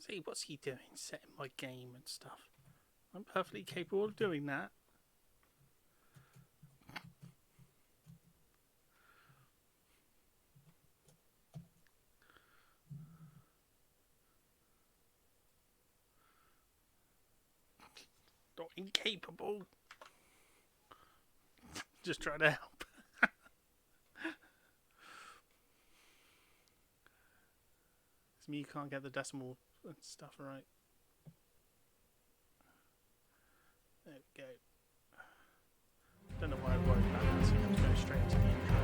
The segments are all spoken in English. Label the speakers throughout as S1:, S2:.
S1: See, what's he doing? Setting my game and stuff. I'm perfectly capable of doing that. Not incapable. Just trying to help. It's me, you can't get the decimal and stuff right. There we go. Don't know why I worried about that, so I'm going straight into the intro.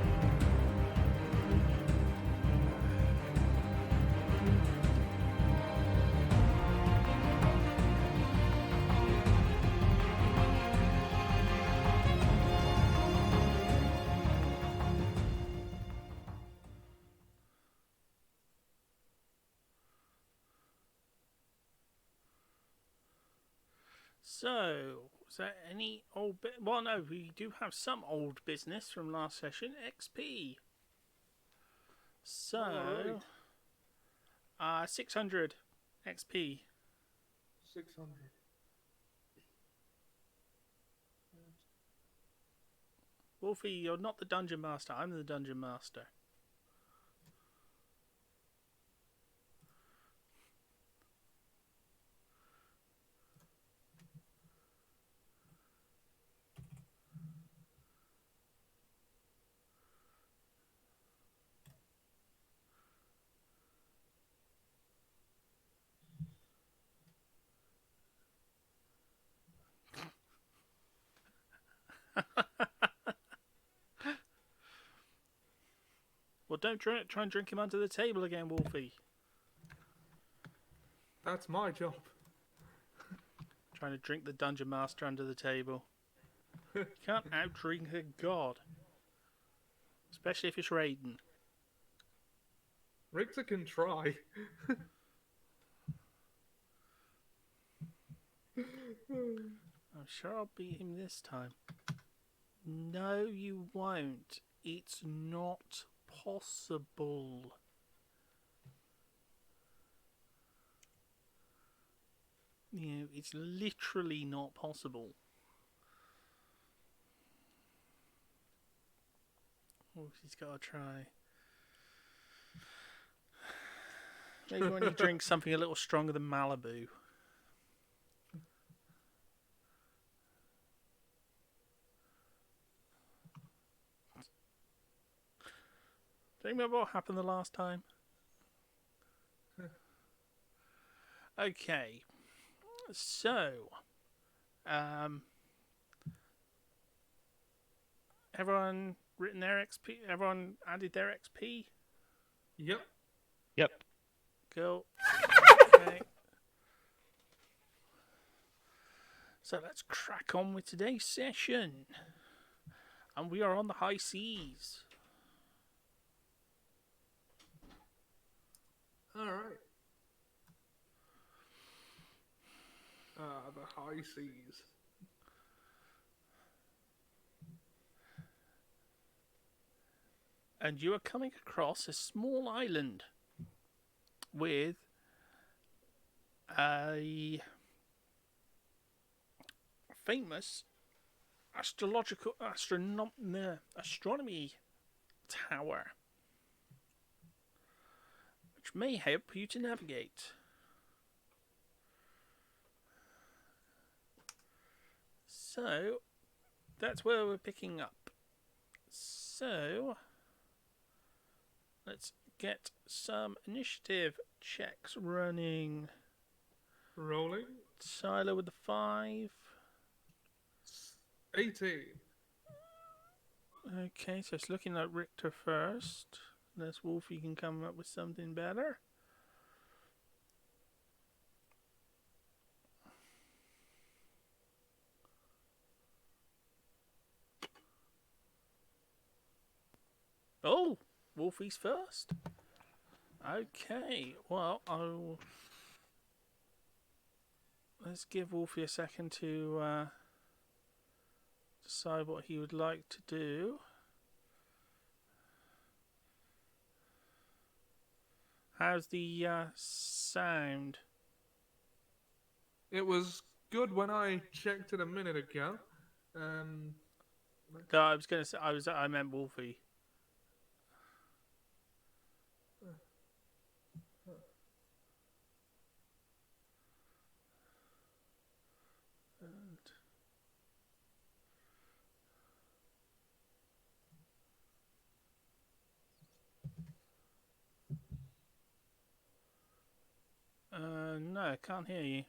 S1: So, is there any old well, no, we do have some old business from last session. XP. So, 600 XP.
S2: 600.
S1: Wolfie, you're not the dungeon master. I'm the dungeon master. Well, don't try and drink him under the table again, Wolfie.
S2: That's my job.
S1: Trying to drink the dungeon master under the table. You can't outdrink a god. Especially if it's Raiden.
S2: Richter can try.
S1: I'm sure I'll beat him this time. No, you won't. It's not possible. You know, it's literally not possible. Oh, he's got to try. Maybe when he drinks something a little stronger than Malibu. Do you remember what happened the last time? Okay. So, everyone written their XP? Everyone added their XP?
S2: Yep.
S3: Yep.
S1: Cool. Okay. So let's crack on with today's session. And we are on the high seas.
S2: Alright. The high seas.
S1: And you are coming across a small island with a famous astronomy tower, which may help you to navigate. So, that's where we're picking up. So, let's get some initiative checks running.
S2: Rolling.
S1: Tyler with the 5.
S2: 18.
S1: Okay, so it's looking like Richter first. Unless Wolfie can come up with something better. Oh, Wolfie's first. Okay, well, let's give Wolfie a second to decide what he would like to do. How's the sound?
S2: It was good when I checked it a minute ago. Um,
S1: No, I was gonna say I meant Wolfie. No, I can't hear you.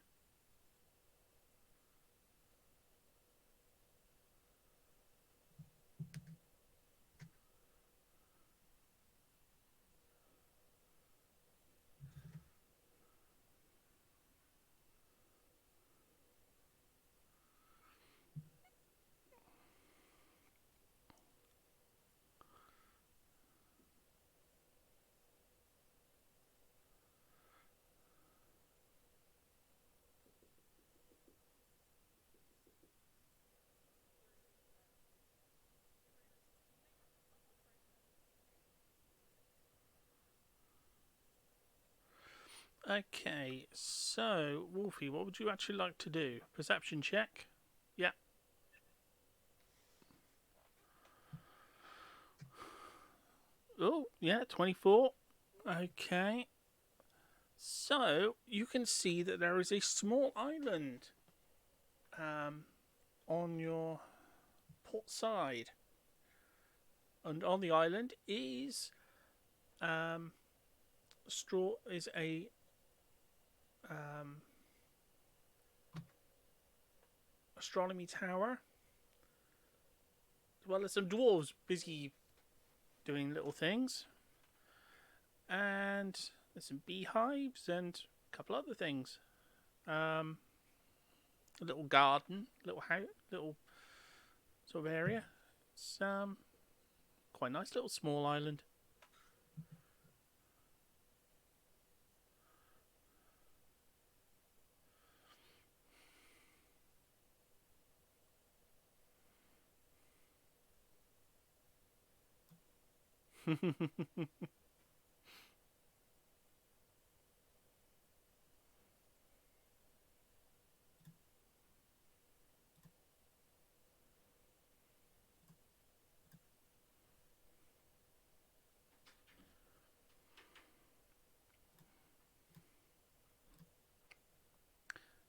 S1: Okay, so Wolfie, what would you actually like to do? Perception check. Yeah. Oh, yeah, 24. Okay. So you can see that there is a small island um, on your port side, and on the island is um, straw is a um, astronomy tower, as well as some dwarves busy doing little things, and there's some beehives and a couple other things. Um, a little garden, little house, little sort of area. It's quite a nice little small island.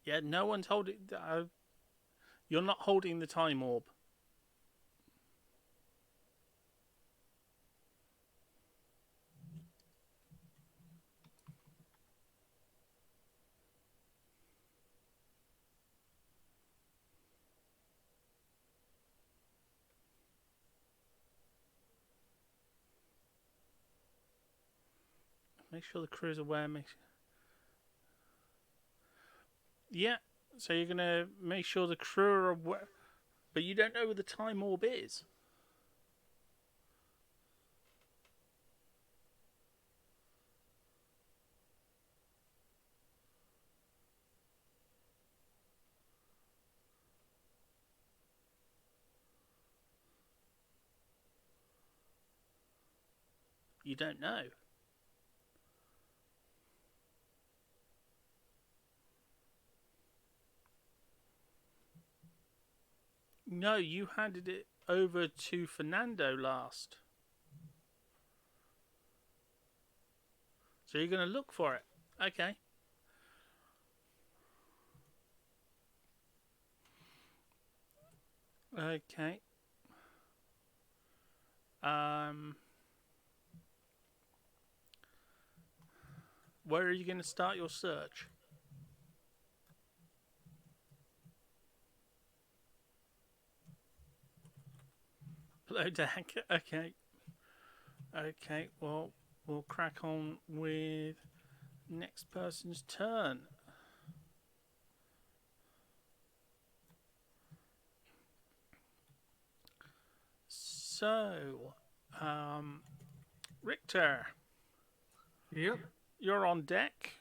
S1: Yeah, no one's holding. You're not holding the time orb. Make sure the crew's aware. Yeah, so you're gonna make sure the crew are aware, but you don't know where the time orb is. You don't know. No, you handed it over to Fernando last. So you're gonna look for it. Okay. Okay. Um, where are you gonna start your search? Below deck. Okay. Okay. Well, we'll crack on with next person's turn. So, Richter,
S2: yep.
S1: you're on deck.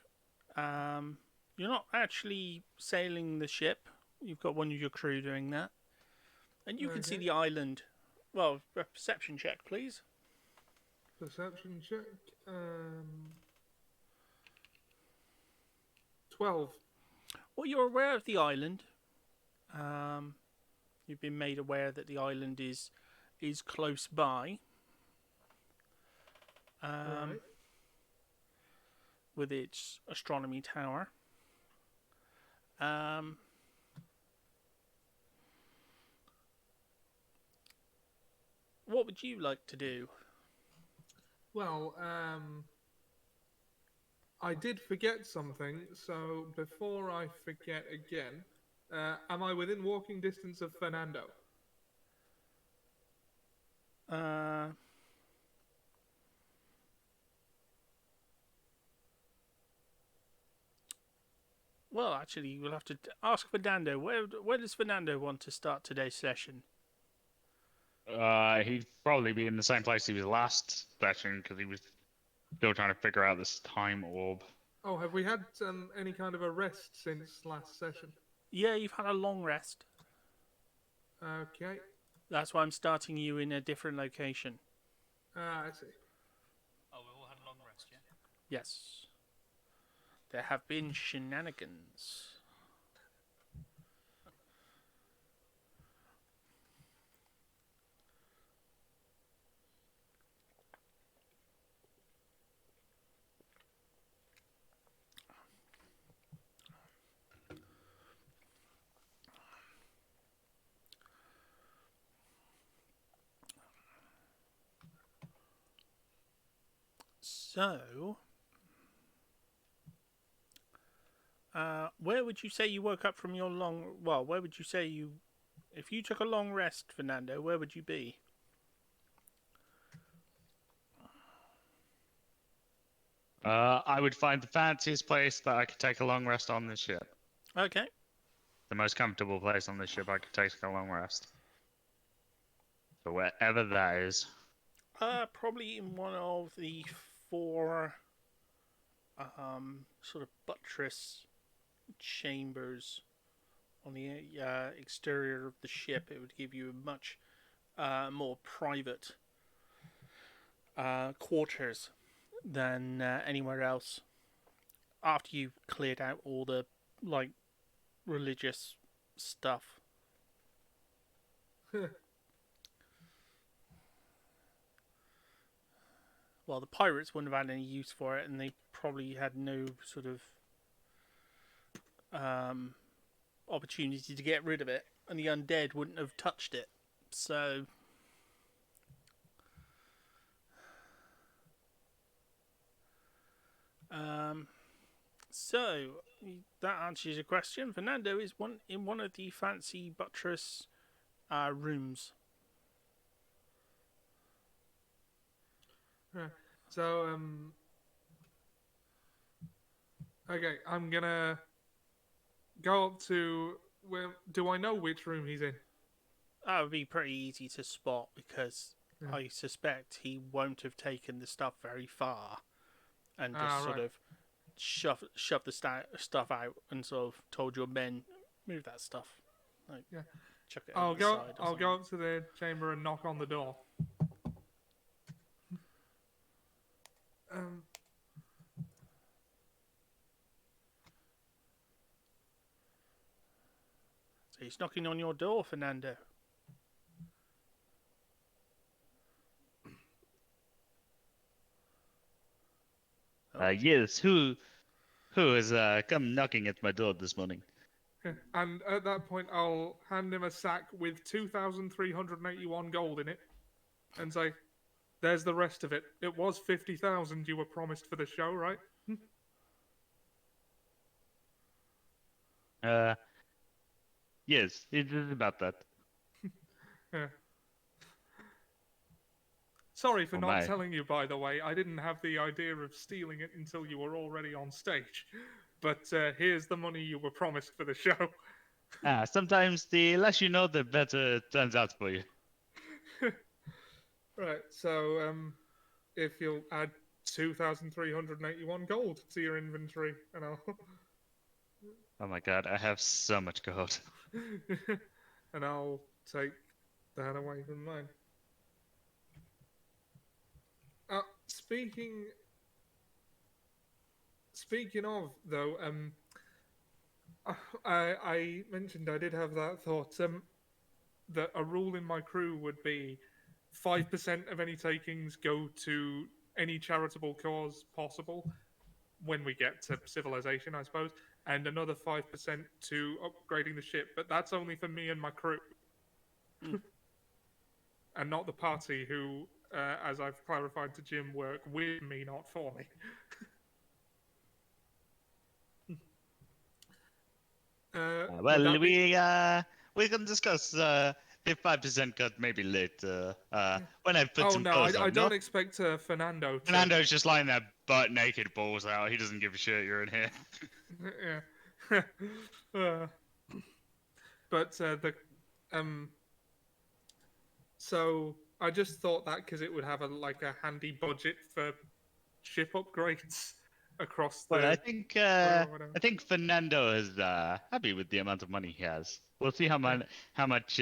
S1: You're not actually sailing the ship. You've got one of your crew doing that. And you can see
S2: Okay.
S1: the island. Well, a perception check, please.
S2: Perception check. 12.
S1: Well, you're aware of the island. Um, you've been made aware that the island is close by. Um,
S2: Right.
S1: with its astronomy tower. Um, what would you like to do?
S2: Well, I did forget something, so before I forget again, am I within walking distance of Fernando?
S1: Uh, well, actually, we'll have to ask Fernando. Where does Fernando want to start today's session?
S3: He'd probably be in the same place he was last session because he was still trying to figure out this time orb.
S2: Oh, have we had any kind of a rest since last session?
S1: Yeah, you've had a long rest.
S2: Okay.
S1: That's why I'm starting you in a different location.
S2: Ah, I see.
S1: Oh, we all had a long rest, yeah? Yes. There have been shenanigans. So, where would you say you woke up from your long? Well, where would you say you, if you took a long rest, Fernando? Where would you be?
S3: I would find the fanciest place that I could take a long rest on this ship.
S1: Okay.
S3: The most comfortable place on this ship I could take a long rest. So wherever that is.
S1: Probably in one of the four, sort of buttress chambers on the exterior of the ship. It would give you a much more private quarters than anywhere else. After you've cleared out all the like religious stuff. Well, the pirates wouldn't have had any use for it, and they probably had no sort of opportunity to get rid of it, and the undead wouldn't have touched it. So, um, so that answers your question. Fernando is in one of the fancy buttress rooms.
S2: Yeah. So, okay, I'm gonna go up to. Well, do I know which room he's in?
S1: That would be pretty easy to spot because
S2: Yeah.
S1: I suspect he won't have taken the stuff very far and just
S2: Ah,
S1: sort
S2: right.
S1: of shove the stuff out and sort of told your men move that stuff, like
S2: Yeah.
S1: chuck it
S2: I'll
S1: over the
S2: go.
S1: side or
S2: I'll
S1: something.
S2: go up to the chamber and knock on the door. Um.
S1: So he's knocking on your door, Fernando.
S3: Yes, who has come knocking at my door this morning?
S2: And at that point, I'll hand him a sack with 2,381 gold in it, and say, "There's the rest of it. It was 50,000 you were promised for the show, right?"
S3: Uh, yes, it is about that.
S2: Yeah. Sorry for
S3: Oh
S2: not
S3: my.
S2: telling you, by the way. I didn't have the idea of stealing it until you were already on stage. But here's the money you were promised for the show.
S3: Sometimes the less you know, the better it turns out for you.
S2: Right, so if you'll add 2,381 gold to your inventory, and I'll
S3: Oh my god, I have so much gold.
S2: and I'll take that away from mine. Speaking of though, I mentioned I did have that thought. That a rule in my crew would be 5% of any takings go to any charitable cause possible when we get to civilization, I suppose, and another 5% to upgrading the ship. But that's only for me and my crew, and not the party who, as I've clarified to Jim, work with me, not for me. Would
S3: Well,
S2: that be?
S3: we can discuss the 5% cut maybe later. When I put
S2: Oh
S3: some
S2: no,
S3: clothes
S2: I
S3: on. No,
S2: don't expect Fernando to.
S3: Fernando's just lying there, butt naked, balls out. He doesn't give a shit. You're in here.
S2: Yeah. uh, but the um. So I just thought that because it would have a handy budget for ship upgrades across
S3: Well,
S2: the crew or whatever.
S3: I think Fernando is happy with the amount of money he has. We'll see how much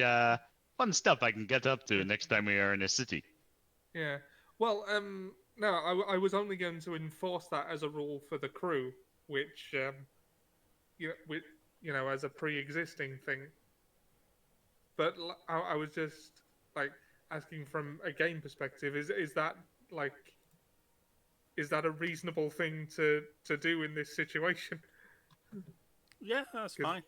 S3: fun stuff I can get up to next time we are in a city.
S2: Yeah. Well, no, I was only going to enforce that as a rule for the crew, which with as a pre-existing thing. But I was just like asking from a game perspective: is that like is that a reasonable thing to do in this situation?
S1: Yeah, that's
S2: 'Cause-
S1: fine.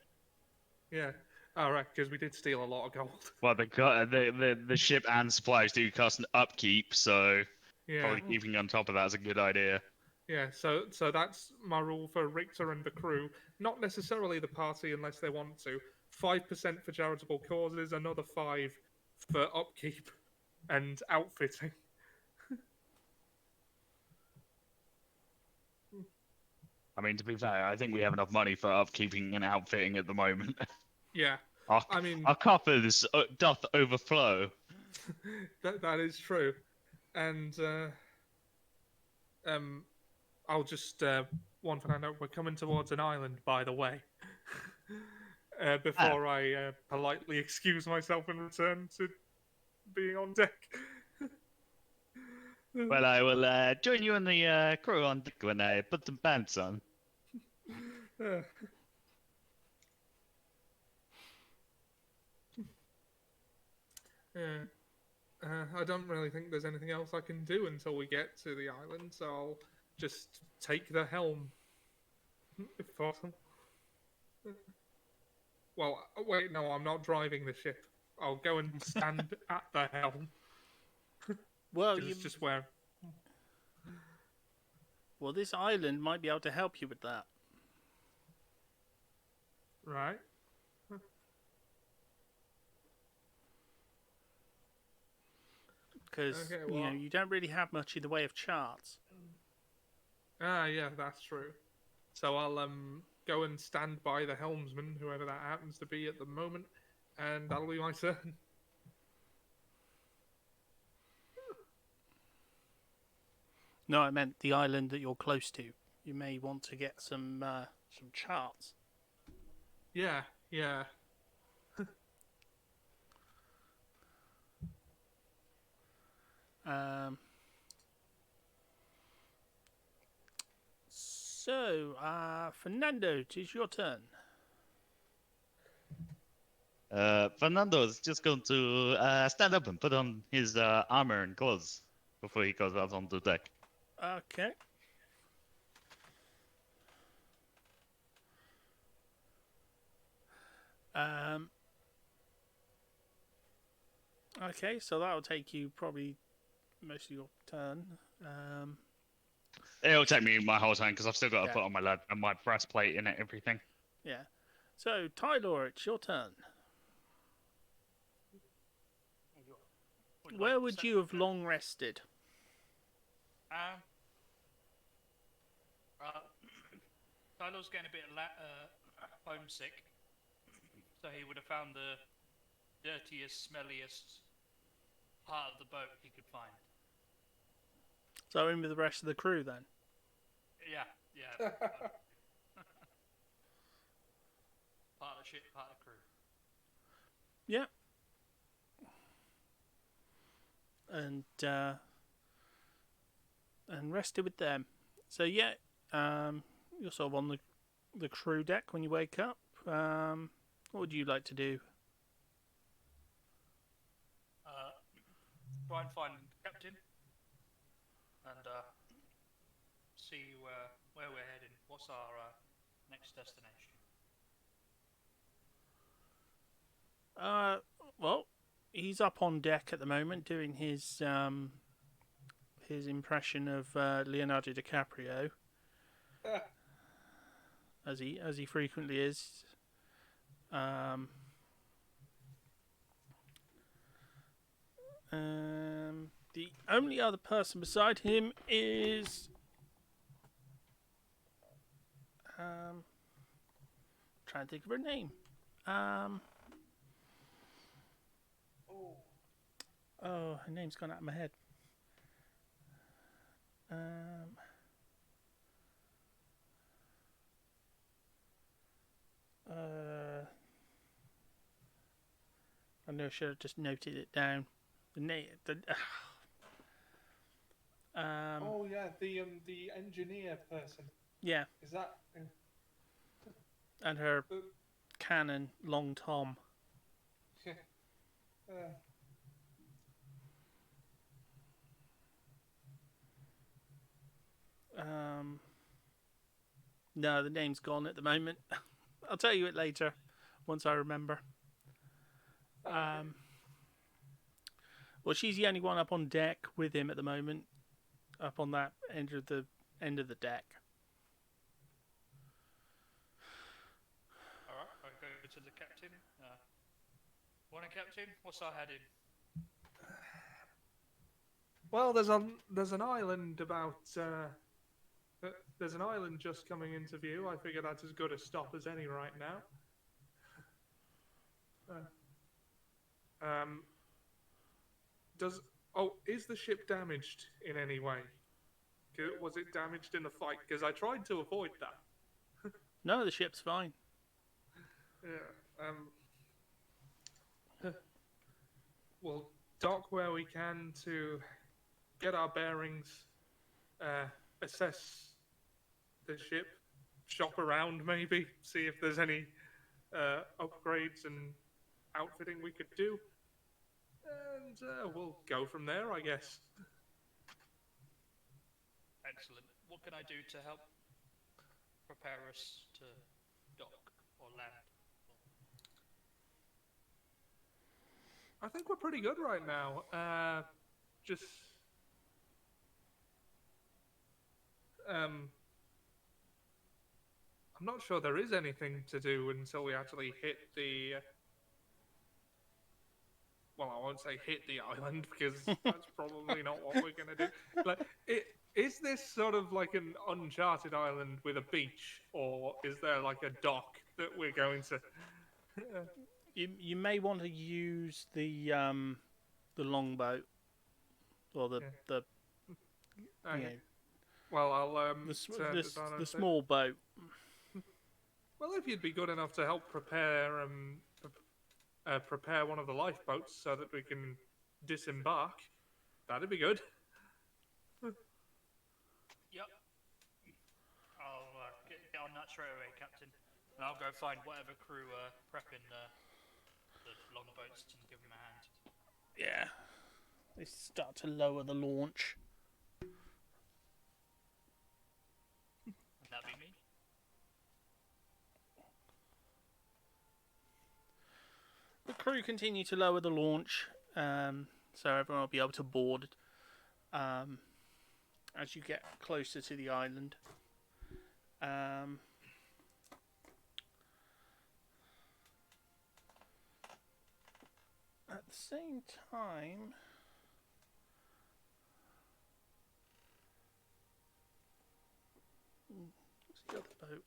S2: yeah. All right, because we did steal a lot of gold.
S3: Well, the ship and supplies do cost an upkeep, so
S2: Yeah.
S3: probably keeping on top of that is a good idea.
S2: Yeah, so that's my rule for Richter and the crew. Not necessarily the party unless they want to. 5% for charitable causes, another 5 for upkeep and outfitting.
S3: I mean, to be fair, I think we have enough money for upkeeping and outfitting at the moment.
S2: Yeah,
S3: Our,
S2: I mean
S3: our coffers doth overflow.
S2: that is true, and um, I'll just one thing I know: we're coming towards an island, by the way. Before I politely excuse myself and return to being on deck.
S3: Well, I will join you in the crew on deck when I put some pants on.
S2: Uh, yeah. I don't really think there's anything else I can do until we get to the island, so I'll just take the helm, if possible. Well, wait, no, I'm not driving the ship. I'll go and stand at the helm.
S1: Well,
S2: 'Cause it's just where.
S1: well, this island might be able to help you with that.
S2: Right.
S1: Because
S2: Okay,
S1: you know
S2: well-
S1: you don't really have much in the way of charts.
S2: Ah, yeah, that's true. So I'll go and stand by the helmsman, whoever that happens to be at the moment, and that'll be my turn.
S1: No, I meant the island that you're close to. You may want to get some charts.
S2: Yeah, yeah.
S1: Um, so, Fernando, it is your turn.
S3: Fernando is just going to stand up and put on his armor and clothes before he goes out onto deck.
S1: Okay. Okay, so that'll take you probably most of your turn.
S3: It'll take me my whole time because I've still got to
S1: Yeah.
S3: put on my breastplate and everything.
S1: Yeah. So, Tyler, it's your turn. Where would you have long rested?
S4: Tyler's getting a bit homesick, so he would have found the dirtiest, smelliest part of the boat he could find.
S1: So, in with the rest of the crew then.
S4: Yeah. Part of the ship, part of the crew.
S1: Yeah. And rested with them. So yeah, you're sort of on the crew deck when you wake up. What would you like to do?
S4: Try and find the captain and see where we're heading. What's our next destination?
S1: Well, he's up on deck at the moment doing his impression of Leonardo DiCaprio, as he frequently is. The only other person beside him is trying to think of her name. Oh, her name's gone out of my head. I know I should have just noted it down. The name.
S2: Oh yeah, the engineer person.
S1: Yeah,
S2: Is that?
S1: and her
S2: Uh,
S1: canon, Long Tom. No, the name's gone at the moment. I'll tell you it later, once I remember. Well, she's the only one up on deck with him at the moment, up on that end of the deck.
S4: All right, I'll go to the captain. Morning, Captain. What's our heading?
S2: Well, there's an island about. There's an island just coming into view. I figure that's as good a stop as any right now. Is the ship damaged in any way? Was it damaged in the fight? Because I tried to avoid that.
S1: No, the ship's fine.
S2: Yeah. We'll dock where we can to get our bearings, assess the ship, shop around maybe, see if there's any upgrades and outfitting we could do, and we'll go from there, I guess.
S4: Excellent. What can I do to help prepare us to dock or land?
S2: I think we're pretty good right now. Just I'm not sure there is anything to do until we actually hit the. Well, I won't say hit the island because that's probably not what we're gonna do. Like, is this sort of like an uncharted island with a beach, or is there like a dock that we're going to?
S1: You may want to use the longboat or the
S2: Okay.
S1: you know,
S2: Well, I'll turn
S1: the
S2: this on
S1: the
S2: and say-
S1: small boat.
S2: Well, if you'd be good enough to help prepare prepare one of the lifeboats so that we can disembark, that'd be good.
S4: Yep. I'll get on that straight away, Captain. And I'll go find whatever crew prepping the longboats and give them a hand.
S1: Yeah, they start to lower the launch.
S4: And that'd be me.
S1: The crew continue to lower the launch, so everyone will be able to board as you get closer to the island. At the same time, what's the other boat?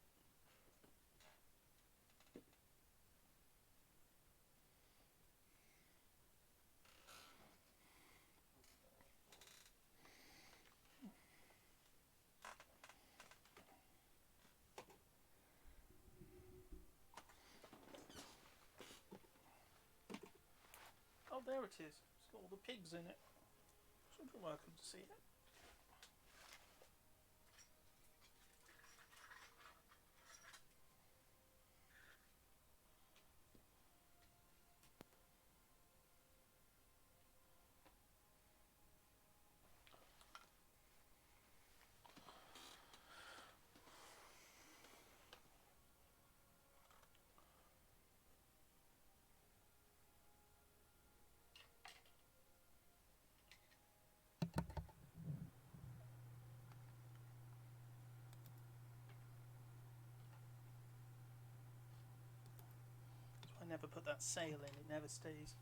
S1: Oh, there it is. It's got all the pigs in it. Children are welcome to see it. never put that sail in. It never stays.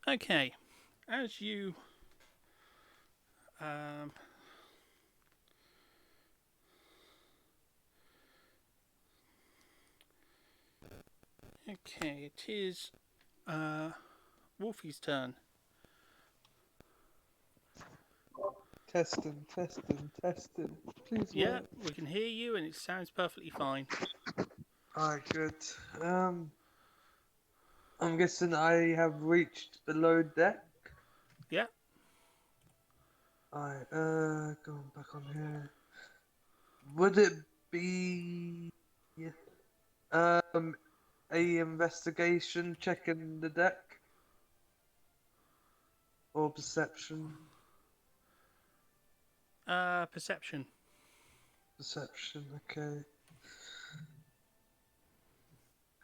S1: Okay, as you okay, it is Wolfie's turn.
S5: Testing, testing, testing. Please
S1: Yeah,
S5: work.
S1: we can hear you, and it sounds perfectly fine.
S5: Alright, good. I'm guessing I have reached below deck.
S1: Yeah.
S5: Alright, going back on here. Would it be a investigation checking the deck? Or perception?
S1: Perception.
S5: Perception, okay.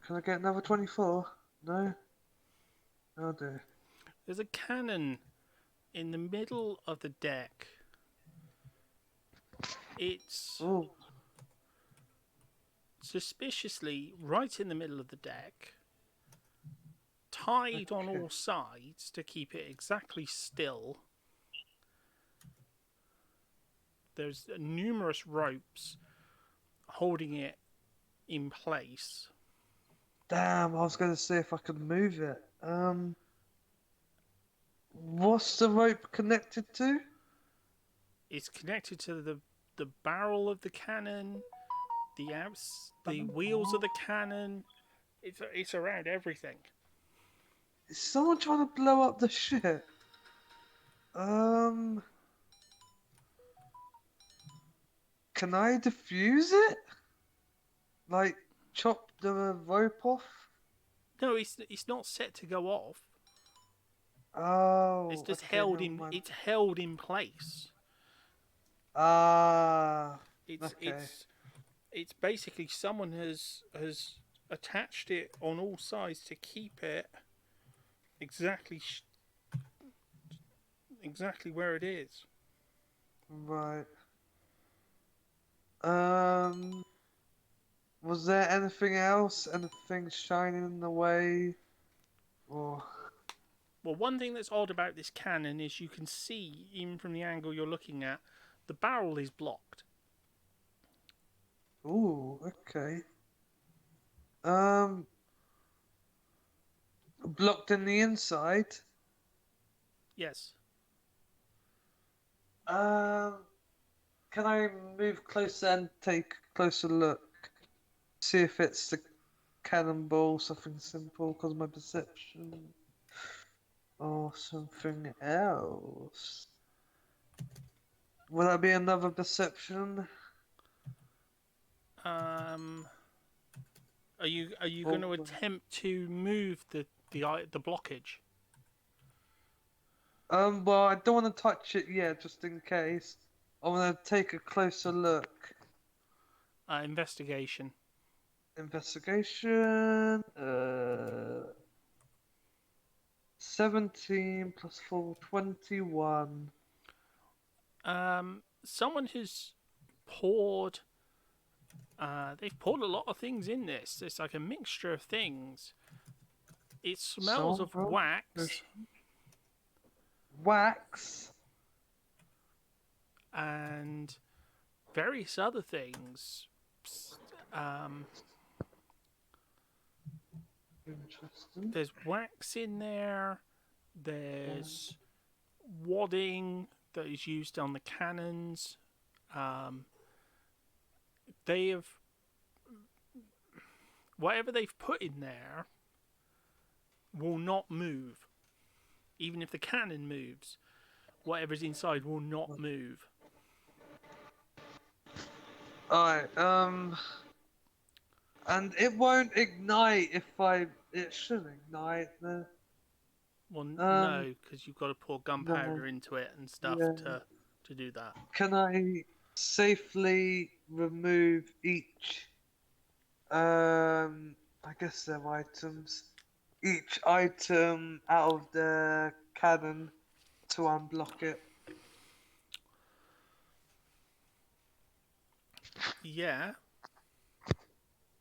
S5: Can I get another 24? No? Oh dear.
S1: There's a cannon in the middle of the deck. It's
S5: Oh,
S1: suspiciously right in the middle of the deck, tied on
S5: Okay.
S1: all sides to keep it exactly still. There's numerous ropes holding it in place.
S5: damn, I was gonna see if I could move it. What's the rope connected to?
S1: It's connected to the barrel of the cannon, the wheels of the cannon. It's around everything.
S5: Is someone trying to blow up the ship? Can I defuse it? Like, chop the rope off?
S1: No, it's not set to go off.
S5: Oh,
S1: It's just
S5: okay,
S1: held
S5: never
S1: in.
S5: mind.
S1: It's held in place.
S5: Ah,
S1: It's
S5: okay.
S1: it's basically someone has attached it on all sides to keep it exactly exactly where it is.
S5: Right. Was there anything else? Anything shining in the way? Or
S1: Well, one thing that's odd about this cannon is you can see, even from the angle you're looking at, the barrel is blocked.
S5: ooh, okay. Blocked in the inside.
S1: Yes.
S5: Can I move closer and take a closer look? See if it's the cannonball, something simple, because my perception, or something else. Will that be another perception?
S1: Are you
S5: Or
S1: going to attempt to move the blockage?
S5: well, I don't want to touch it yet, just in case. I want to take a closer look.
S1: Investigation.
S5: Investigation. 17 plus 4, 21.
S1: Someone has poured. They've poured a lot of things in this. It's like a mixture of things. It smells of
S5: Someone broke
S1: wax.
S5: this. wax.
S1: and various other things.
S5: Interesting.
S1: There's wax in there. There's wadding that is used on the cannons. They have whatever they've put in there will not move. Even if the cannon moves, whatever's inside will not move.
S5: Alright, and it won't ignite if it should ignite.
S1: Well, no, because you've got to pour gunpowder
S5: no.
S1: into it and stuff
S5: Yeah.
S1: to do that.
S5: Can I safely remove each, I guess they're items, each item out of the cannon to unblock it?
S1: Yeah.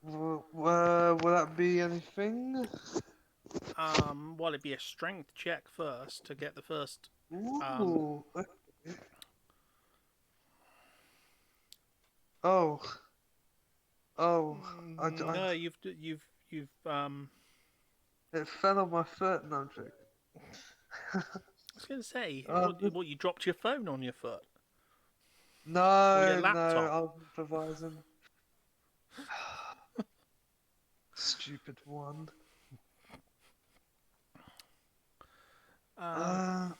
S5: Will that be anything?
S1: Well, it'd be a strength check first to get the first.
S5: Ooh. Okay. Oh. Oh.
S1: No, you've
S5: It fell on my foot. No, I'm joking.
S1: I was going to say,
S5: Uh,
S1: what you dropped your phone on your foot? Or
S5: No,
S1: your
S5: no,
S1: laptop?
S5: I'm improvising. Stupid one.
S1: Um,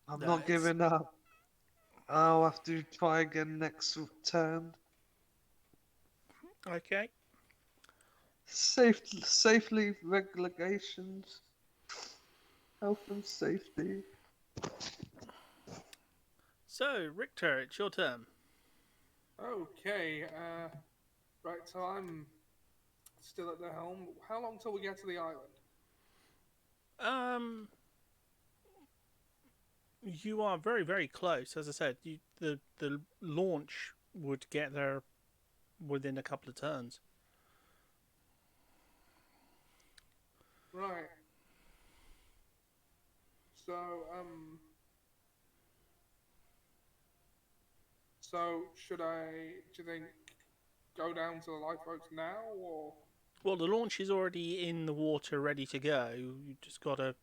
S5: I'm
S1: No,
S5: not
S1: it's-
S5: giving up. I'll have to try again next turn.
S1: okay.
S5: Safely regulations. Health and safety.
S1: So, Richter, it's your turn.
S2: Okay, right, so I'm still at the helm. How long till we get to the island?
S1: You are very, very close. As I said, the launch would get there within a couple of turns.
S2: Right. So, should I, do you think, go down to the lifeboats now, or?
S1: Well, the launch is already in the water, ready to go. You just got to,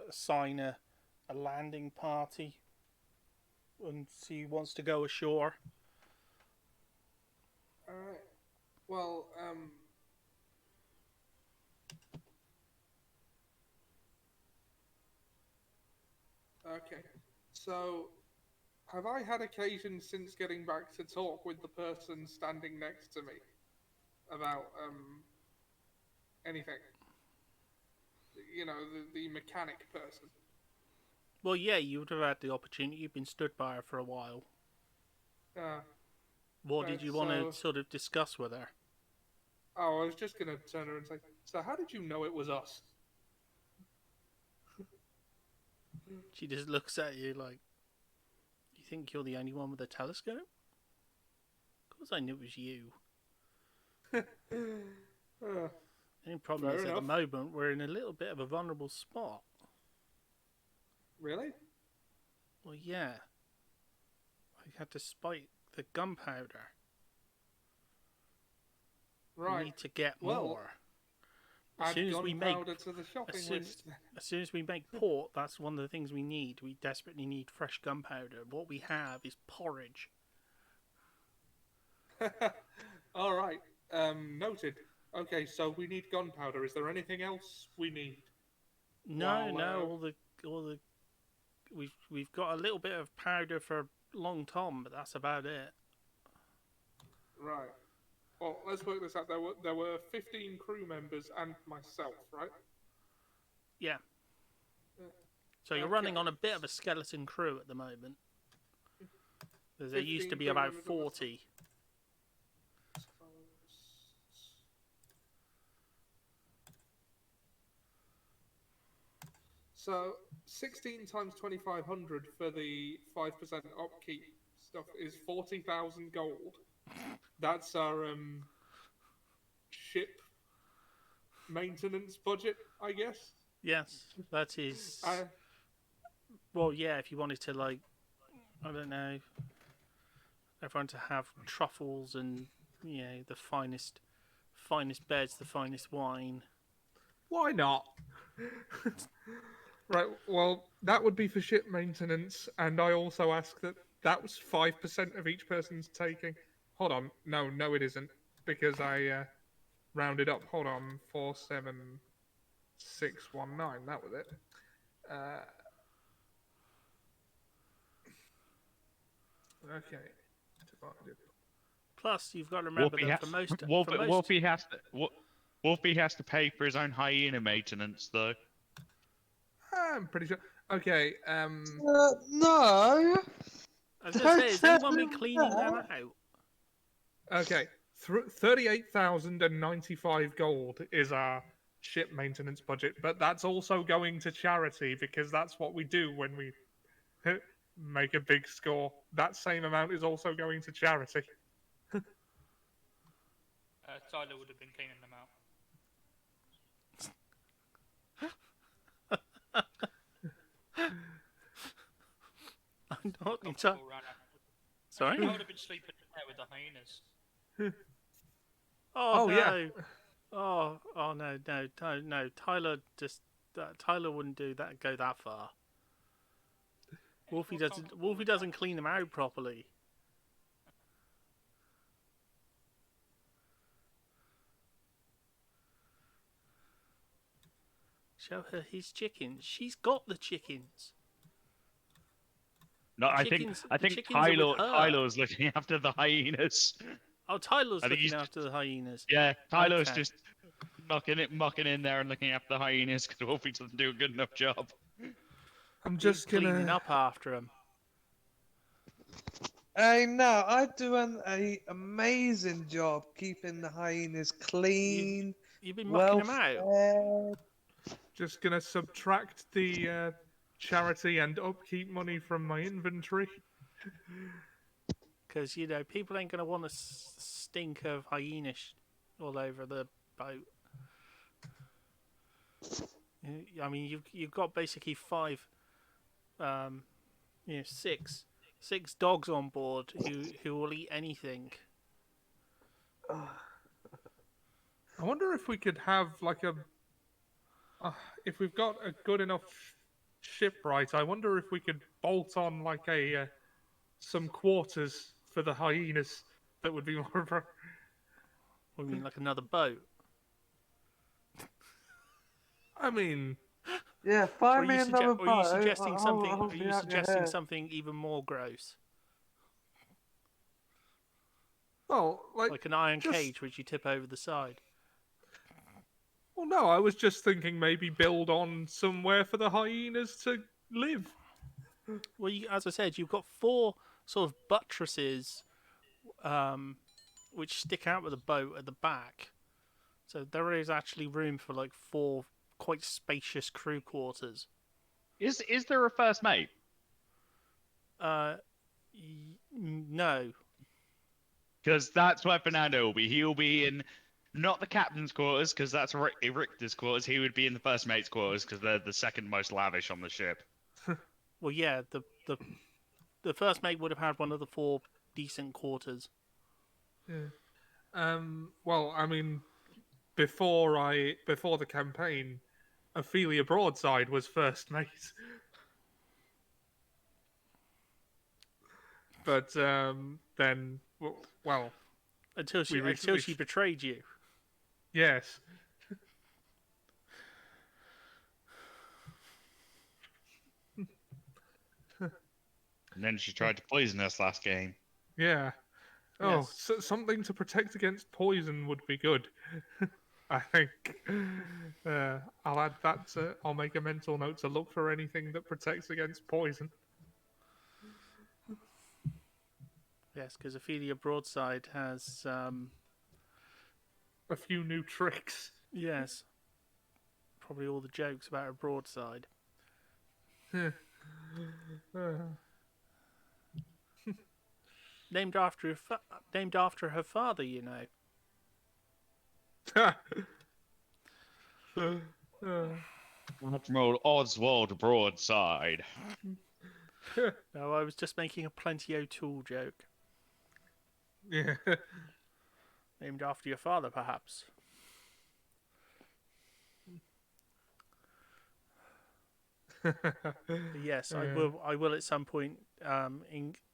S1: assign a landing party and see who wants to go ashore.
S2: Alright. Well, okay. So, have I had occasion since getting back to talk with the person standing next to me about, anything? You know, the mechanic person.
S1: Well, yeah, you would have had the opportunity. You've been stood by her for a while. What did
S2: Right,
S1: you want to
S2: so-
S1: sort of discuss with her?
S2: Oh, I was just gonna turn her and say, so how did you know it was us?
S1: She just looks at you like, you think you're the only one with a telescope? Of course I knew it was you.
S2: Uh,
S1: The only problem
S2: Fair
S1: is at the
S2: enough.
S1: moment we're in a little bit of a vulnerable spot.
S2: really?
S1: Well, yeah. I had to spike the gunpowder. We
S2: Right.
S1: need to get
S2: Well,
S1: more. As
S2: Add
S1: soon as we make
S2: gunpowder to the shopping
S1: soon-
S2: list.
S1: As soon as we make port, that's one of the things we need. We desperately need fresh gunpowder. What we have is porridge.
S2: All right. Noted. Okay, so we need gunpowder. Is there anything else we need?
S1: No,
S2: Well,
S1: all the we've got a little bit of powder for Long Tom, but that's about it.
S2: Right. Well, let's work this out. There were 15 crew members and myself, right?
S1: Yeah. So you're
S2: Okay.
S1: running on a bit of a skeleton crew at the moment. There used to
S2: 15
S1: be
S2: crew
S1: about
S2: members and myself.
S1: 40.
S2: So 16 times 2500 for the 5% upkeep stuff is 40,000 gold. That's our ship maintenance budget, I guess.
S1: Yes, that is.
S2: Uh,
S1: Well, yeah, if you wanted to, like, I don't know, everyone to have truffles and, you know, the finest beds, the finest wine.
S2: Why not? Right, well, that would be for ship maintenance, and I also ask that was 5% of each person's taking. Hold on, no, it isn't, because I rounded up. Hold on, 47619. That was it. Okay, divided.
S1: Plus, you've got to remember
S3: Wolfie
S1: that
S3: has,
S1: for most,
S3: Wolfie has to pay for his own hyena maintenance, though.
S2: I'm pretty sure. Okay,
S5: No.
S1: I was going to say, has
S5: Don't
S1: anyone
S5: tell
S1: been
S5: him
S1: cleaning them
S5: that.
S1: out?
S2: okay. 38,095 gold is our ship maintenance budget, but that's also going to charity because that's what we do when we make a big score. That same amount is also going to charity.
S4: Tyler would have been cleaning them out.
S1: I'm not
S4: Couple
S1: entirely.
S4: people ran out.
S1: Sorry?
S4: I would have been sleeping in there with the hyenas.
S1: Oh,
S2: Oh,
S1: no.
S2: yeah.
S1: Oh no, no. Tyler wouldn't do that. Go that far. Wolfie doesn't clean them out properly. Show her his chickens. She's got the chickens.
S3: No, I
S1: Chickens-
S3: think
S1: the chickens are with her.
S3: Tyler's looking after the hyenas.
S1: Oh, Tyler's
S3: I think
S1: looking
S3: he's-
S1: after the hyenas.
S3: Yeah, Tyler's
S1: Okay.
S3: just mucking in there and looking after the hyenas because Wolfie doesn't do a good enough job.
S2: I'm
S1: He's
S2: just
S1: cleaning
S2: gonna.
S1: up after them.
S5: Hey, no, I do an amazing job keeping the hyenas clean,
S1: You've been mucking
S5: well
S1: them out.
S5: fed.
S2: Just gonna subtract the charity and upkeep money from my inventory.
S1: Because, you know, people ain't going to want to stink of hyenas all over the boat. I mean, you've got basically six dogs on board who will eat anything.
S2: I wonder if we could have like a. If we've got a good enough shipwright, I wonder if we could bolt on like a some quarters for the hyenas. That would be more of a.
S1: I mean, like another boat.
S2: I mean,
S5: Yeah,
S1: Or
S5: find me
S1: are
S5: another
S1: you
S5: boat.
S1: suggesting something?
S5: I'll
S1: Are
S5: be
S1: you
S5: out your
S1: suggesting
S5: hair.
S1: something even more gross,
S2: well,
S1: like an iron
S2: just-
S1: cage which you tip over the side?
S2: Well, no, I was just thinking maybe build on somewhere for the hyenas to live.
S1: Well, as I said, you've got 4 sort of buttresses, which stick out of the boat at the back. So there is actually room for like 4 quite spacious crew quarters.
S3: Is there a first mate?
S1: No.
S3: Because that's where Fernando will be. He'll be in not the captain's quarters, because that's Richter's quarters. He would be in the first mate's quarters, because they're the second most lavish on the ship.
S1: Well, yeah, the first mate would have had one of the 4 decent quarters.
S2: Well, I mean, before the campaign, Ophelia Broadside was first mate. But then, well,
S1: Until she
S2: recently-
S1: betrayed you.
S2: yes.
S3: And then she tried to poison us last game.
S2: Yeah. Oh,
S1: Yes.
S2: so something to protect against poison would be good. I think. I'll add that to. I'll make a mental note to look for anything that protects against poison.
S1: Yes, because Ophelia Broadside has,
S2: A few new tricks.
S1: yes, probably all the jokes about her broadside. named after her father. You know.
S3: Admiral Oswald Broadside.
S1: No, I was just making a Plenty O'Toole joke.
S2: Yeah.
S1: Named after your father, perhaps. Yes, I
S2: Yeah.
S1: will. I will at some point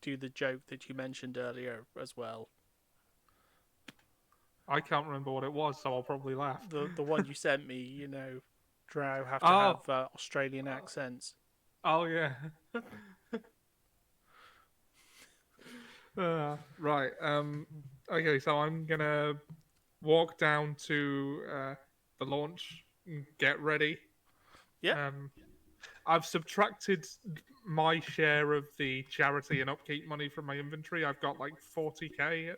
S1: do the joke that you mentioned earlier as well.
S2: I can't remember what it was, so I'll probably laugh.
S1: The one you sent me. You know, Drow have to
S2: Oh.
S1: have Australian accents.
S2: Oh yeah. Right. Okay, so I'm gonna walk down to the launch, and get ready.
S1: Yeah.
S2: I've subtracted my share of the charity and upkeep money from my inventory. I've got like 40k.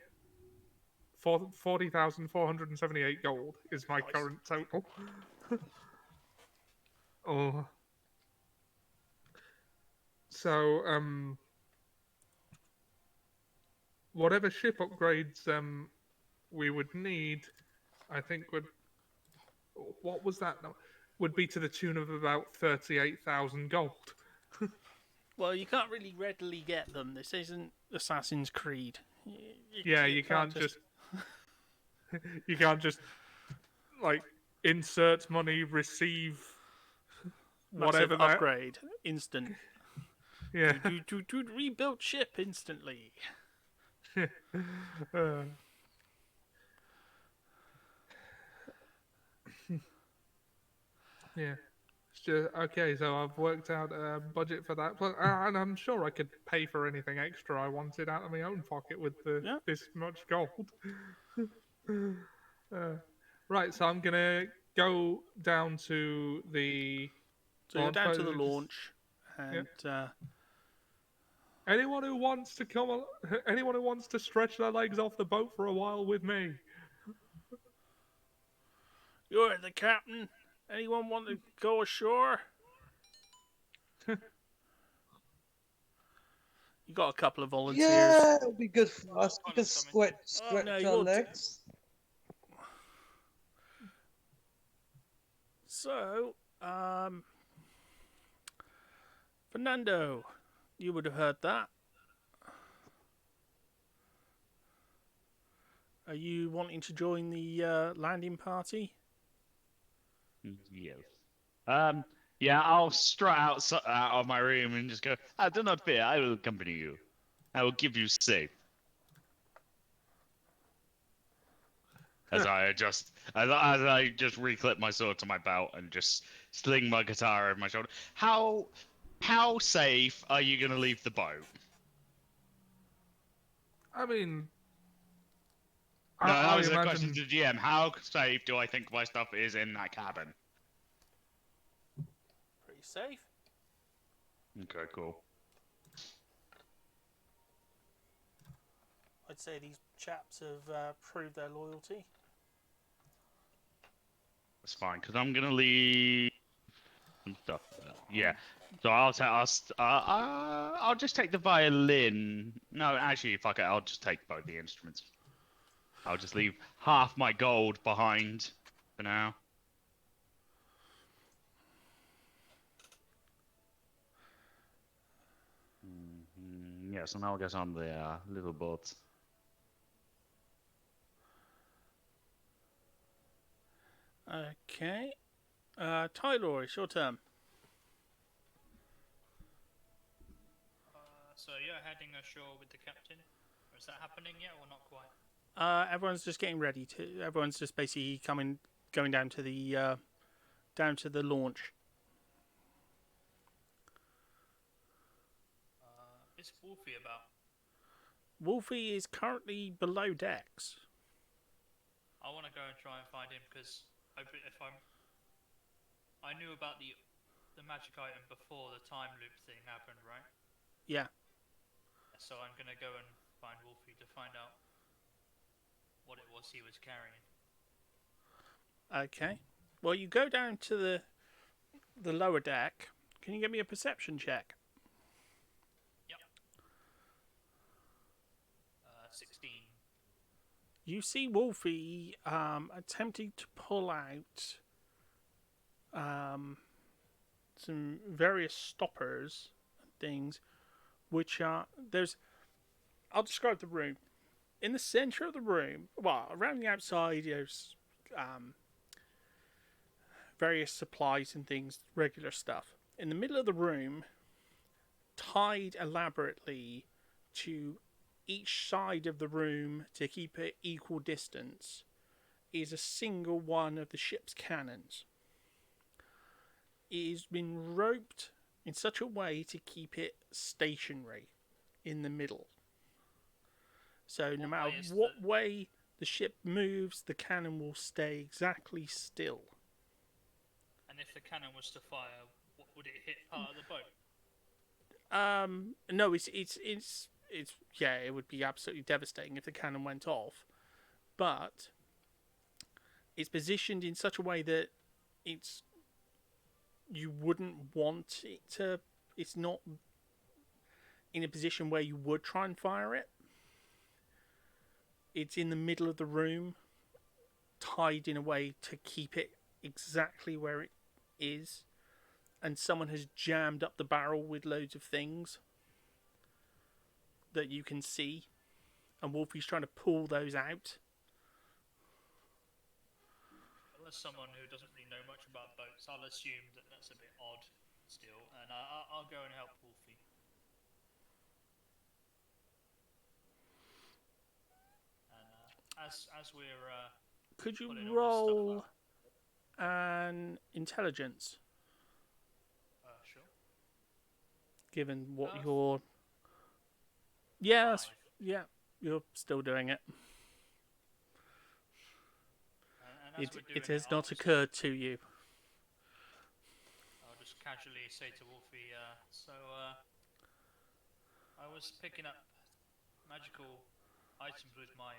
S2: 40,478 gold is my
S1: Nice.
S2: current total. Oh. So, whatever ship upgrades we would need, I think would, what was that? No, would be to the tune of about 38,000 gold.
S1: Well, you can't really readily get them. This isn't Assassin's Creed.
S2: Yeah, you can't just you can't just like insert money, receive
S1: massive
S2: whatever that.
S1: upgrade instant.
S2: Yeah.
S1: To rebuild ship instantly.
S2: Uh, yeah. It's just, okay, so I've worked out a budget for that, and I'm sure I could pay for anything extra I wanted out of my own pocket with
S1: Yeah.
S2: this much gold. Right, so I'm gonna go down to the.
S1: So you're down to the
S2: just-
S1: launch, and
S2: Anyone who wants to anyone who wants to stretch their legs off the boat for a while with me.
S1: you're the captain. Anyone want to go ashore? You got a couple of volunteers.
S5: Yeah, it'll be good for us. We can
S4: Coming.
S5: stretch
S1: no,
S5: our
S1: you're
S5: legs.
S1: So, Fernando, you would have heard that. Are you wanting to join the landing party?
S3: Yes. Yeah, I'll strut out of my room and just go, do not fear, I will accompany you. I will give you safe. As I just reclip my sword to my belt and just sling my guitar over my shoulder. How safe are you gonna leave the boat?
S2: I mean,
S3: No, that
S2: I
S3: was a
S2: imagine.
S3: question to GM. How safe do I think my stuff is in that cabin?
S1: Pretty safe.
S3: Okay, cool.
S1: I'd say these chaps have proved their loyalty.
S3: That's fine, because I'm gonna leave some stuff. Yeah. So I'll just take the violin. No, actually, fuck it. I'll just take both the instruments. I'll just leave half my gold behind for now. Yes, and I'll get on the little boat.
S1: Okay. Tyler, it's your turn.
S4: So you're heading ashore with the captain? Or is that happening yet, or not quite?
S1: Everyone's just getting ready to. Everyone's just basically going down to the launch.
S4: Is Wolfie about?
S1: Wolfie is currently below decks.
S4: I want to go and try and find him because I knew about the magic item before the time loop thing happened, right?
S1: Yeah.
S4: So I'm gonna go and find Wolfie to find out what it was he was carrying.
S1: Okay. Well, you go down to the lower deck. Can you give me a perception check?
S4: Yep.
S1: you see Wolfie attempting to pull out some various stoppers and things, which are there's. I'll describe the room. In the center of the room, well, around the outside, there's various supplies and things, regular stuff. In the middle of the room, tied elaborately to each side of the room to keep it equal distance, is a single one of the ship's cannons. It has been roped in such a way to keep it stationary in the middle. So no matter what way the ship moves, the cannon will stay exactly still.
S4: And if the cannon was to fire, what would it hit part of the boat?
S1: No, it's yeah, it would be absolutely devastating if the cannon went off, but it's positioned in such a way that you wouldn't want it to. It's not in a position where you would try and fire it. It's in the middle of the room, tied in a way to keep it exactly where it is, and someone has jammed up the barrel with loads of things that you can see, and Wolfie's trying to pull those out.
S4: Well, as someone who doesn't really know much about boats, I'll assume that that's a bit odd still, and I'll go and help Wolfie. And as we're
S1: Could
S4: pulling
S1: you
S4: all this stuff
S1: roll
S4: up,
S1: an intelligence,
S4: sure.
S1: given what
S4: Uh,
S1: you're... Yeah,
S4: Five.
S1: yeah, you're still doing it.
S4: And as we're doing
S1: It has
S4: I'll
S1: not
S4: just-
S1: occurred to you.
S4: I'll just casually say to Wolfie, I was picking up magical items with my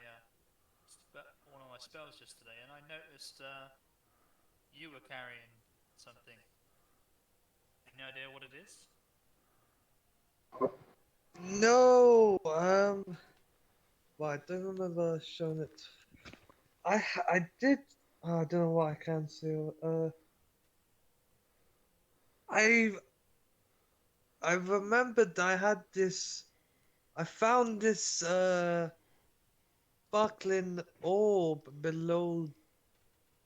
S4: one of my spells yesterday, and I noticed you were carrying something. Any idea what it is?
S5: No, well, I don't remember showing it. I did. I don't know what I can say. I remembered I had this. I found this sparkling orb below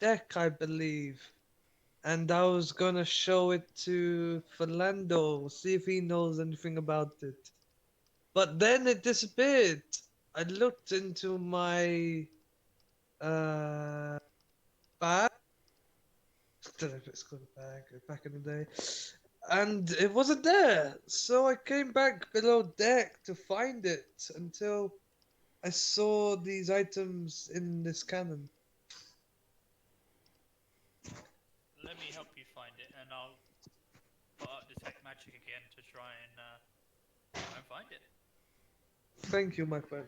S5: deck, I believe, and I was gonna show it to Philando, see if he knows anything about it. But then it disappeared. I looked into my bag. I don't know if it's called a bag back in the day. And it wasn't there. So I came back below deck to find it until I saw these items in this cannon.
S4: Let me help you find it, and I'll put out detect magic again to try and find it.
S5: Thank you, my friend.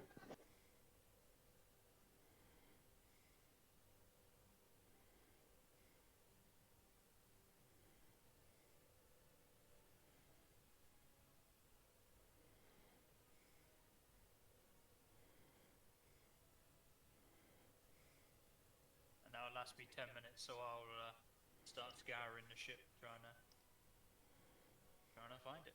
S4: And that'll last me 10 minutes, so I'll start scouring the ship, trying to find it.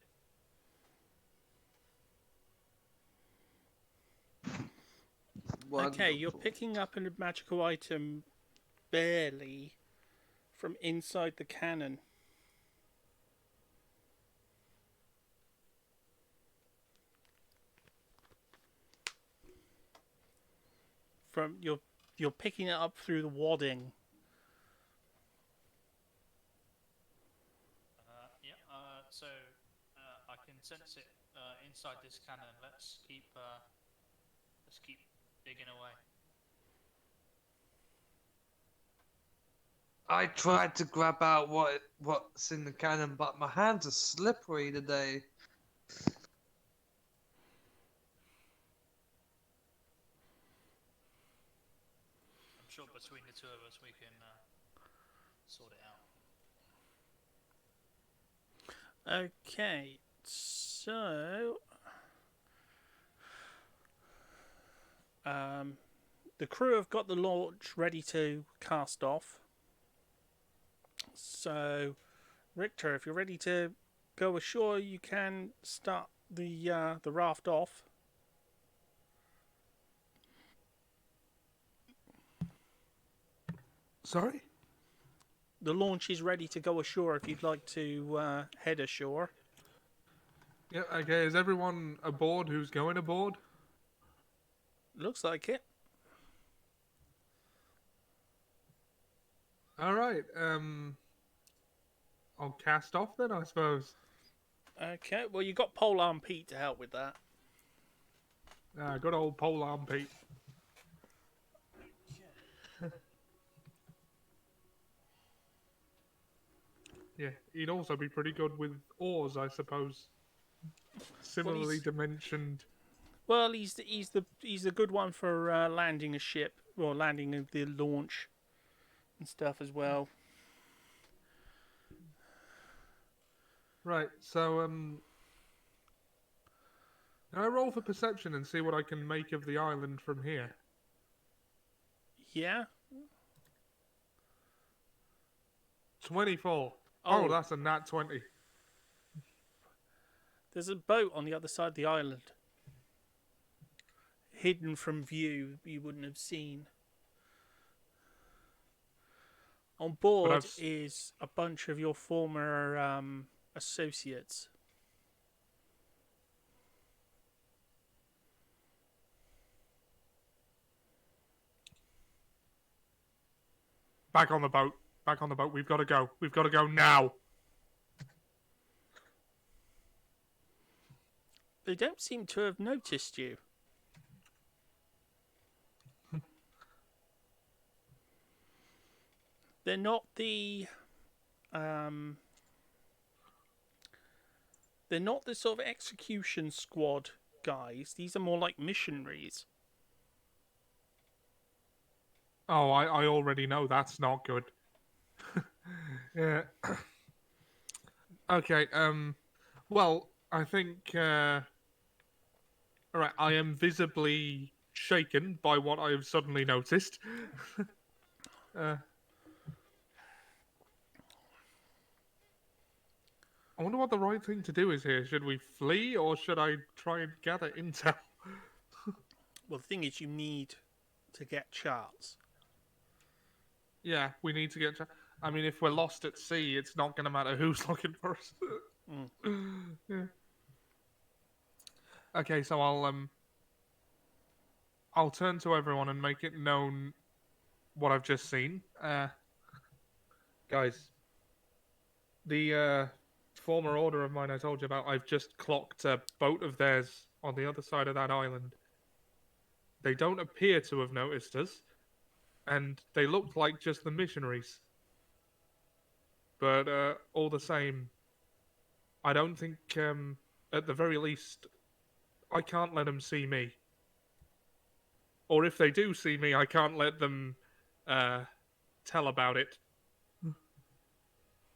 S1: Okay, you're
S5: Wonderful.
S1: picking up a magical item barely from inside the cannon. From you're picking it up through the wadding.
S4: Yeah. So I can sense it inside this cannon. Let's keep digging away.
S5: I tried to grab out what's in the cannon, but my hands are slippery today.
S4: I'm sure between the two of us we can sort it out.
S1: Okay, so the crew have got the launch ready to cast off. So, Richter, if you're ready to go ashore, you can start the raft off.
S2: Sorry?
S1: The launch is ready to go ashore if you'd like to head ashore.
S2: Yeah, okay. Is everyone aboard who's going aboard?
S1: Looks like it.
S2: Alright, I'll cast off then, I suppose.
S1: Okay, well, you got Polearm Pete to help with that.
S2: Good old Polearm Pete. Yeah, he'd also be pretty good with oars, I suppose. Similarly dimensioned.
S1: Well, he's the good one for landing a ship, or landing the launch and stuff as well.
S2: Right, so, can I roll for perception and see what I can make of the island from here?
S1: Yeah.
S2: 24.
S1: Oh.
S2: Oh, that's a nat 20.
S1: There's a boat on the other side of the island. Hidden from view, you wouldn't have seen. On board is a bunch of your former associates.
S2: Back on the boat. Back on the boat. We've got to go. We've got to go now.
S1: They don't seem to have noticed you. They're not the they're not the sort of execution squad guys. These are more like missionaries.
S2: Oh, I already know that's not good. Yeah. Okay, well, I think, alright, I am visibly shaken by what I have suddenly noticed. I wonder what the right thing to do is here. Should we flee, or should I try and gather intel?
S1: Well, the thing is, you need to get charts.
S2: Yeah, we need to get... I mean, if we're lost at sea, it's not going to matter who's looking for us. Yeah. Okay, so I'll turn to everyone and make it known what I've just seen. Guys, the former order of mine I told you about, I've just clocked a boat of theirs on the other side of that island. They don't appear to have noticed us, and they looked like just the missionaries. But all the same, I don't think, at the very least, I can't let them see me. Or if they do see me, I can't let them tell about it.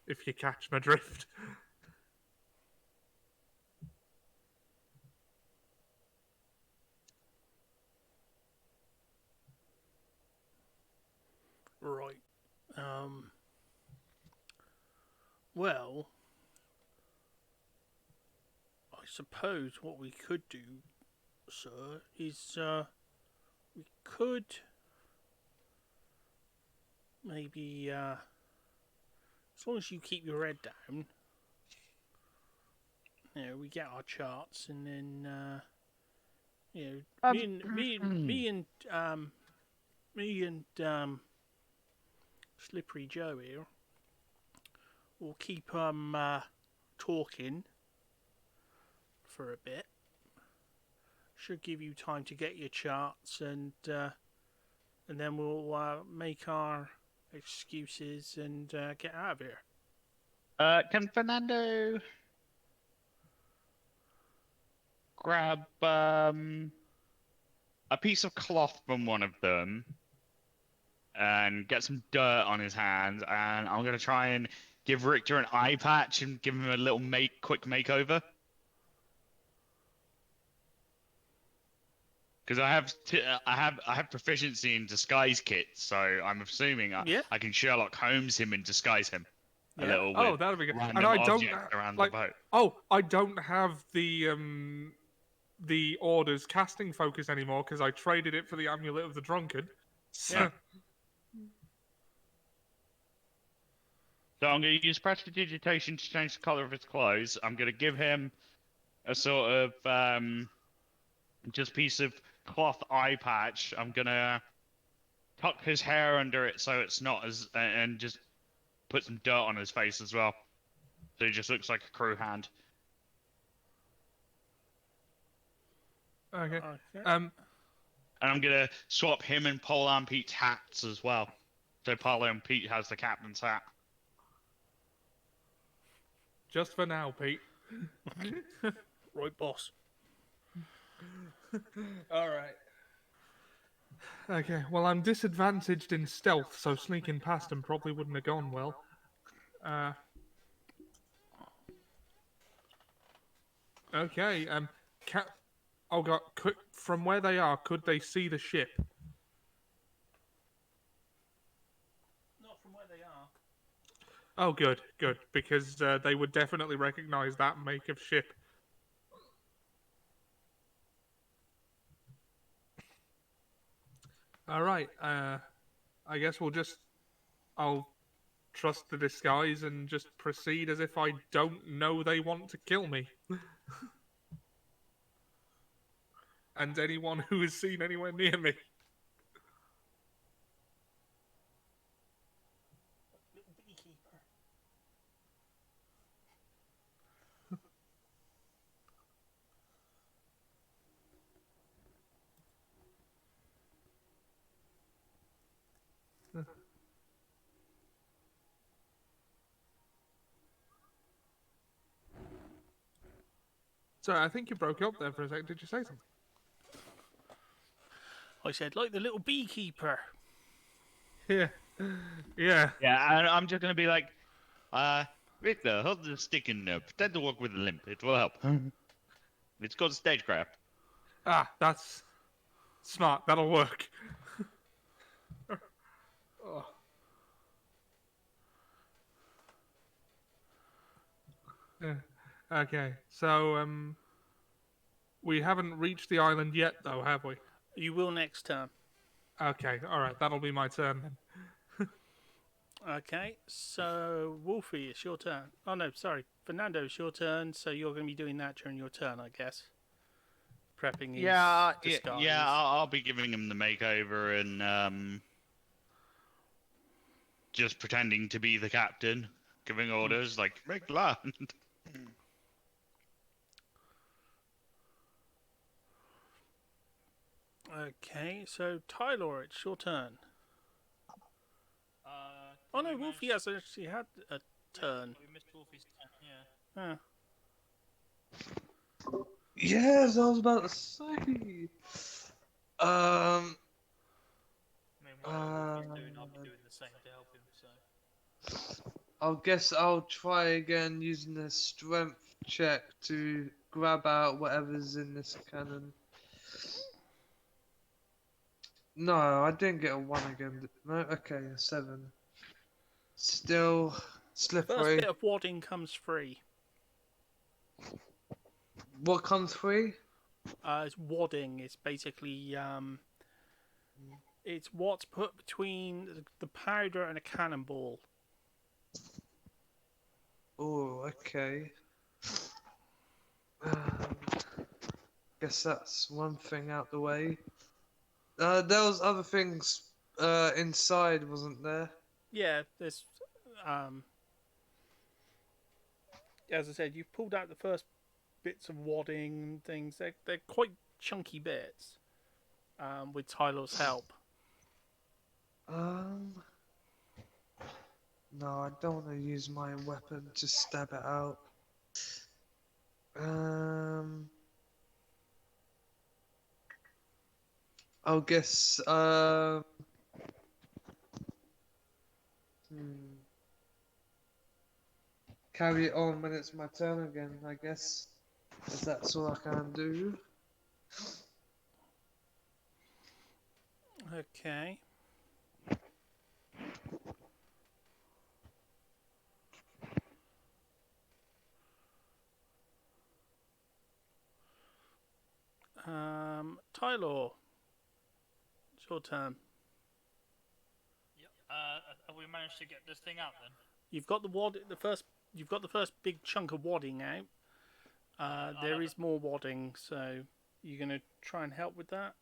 S2: If you catch my drift.
S1: Right. Well, I suppose what we could do, sir, is we could maybe, as long as you keep your head down, you know, we get our charts, and then, you know, me and Slippery Joe here will keep talking for a bit. Should give you time to get your charts, and then we'll make our excuses and get out of here.
S3: Can Fernando grab a piece of cloth from one of them and get some dirt on his hands, and I'm gonna try and give Richter an eye patch and give him a little quick makeover. Because I have proficiency in disguise kits, so I'm assuming
S1: Yeah.
S3: I can Sherlock Holmes him and disguise him a
S1: Yeah.
S3: little
S2: Oh,
S3: with
S2: that'll be good.
S3: random
S2: And I don't
S3: objects around
S2: like.
S3: the boat.
S2: Oh, I don't have the orders casting focus anymore because I traded it for the amulet of the drunkard. So,
S1: Yeah.
S3: So I'm going to use prestidigitation to change the color of his clothes. I'm going to give him a sort of just piece of cloth eye patch. I'm going to tuck his hair under it so it's not as and just put some dirt on his face as well. So he just looks like a crew hand.
S2: okay.
S1: Okay.
S2: Um,
S3: And I'm going to swap him and Paul and Pete's hats as well. So Paolo and Pete has the captain's hat.
S2: just for now, Pete.
S1: Right, boss.
S2: All right. Okay. Well, I'm disadvantaged in stealth, so sneaking past him probably wouldn't have gone well. Okay. Oh God! From where they are, could they see the ship?
S1: Not from where they are.
S2: Oh, good, good, because they would definitely recognize that make of ship. All right. I guess I'll trust the disguise and just proceed as if I don't know they want to kill me. And anyone who is seen anywhere near me.
S1: Little beekeeper.
S2: Sorry, I think you broke up there for a sec. Did you say something?
S1: I said, like the little beekeeper.
S2: Yeah. Yeah.
S3: Yeah, and I'm just going to be like, Victor, hold the stick and pretend to walk with a limp. It will help. It's called stagecraft.
S2: Ah, that's smart. That'll work. Oh. Yeah. Okay, so we haven't reached the island yet, though, have we?
S1: You will next turn.
S2: Okay, all right, that'll be my turn then.
S1: Okay, so Wolfie, it's your turn. Oh no, sorry, Fernando, it's your turn. So you're going to be doing that during your turn, I guess. Prepping his disguise.
S3: Yeah, I'll be giving him the makeover and just pretending to be the captain, giving orders like make land.
S1: Okay, so Tyler, it's your turn. Oh
S4: did
S1: no,
S4: we
S1: Wolfie
S4: manage-
S1: has actually had a turn.
S4: We missed Wolfie's turn, yeah.
S1: Huh.
S5: Yes, I was about to say.
S4: I mean, whatever Wolfie's doing, I'll be
S5: Uh,
S4: doing the same to help him, so.
S5: I guess I'll try again using a strength check to grab out whatever's in this cannon. No, I didn't get a 1 again. No, okay, a 7. Still
S1: First
S5: slippery.
S1: bit of wadding comes free.
S5: What comes free?
S1: It's wadding. It's basically it's what's put between the powder and a cannonball.
S5: Oh, okay. Guess that's one thing out the way. There was other things inside, wasn't there?
S1: Yeah, there's as I said, you've pulled out the first bits of wadding and things. They're quite chunky bits. With Tyler's help.
S5: No, I don't want to use my weapon to stab it out. I'll guess, carry it on when it's my turn again, I guess. If that's all I can do.
S1: Okay. Tyler, it's your turn.
S4: Yep. Have we managed to get this thing out then?
S1: You've got You've got the first big chunk of wadding out.
S4: I'll
S1: There
S4: have
S1: is more wadding, so you're gonna try and help with that.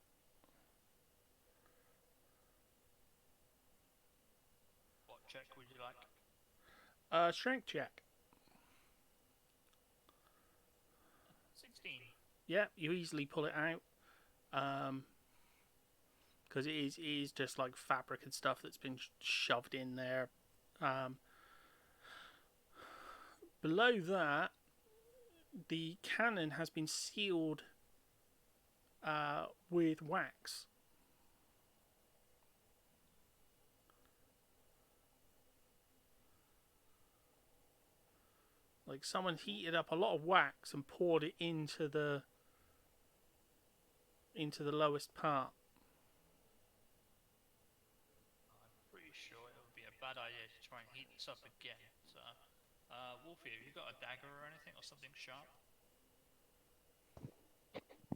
S4: What check would you like?
S1: Strength check.
S4: 16.
S1: Yeah, you easily pull it out. Because it is just like fabric and stuff that's been shoved in there. Below that, the cannon has been sealed with wax. Like someone heated up a lot of wax and poured it into the lowest part.
S4: I'm pretty sure it would be a bad idea to try and heat this up again. So, Wolfie, have you got a dagger or anything or something sharp?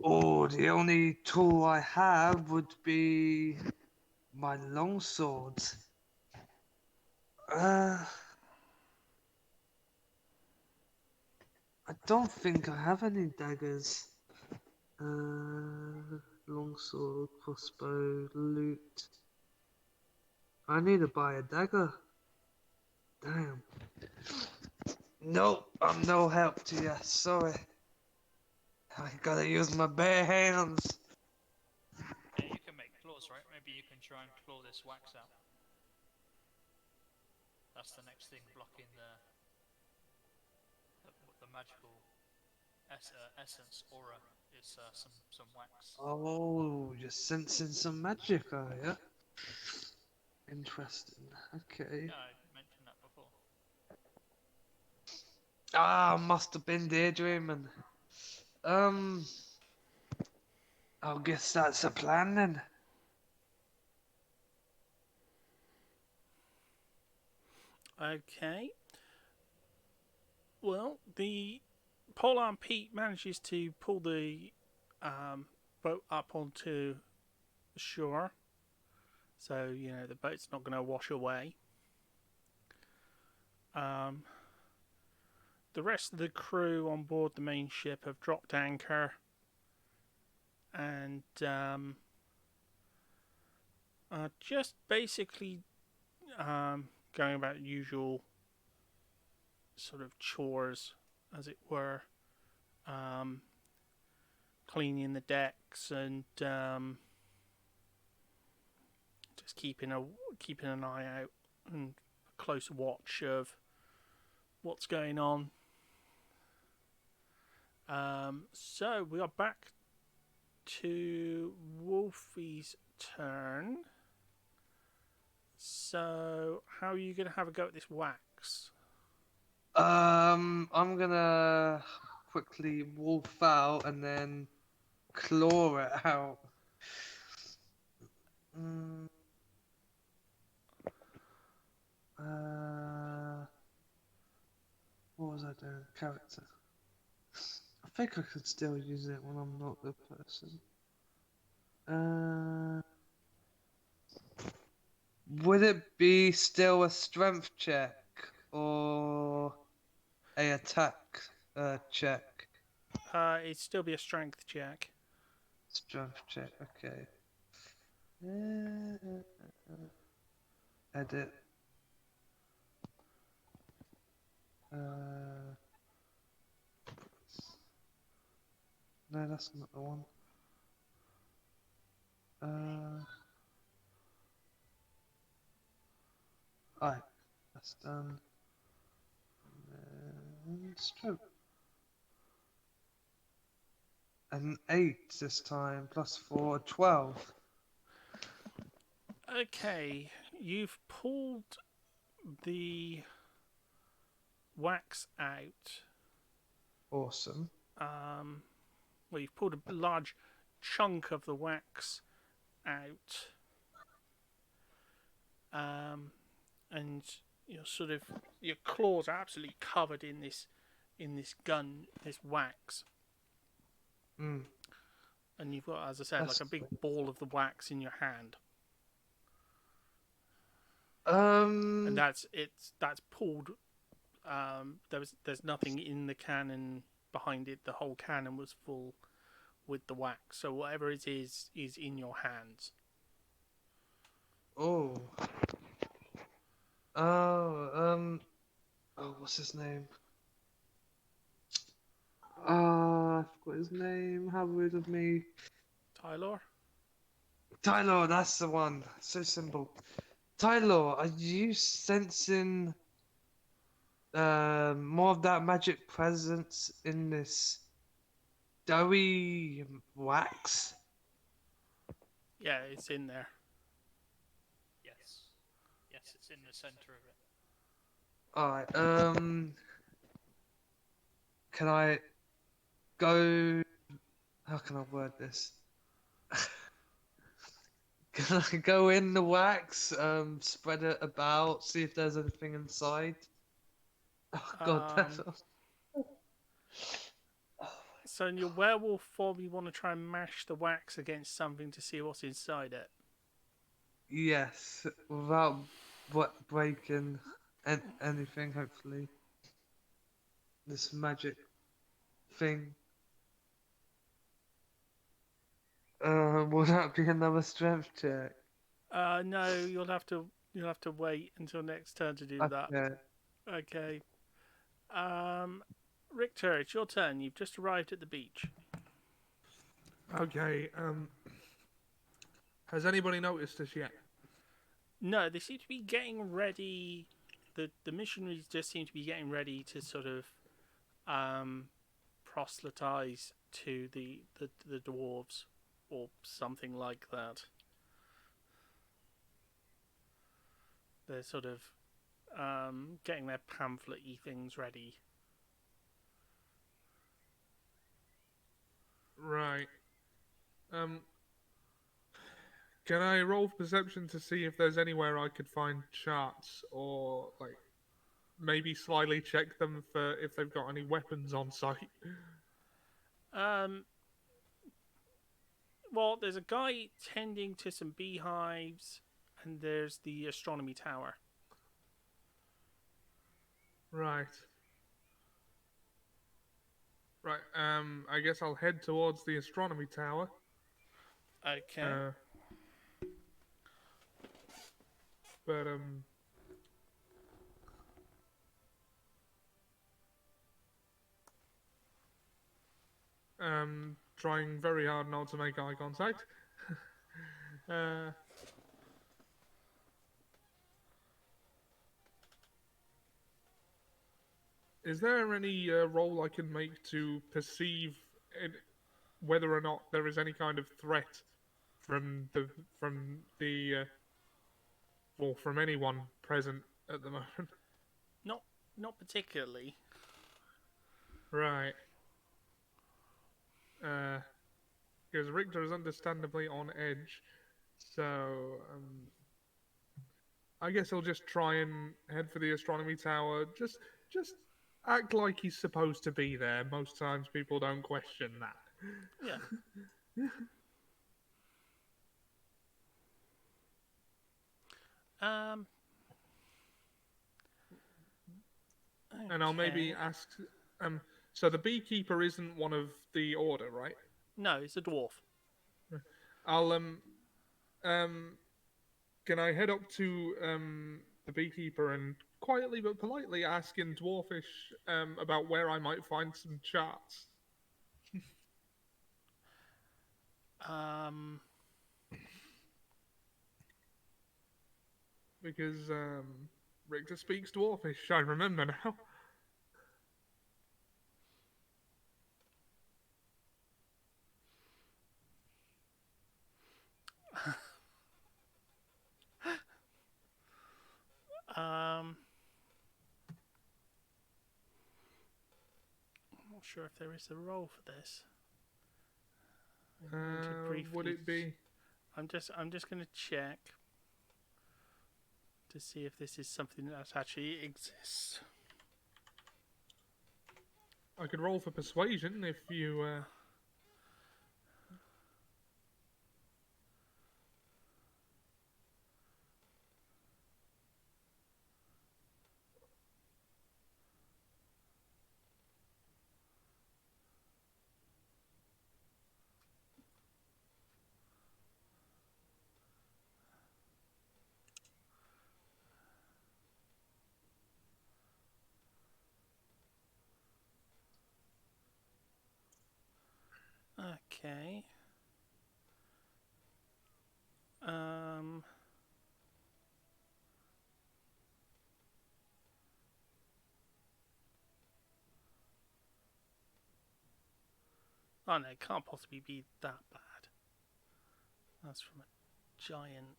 S5: Oh, the only tool I have would be my longsword. I don't think I have any daggers. Longsword, crossbow, loot. I need to buy a dagger. Damn. Nope, I'm no help to you. Sorry. I gotta use my bare hands.
S4: Yeah, you can make claws, right? Maybe you can try and claw this wax out. That's the next thing blocking the magical essence aura is some wax.
S5: Oh, you're sensing some magic, are you? Interesting. Okay.
S4: Yeah, I mentioned that before.
S5: Ah, must have been daydreaming. I guess that's a plan then.
S1: Okay. Well, the Polar Pete manages to pull the boat up onto the shore, so you know the boat's not going to wash away. The rest of the crew on board the main ship have dropped anchor and just basically going about usual sort of chores, as it were, cleaning the decks and just keeping an eye out and a close watch of what's going on. So we are back to Wolfie's turn. So how are you going to have a go at this wax?
S5: I'm gonna quickly wolf out and then claw it out. Mm. What was I doing? Character. I think I could still use it when I'm not the person. Would it be still a strength check or a attack check?
S1: It'd still be a strength check.
S5: Strength check, okay. Edit. No, that's not the one. Alright, that's done. And stroke. An 8 this time, plus 4, 12.
S1: Okay, you've pulled the wax out.
S5: Awesome.
S1: Well, you've pulled a large chunk of the wax out. and your claws are absolutely covered in this this wax,
S5: Mm.
S1: and you've got, as I said, like
S5: That's
S1: a big ball of the wax in your hand, and
S5: um.
S1: that's pulled. There's nothing in the cannon behind it. The whole cannon was full with the wax, so whatever it is in your hands.
S5: Oh. Oh. Oh, what's his name? I forgot his name. How rude of me.
S1: Tylor?
S5: Tyler, that's the one. So simple. Tyler, are you sensing more of that magic presence in this doughy wax?
S1: Yeah, it's in there.
S4: Yes. Yes, it's in the center of it.
S5: Alright, can I go? How can I word this? Can I go in the wax, spread it about, see if there's anything inside? Oh god, that's...
S1: So in your werewolf form, you want to try and mash the wax against something to see what's inside it.
S5: Yes, without breaking anything, hopefully. This magic thing. Will that be another strength check?
S1: No, you'll have to wait until next turn to do that.
S5: Okay.
S1: Okay. Richter, it's your turn. You've just arrived at the beach.
S2: Okay. Has anybody noticed us yet?
S1: No, they seem to be getting ready. The missionaries just seem to be getting ready to sort of proselytize to the dwarves or something like that. They're sort of getting their pamphlet-y things ready.
S2: Right. Can I roll perception to see if there's anywhere I could find charts or like maybe slyly check them for if they've got any weapons on site?
S1: Well, there's a guy tending to some beehives, and there's the astronomy tower.
S2: Right. Right. I guess I'll head towards the astronomy tower.
S1: Okay.
S2: But trying very hard not to make eye contact. Is there any roll I can make to perceive whether or not there is any kind of threat from from anyone present at the moment?
S1: Not particularly.
S2: Right. Because Richter is understandably on edge, so I guess he'll just try and head for the astronomy tower. Just act like he's supposed to be there. Most times people don't question that.
S1: Yeah.
S2: And I'll maybe
S1: okay.
S2: ask. So the beekeeper isn't one of the order, right?
S1: No, it's a dwarf.
S2: I'll can I head up to the beekeeper and quietly but politely ask in Dwarfish about where I might find some charts? Because Richter speaks Dwarfish, I remember now.
S1: I'm not sure if there is a role for this. I'm going to
S2: Would
S1: briefly
S2: it be?
S1: I'm just going to check. to see if this is something that actually exists.
S2: I could roll for persuasion if you.
S1: Okay. Oh no, it can't possibly be that bad. That's from a giant.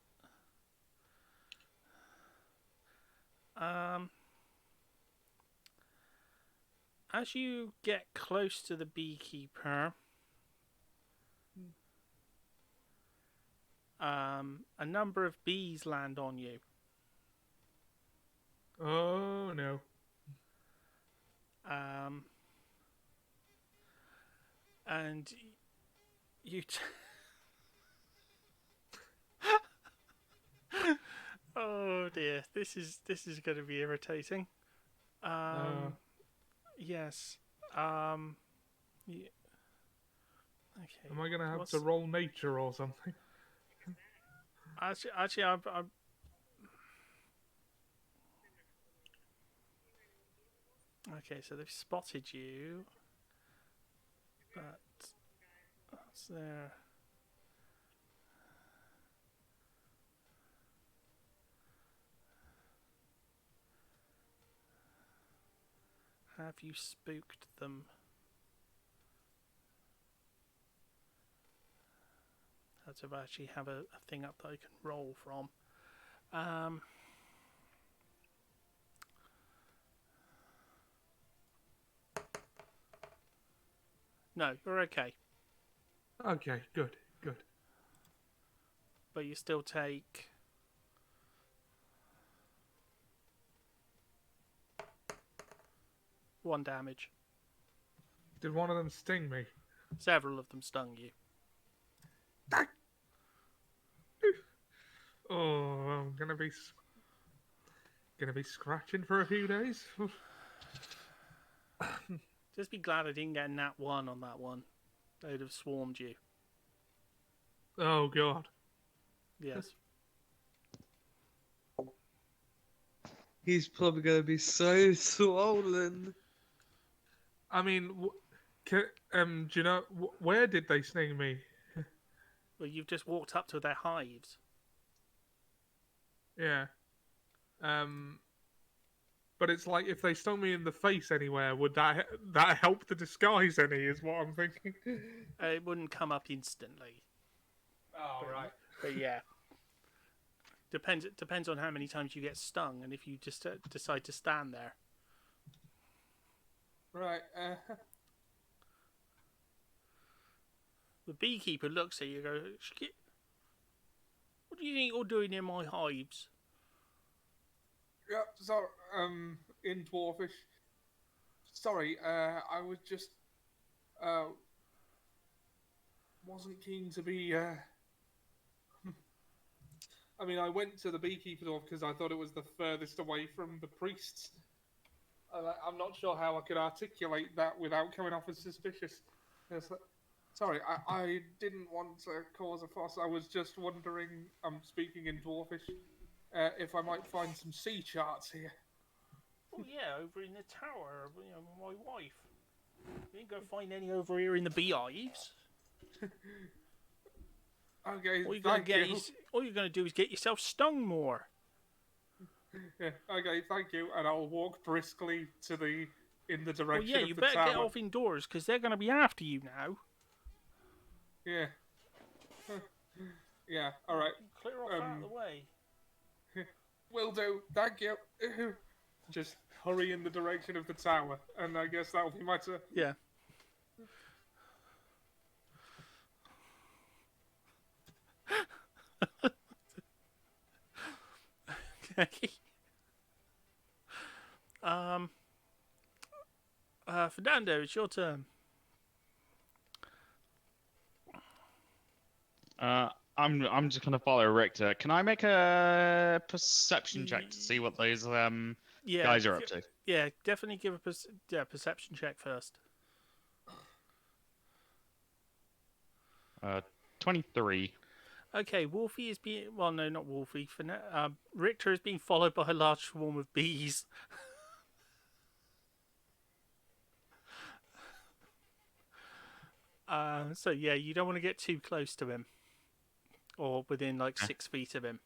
S1: As you get close to the beekeeper, a number of bees land on you.
S2: Oh no.
S1: And you. Oh dear, this is going to be irritating. Yes. Yeah. Okay.
S2: Am I gonna have
S1: What's-
S2: to roll nature or something?
S1: Actually, I'm. Okay, so they've spotted you, but what's there? Have you spooked them? That's if I actually have a thing up that I can roll from. No, you're okay.
S2: Okay, good, good.
S1: But you still take 1 damage.
S2: Did one of them sting me?
S1: Several of them stung you.
S2: Oh, I'm gonna be scratching for a few days.
S1: Just be glad I didn't get a nat 1 on that one. They'd have swarmed you.
S2: Oh god.
S1: Yes.
S5: He's probably going to be so swollen.
S2: I mean, do you know where did they sting me?
S1: Well, you've just walked up to their hives.
S2: Yeah. But it's like if they stung me in the face anywhere, would that help the disguise any? Is what I'm thinking.
S1: It wouldn't come up instantly.
S2: Oh right.
S1: But yeah. Depends on how many times you get stung and if you just decide to stand there.
S2: Right.
S1: The beekeeper looks at you and goes, "What do you think you're doing in my hives?"
S2: Yeah. So in Dwarfish. Sorry. I was just wasn't keen to be. I mean, I went to the beekeeper door because I thought it was the furthest away from the priests. I'm not sure how I could articulate that without coming off as suspicious. Sorry, I didn't want to cause a fuss. I was just wondering, I'm speaking in Dwarfish, if I might find some sea charts here.
S1: Oh yeah, over in the tower, my wife. You ain't gonna find any over here in the beehives.
S2: Okay,
S1: All you're gonna
S2: thank you.
S1: all you're gonna do is get yourself stung more.
S2: Yeah, okay, thank you. And I'll walk briskly in the
S1: Well,
S2: direction
S1: yeah,
S2: of
S1: you
S2: the
S1: better
S2: tower.
S1: get off indoors because they're gonna be after you now.
S2: Yeah. Yeah, alright.
S1: Clear off out of the way.
S2: Will do. Thank you. Just hurry in the direction of the tower, and I guess that'll be my turn.
S1: Yeah. um. Fernando, it's your turn.
S3: I'm just gonna follow Richter. Can I make a perception check to see what those
S1: Yeah.
S3: guys are up to?
S1: Yeah, definitely give a perception check first.
S3: 23.
S1: Okay, Wolfie is being no, not Wolfie. Richter is being followed by a large swarm of bees. So yeah, you don't want to get too close to him, or within like 6 feet of him.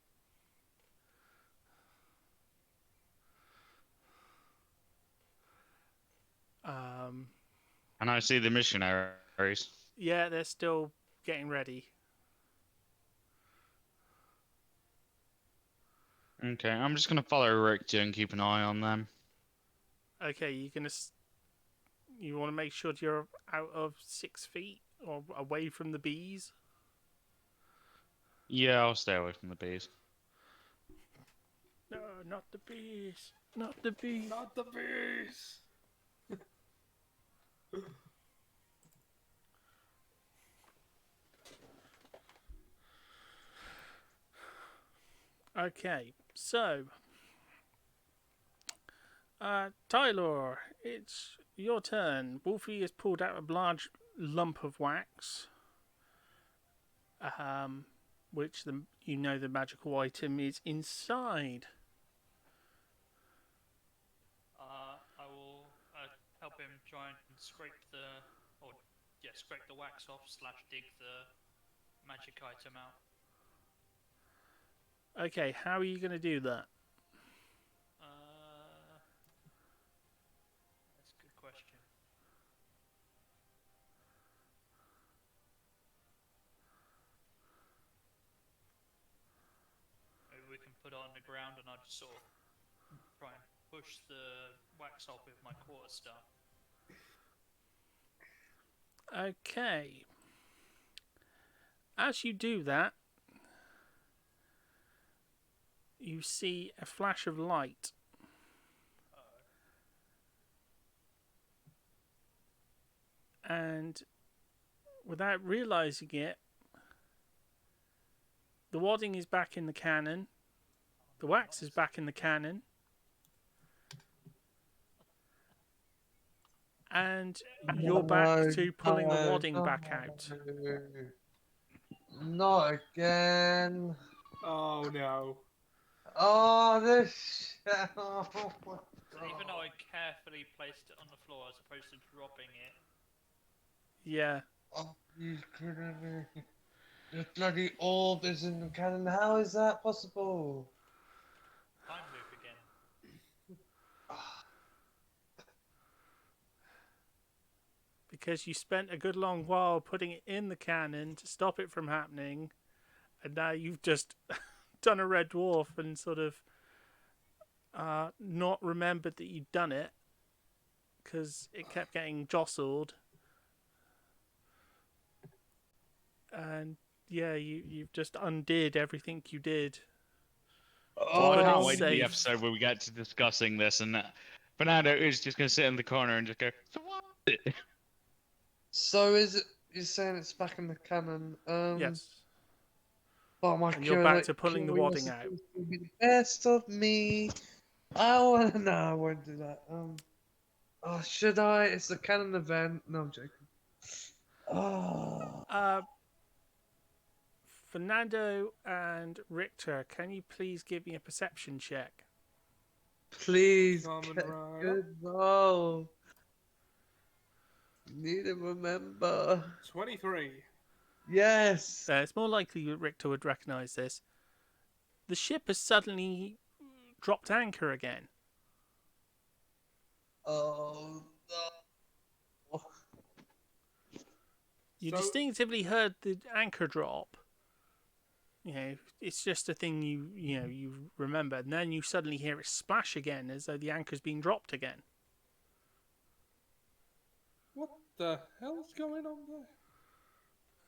S3: And I see the missionaries.
S1: Yeah, they're still getting ready.
S3: Okay, I'm just gonna follow Richter and keep an eye on them.
S1: Okay, you want to make sure you're out of 6 feet or away from the bees.
S3: Yeah, I'll stay away from the bees.
S1: No, not the bees. Not the bees.
S2: Not the bees.
S1: Okay, so Tyler, it's your turn. Wolfie has pulled out a large lump of wax, which the magical item is inside.
S4: I will help him try and scrape the wax off / dig the magic item out.
S1: Okay, how are you going to do that?
S4: That's a good question. Maybe we can put it on the ground and I'll just sort of try and push the wax off with my quarterstaff.
S1: Okay. As you do that, you see a flash of light. And without realizing it, the wadding is back in the cannon. The wax is back in the cannon. And you're back to pulling the wadding back out.
S5: Not again.
S2: Oh no.
S5: Oh, this. Oh, my
S4: Even though
S5: God.
S4: I carefully placed it on the floor as opposed to dropping it.
S1: Yeah.
S5: Oh, you kidding me? The bloody orb is in the cannon. How is that possible?
S4: Time loop again.
S1: Because you spent a good long while putting it in the cannon to stop it from happening, and now you've just done a red dwarf and sort of not remembered that you'd done it because it kept getting jostled. And yeah, you've just undid everything you did.
S5: Oh,
S3: I can't
S1: it's
S3: wait to the
S1: safe.
S3: episode where we get to discussing this, and Fernando is just gonna sit in the corner and just go, "So what?"
S5: so is it? You're saying it's back in the cannon?
S1: Yes.
S5: But my
S1: And you're back to pulling the wadding out.
S5: curiosity will be the best of me. No, I won't do that. Oh, should I? It's a canon event. No, I'm joking. Oh,
S1: Fernando and Richter, can you please give me a perception check?
S5: please,
S2: Coming
S5: get
S2: right
S5: good roll. Need to remember.
S2: 23.
S5: Yes.
S1: It's more likely that Richter would recognise this. The ship has suddenly dropped anchor again.
S5: Oh no.
S1: You
S2: So-
S1: distinctively heard the anchor drop. You know, it's just a thing you remember, and then you suddenly hear it splash again, as though the anchor's being dropped again.
S2: What the hell's going on there?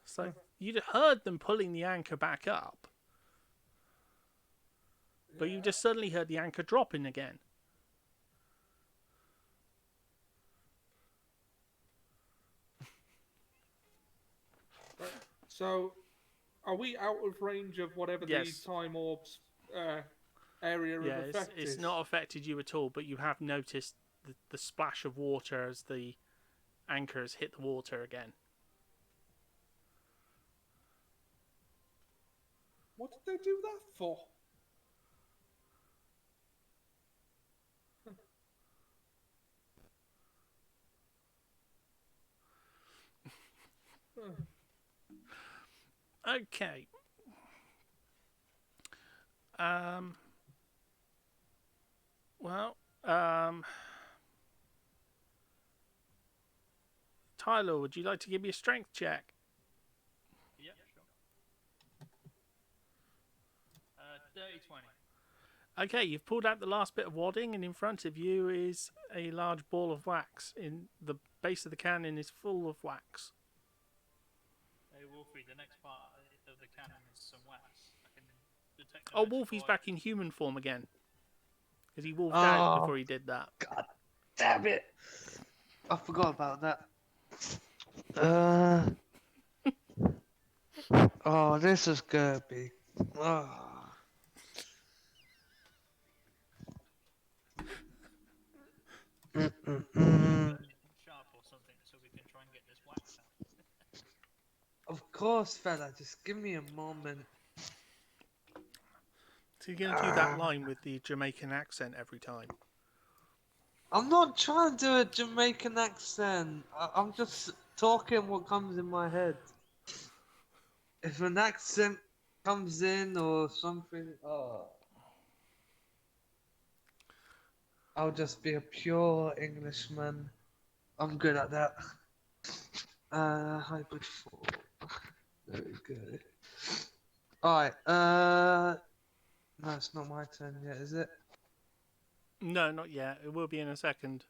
S1: So you'd heard them pulling the anchor back up. But you just suddenly heard the anchor dropping again.
S2: Right. So, are we out of range of whatever
S1: Yes.
S2: the time orb's area
S1: Yeah,
S2: of effect
S1: it's
S2: is?
S1: not affected you at all, but you have noticed the splash of water as the anchors hit the water again.
S2: What did they do that for?
S1: Okay. Well, Tyler, would you like to give me a strength check?
S4: Yep, sure. Dirty 20.
S1: Okay, you've pulled out the last bit of wadding, and in front of you is a large ball of wax. In the base of the cannon is full of wax.
S4: Hey, Wolfie, the next part of the cannon is some wax. I can detect the
S1: Oh,
S4: magical
S1: Wolfie's
S4: item.
S1: back in human form again. Because he wolfed
S5: Oh.
S1: out before he did that.
S5: God damn it! I forgot about that. Oh, this is gonna be. Oh.
S4: Sharp or something so we can try and get this wax out.
S5: Of course, fella. Just give me a moment.
S1: So you're going to do that line with the Jamaican accent every time.
S5: I'm not trying to do a Jamaican accent. I'm just talking what comes in my head. If an accent comes in or something, I'll just be a pure Englishman. I'm good at that. Hybrid 4. Very good. Alright, no, it's not my turn yet, is it?
S1: No, not yet. It will be in a second.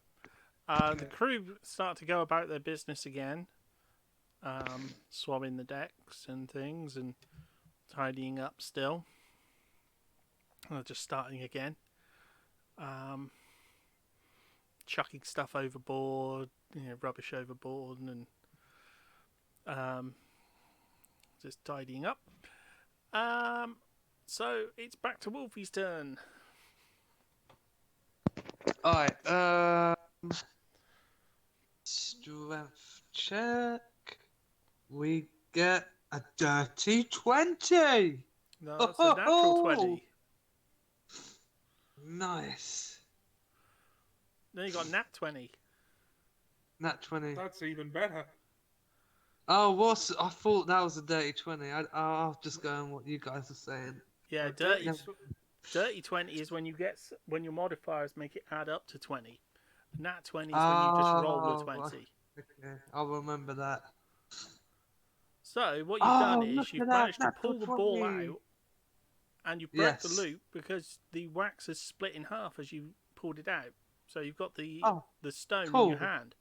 S1: The crew start to go about their business again. Swabbing the decks and things and tidying up still. They're just starting again. Chucking stuff overboard, rubbish overboard, and just tidying up. So it's back to Wolfie's turn.
S5: Alright, strength check. We get a dirty 20!
S1: No, that's a natural 20.
S5: Nice.
S1: Then you got nat 20.
S5: Nat 20.
S2: That's even better.
S5: Oh, I thought that was a dirty 20. I'll just go on what you guys are saying.
S1: Yeah,
S2: Okay.
S1: dirty 20 is when when your modifiers make it add up to 20. Nat 20 is when you just roll with 20.
S5: Okay, I'll remember that.
S1: So what you've done
S5: look
S1: is you've
S5: at that,
S1: managed to
S5: natural
S1: pull the ball
S5: 20.
S1: out, and you broke the
S5: Yes.
S1: loop because the wax is split in half as you pulled it out. So you've got the stone in
S5: cool.
S1: your hand.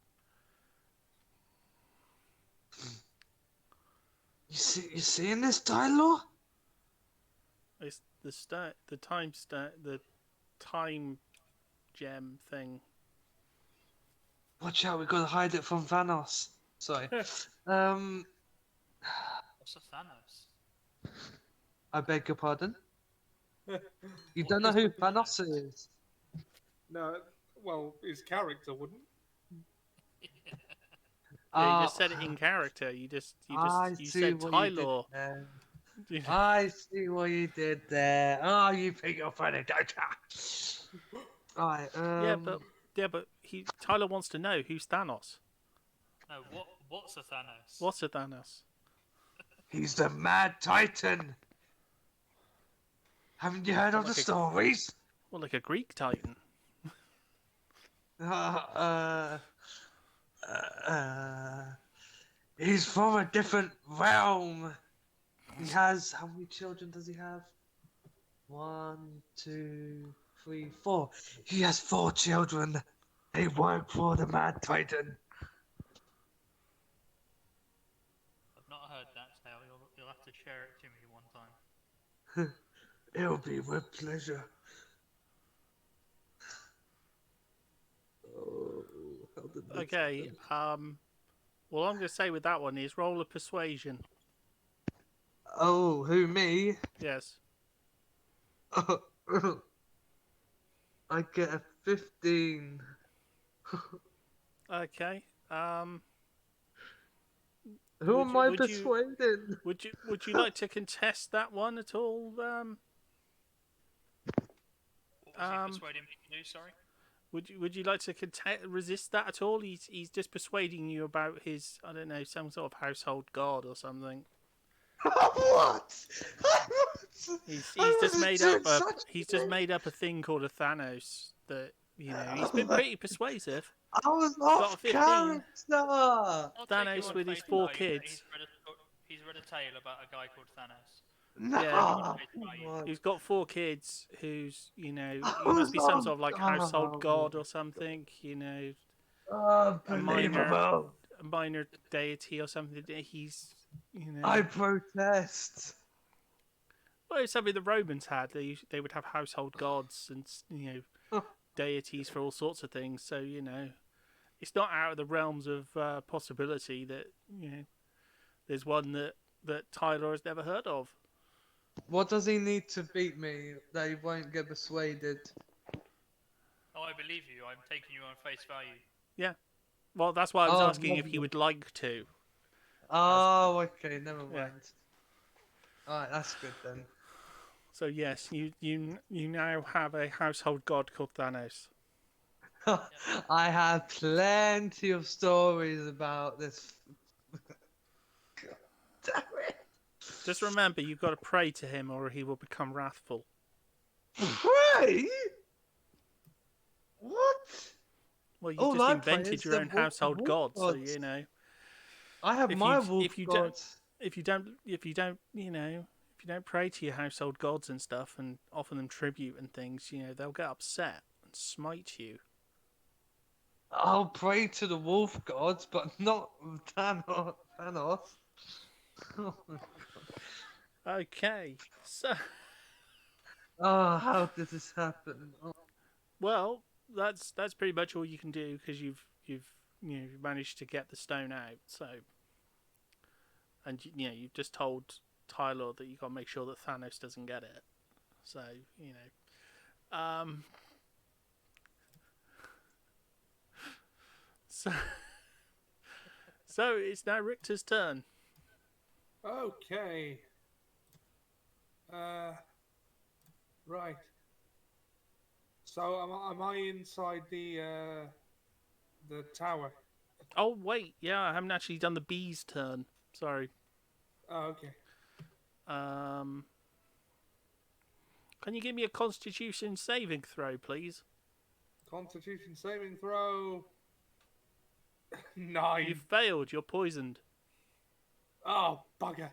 S5: You seeing this, Tyler?
S1: It's the time gem thing.
S5: Watch out, we gotta hide it from Thanos. Sorry.
S4: What's a Thanos?
S5: I beg your pardon? You don't know who Thanos is?
S2: No, well, his character wouldn't.
S1: Yeah, you just said it in character. You said Tyler.
S5: I see what you did there. Oh, you think you're funny, don't you? Alright,
S1: Yeah, but Tyler wants to know who's Thanos.
S4: No, what's a Thanos?
S1: What's a Thanos?
S5: he's the Mad Titan. Haven't you heard of the
S1: Like a-
S5: stories?
S1: Well, like a Greek Titan.
S5: He's from a different realm. He has, how many children does he have? 1, 2, 3, 4. He has 4 children. They work for the Mad Titan.
S4: I've not heard that tale. You'll have to share it to me one time.
S5: It'll be with pleasure.
S1: Okay. Well, I'm going to say with that one is roll a persuasion.
S5: Oh, who, me?
S1: Yes.
S5: I get a 15.
S1: Okay.
S5: Who
S1: Would
S5: am
S1: you,
S5: I
S1: would you
S5: persuading?
S1: would you like to contest that one at all?
S4: What was
S1: Um,
S4: he persuading me to do? Sorry.
S1: Would you like to resist that at all? He's just persuading you about his, I don't know, some sort of household god or something.
S5: What?
S1: He's
S5: I
S1: just
S5: wasn't
S1: made
S5: doing
S1: up
S5: such
S1: he's
S5: a
S1: just
S5: thing.
S1: made up a thing called a Thanos that, you know, he's been pretty persuasive.
S5: I was
S1: Got a
S5: off
S1: 15.
S5: character.
S4: I'll take him
S1: Thanos
S4: on
S1: with his
S4: face
S1: 4
S4: value that
S1: kids.
S4: he's read a tale about a guy called Thanos.
S5: No.
S4: Face
S5: Come
S4: value.
S5: on.
S1: He's got 4 kids who's, you know,
S5: I
S1: he must
S5: was
S1: be some
S5: off-
S1: sort of like household god or something, you know, a
S5: Unbelievable.
S1: minor deity or something. He's, you know,
S5: I protest.
S1: well, it's something the Romans had. They would have household gods and, you know, deities for all sorts of things. So, you know, it's not out of the realms of possibility that, you know, there's one that Tyler has never heard of.
S5: What does he need to beat me that he won't get persuaded?
S4: Oh, I believe you. I'm taking you on face value.
S1: Well, that's why I was
S5: Oh,
S1: asking if he
S5: lovely.
S1: would like to.
S5: Oh, okay, never
S1: Yeah.
S5: mind. Alright, that's good then.
S1: So yes, you now have a household god called Thanos.
S5: I have plenty of stories about this. God damn it.
S1: Just remember, you've got to pray to him, or he will become wrathful.
S5: Pray? What?
S1: Well, you
S5: All
S1: just
S5: I pray
S1: invented
S5: is
S1: your
S5: the
S1: own household
S5: wolf
S1: god, so
S5: gods.
S1: you know.
S5: I have
S1: If
S5: my
S1: you-
S5: wolf
S1: if you don't-
S5: gods.
S1: If you don't, you know, if you don't pray to your household gods and stuff and offer them tribute and things, you know, they'll get upset and smite you.
S5: I'll pray to the wolf gods, but not Thanos. Oh, my God.
S1: Okay, so
S5: Oh, how did this happen? Oh,
S1: well, that's pretty much all you can do because you've you know you've managed to get the stone out. So, and you know you've just told Tyler that you got to make sure that Thanos doesn't get it. So you know, so so it's now Richter's turn.
S2: Okay. Right. So am I inside the tower?
S1: Oh wait, yeah, I haven't actually done the bee's turn. Sorry.
S2: Oh, okay.
S1: Can you give me a Constitution saving throw, please?
S2: Constitution saving throw. 9.
S1: You've failed. You're poisoned.
S2: Oh, bugger.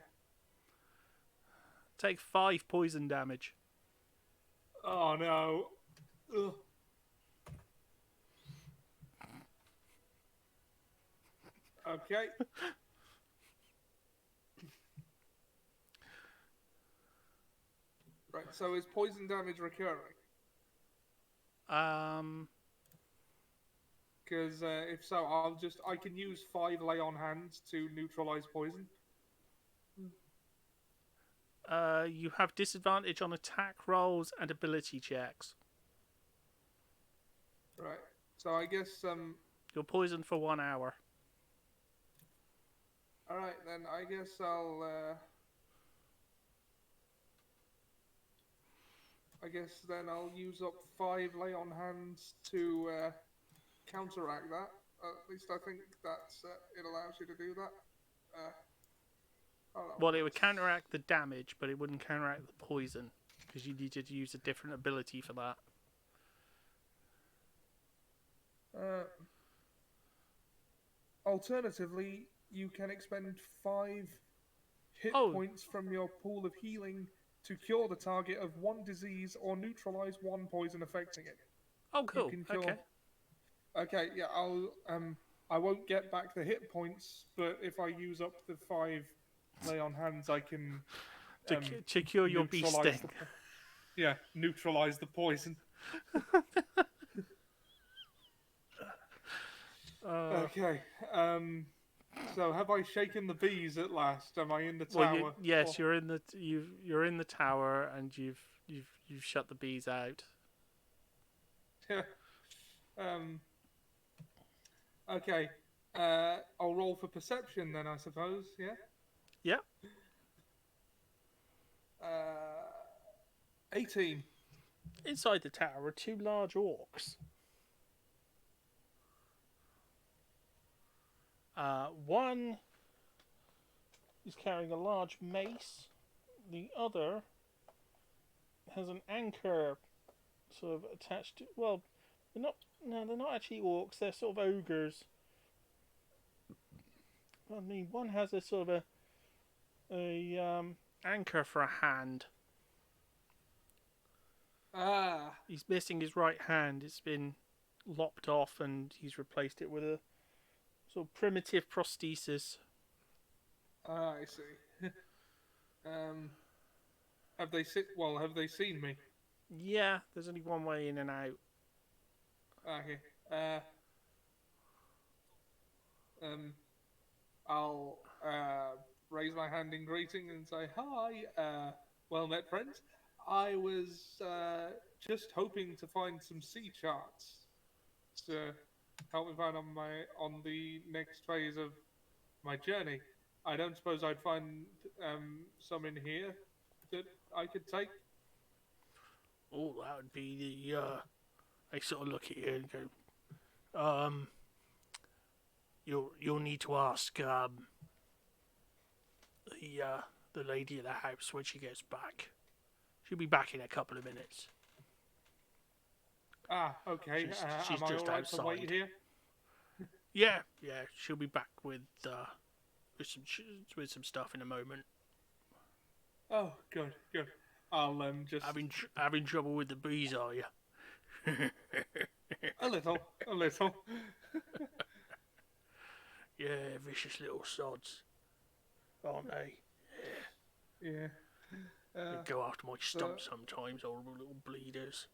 S1: Take 5 poison damage.
S2: Oh no. Ugh. Okay. Right, so is poison damage recurring? Because if so, I can use 5 lay on hands to neutralize poison.
S1: You have disadvantage on attack rolls and ability checks.
S2: Right. So I guess
S1: You're poisoned for 1 hour.
S2: all right then. I guess I'll use up 5 lay on hands to counteract that. At least I think that's it allows you to do that. Hold on.
S1: Well, it would counteract the damage, but it wouldn't counteract the poison because you needed to use a different ability for that.
S2: Alternatively, you can expend 5 hit
S1: Oh.
S2: points from your pool of healing to cure the target of 1 disease or neutralize 1 poison affecting it.
S1: Oh, cool.
S2: You can cure...
S1: Okay.
S2: Okay, yeah, I won't get back the hit points, but if I use up the 5 lay on hands, I can
S1: To cure your bee
S2: neutralize
S1: sting.
S2: neutralize the poison. Okay. So have I shaken the bees at last? Am I in the
S1: well,
S2: tower?
S1: yes,
S2: Or-
S1: you're in the you're in the tower, and you've shut the bees out.
S2: um. Okay. I'll roll for perception then, I suppose. Yeah.
S1: Yeah.
S2: 18.
S1: Inside the tower are two large orcs. One is carrying a large mace. The other has an anchor sort of attached to. Well, they're not. No, they're not actually orcs. They're sort of ogres. I mean, one has a sort of a anchor for a hand.
S2: Ah.
S1: He's missing his right hand. It's been lopped off, and he's replaced it with a sort of primitive prosthesis.
S2: I see. Have they have they seen me?
S1: Yeah, there's only one way in and out.
S2: Okay. I'll raise my hand in greeting and say, "Hi, well met friends. I was just hoping to find some sea charts to help me find on the next phase of my journey. I don't suppose I'd find some in here that I could take."
S1: Oh, that would be the. I sort of look at you and go, you'll need to ask the lady of the house when she gets back. She'll be back in a couple of minutes.
S2: Ah, okay.
S1: She's
S2: Am I
S1: just
S2: alright to wait
S1: outside.
S2: here?
S1: Yeah, she'll be back with some stuff in a moment.
S2: Oh, good, good. I'll just
S1: Having trouble with the bees, are you?
S2: a little.
S1: Yeah, vicious little sods, aren't they?
S2: Yeah.
S1: They go after my stump sometimes, horrible little bleeders.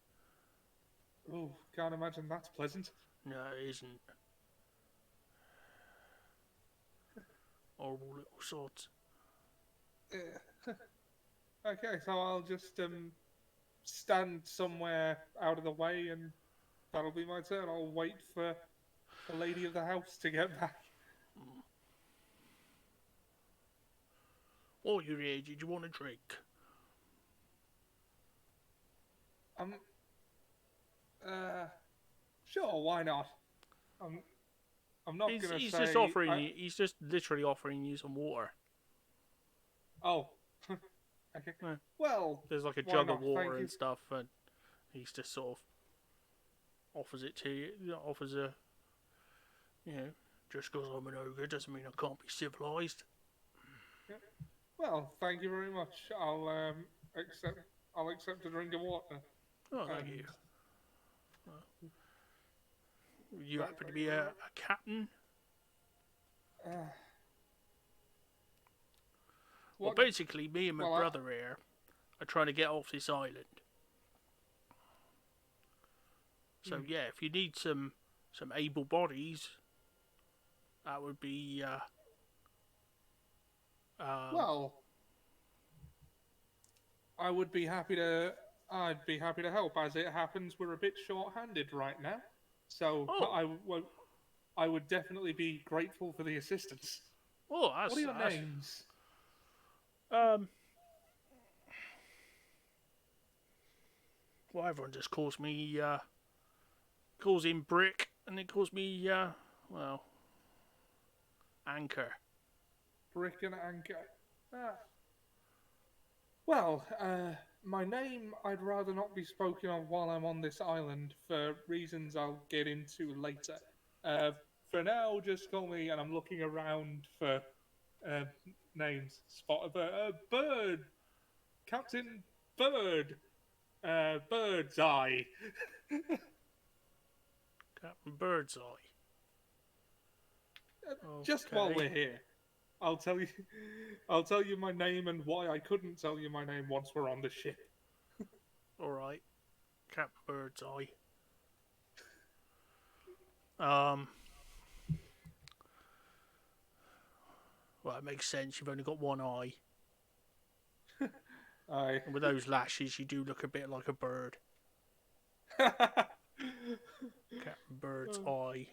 S2: Oh, can't imagine that's pleasant.
S1: No, it isn't. Horrible little sods.
S2: Yeah. Okay, so I'll just stand somewhere out of the way, and that'll be my turn. I'll wait for the lady of the house to get back.
S1: While you're here, did you want a drink?
S2: Sure, why not? I'm not gonna
S1: He's
S2: say.
S1: just offering you. He's just literally offering you some water.
S2: Oh. Okay.
S1: Yeah.
S2: Well,
S1: There's like a
S2: why
S1: jug
S2: not?
S1: of water
S2: Thank
S1: and
S2: you.
S1: stuff, and he's just sort of offers it to you. Offers a, just because I'm an ogre doesn't mean I can't be civilized.
S2: Well, thank you very much. I'll accept. I'll accept a drink of water.
S1: Oh, thank
S2: And-
S1: you. You happen to be a captain? Well,
S2: What?
S1: basically, me and my
S2: well, I-
S1: brother here are trying to get off this island. So yeah, if you need some able bodies, that would be.
S2: Well, I would be happy to. I'd be happy to help. As it happens, we're a bit short-handed right now, so
S1: Oh.
S2: I would definitely be grateful for the assistance.
S1: Oh, that's,
S2: What are your
S1: that's-
S2: names?
S1: Well, everyone just calls me, calls him Brick, and it calls me, well, Anchor.
S2: Brick and Anchor. Ah. Well, my name I'd rather not be spoken of while I'm on this island for reasons I'll get into later. For now, just call me, and I'm looking around for names. Spot a bird. Bird! Captain Bird! Bird's Eye.
S1: Captain Birdseye.
S2: Just while
S1: Okay.
S2: we're here, I'll tell you my name and why I couldn't tell you my name once we're on the ship.
S1: Alright. Captain Birdseye. Well, it makes sense. You've only got one eye.
S2: Aye.
S1: And with those lashes, you do look a bit like a bird. Captain Bird's eye.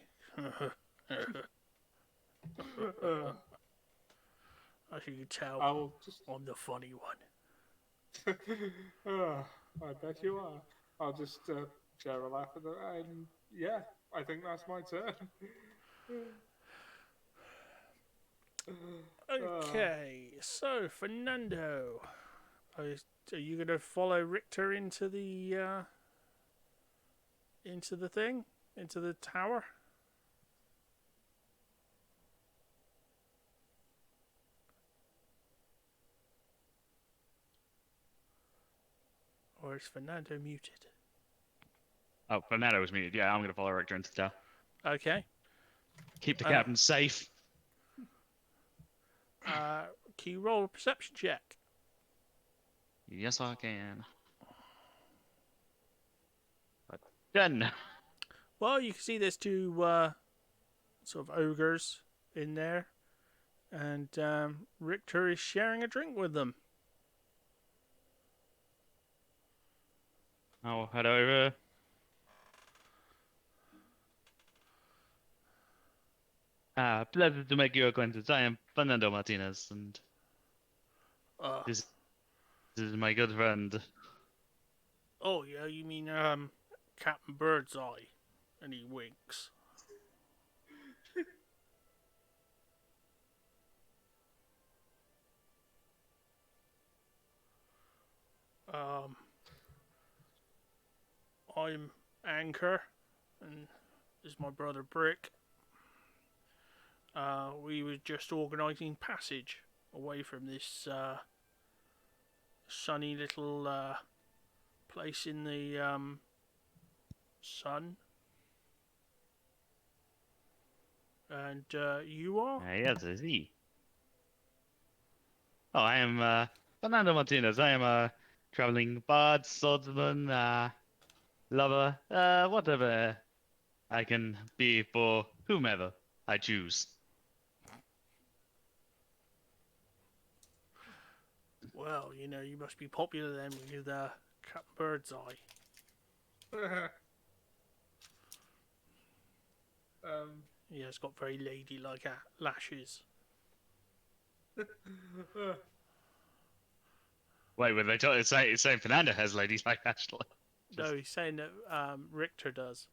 S1: As you can tell,
S2: I'll just.
S1: I'm the funny one.
S2: I bet you are. I'll just share a laugh at that. And yeah, I think that's my turn.
S1: Okay, so Fernando, are you gonna follow Richter into the thing, into the tower? Or is Fernando muted?
S3: Oh, Fernando was muted. Yeah, I'm going to follow Richter into the tower.
S1: Okay.
S3: Keep the
S1: Uh,
S3: captain safe.
S1: Can you roll a perception check?
S3: Yes, I can. But done.
S1: Well, you can see there's two sort of ogres in there, and Richter is sharing a drink with them.
S3: I'll head over. Pleasure to make your acquaintance. I am Fernando Martinez, and this is my good friend.
S1: Oh yeah, you mean Captain Birdseye, and he winks. I'm Anchor, and this is my brother Brick. We were just organising passage away from this sunny little place in the sun. And you are?
S3: Yes, is he? Oh, I am Fernando Martinez. I am a traveling bard, swordsman, lover, whatever I can be for whomever I choose.
S1: Well, you know, you must be popular then with Captain Birdseye. He has got very ladylike lashes.
S3: Wait, were they saying Fernando has ladies like Ashley?
S1: No, he's saying that Richter does.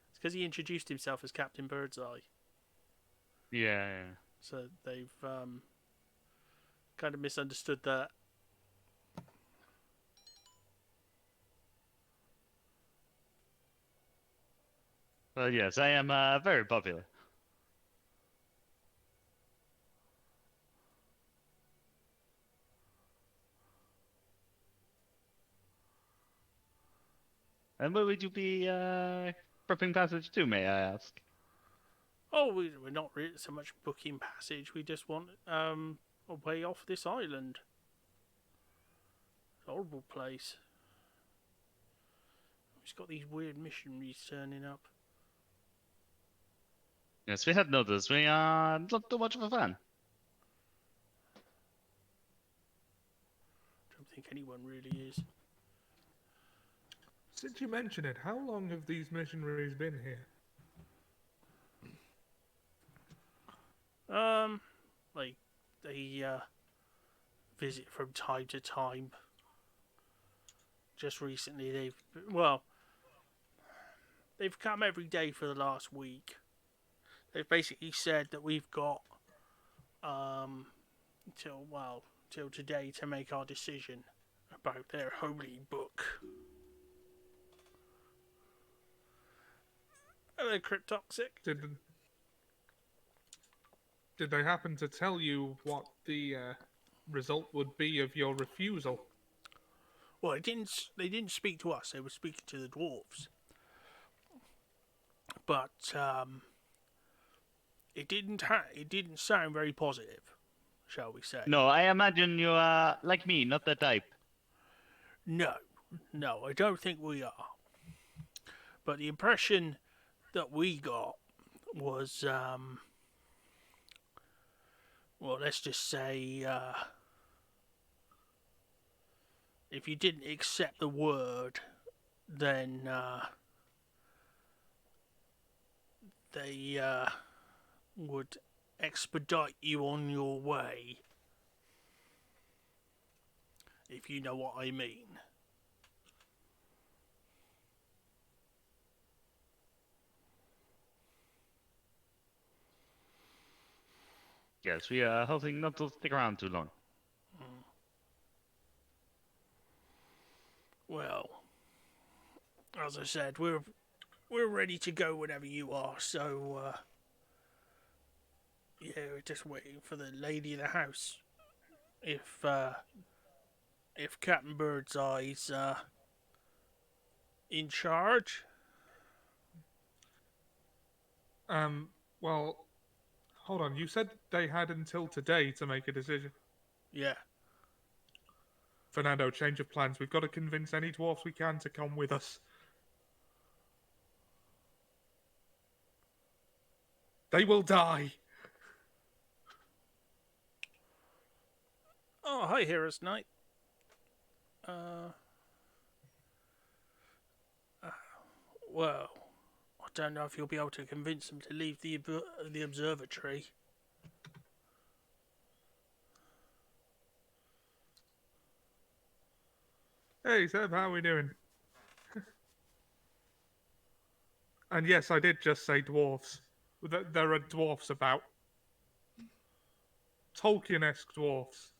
S1: It's because he introduced himself as Captain Birdseye.
S3: Yeah.
S1: So they've kind of misunderstood that.
S3: Well, yes, I am very popular. And where would you be prepping passage to, may I ask?
S1: Oh, we're not really so much booking passage. We just want a way off this island. Horrible place. It's got these weird missionaries turning up.
S3: Yes, we had noticed. We are not too much of a fan.
S1: Don't think anyone really is.
S2: Since you mention it, how long have these missionaries been here?
S1: Like they visit from time to time. Just recently, they've come every day for the last week. They've basically said that we've got till today to make our decision about their holy book. Are they cryptoxic?
S2: Did they happen to tell you what the result would be of your refusal?
S1: Well, they didn't speak to us. They were speaking to the dwarves. But it didn't sound very positive, shall we say?
S3: No, I imagine you are like me, not the type.
S1: No, I don't think we are. But the impression that we got was, well, let's just say, if you didn't accept the word, then they would expedite you on your way, if you know what I mean.
S3: Yes, we are hoping not to stick around too long.
S1: Well, as I said, we're ready to go whenever you are. So, yeah, we're just waiting for the lady of the house. If Captain Birdseye's in charge.
S2: Well, hold on. You said they had until today to make a decision.
S1: Yeah.
S2: Fernando, change of plans. We've got to convince any dwarfs we can to come with us. They will die.
S1: Oh, hi, Heroes Knight. Well, I don't know if you'll be able to convince them to leave the observatory.
S2: Hey, Seb, how are we doing? And yes, I did just say dwarfs. There are dwarfs about. Tolkien-esque dwarfs.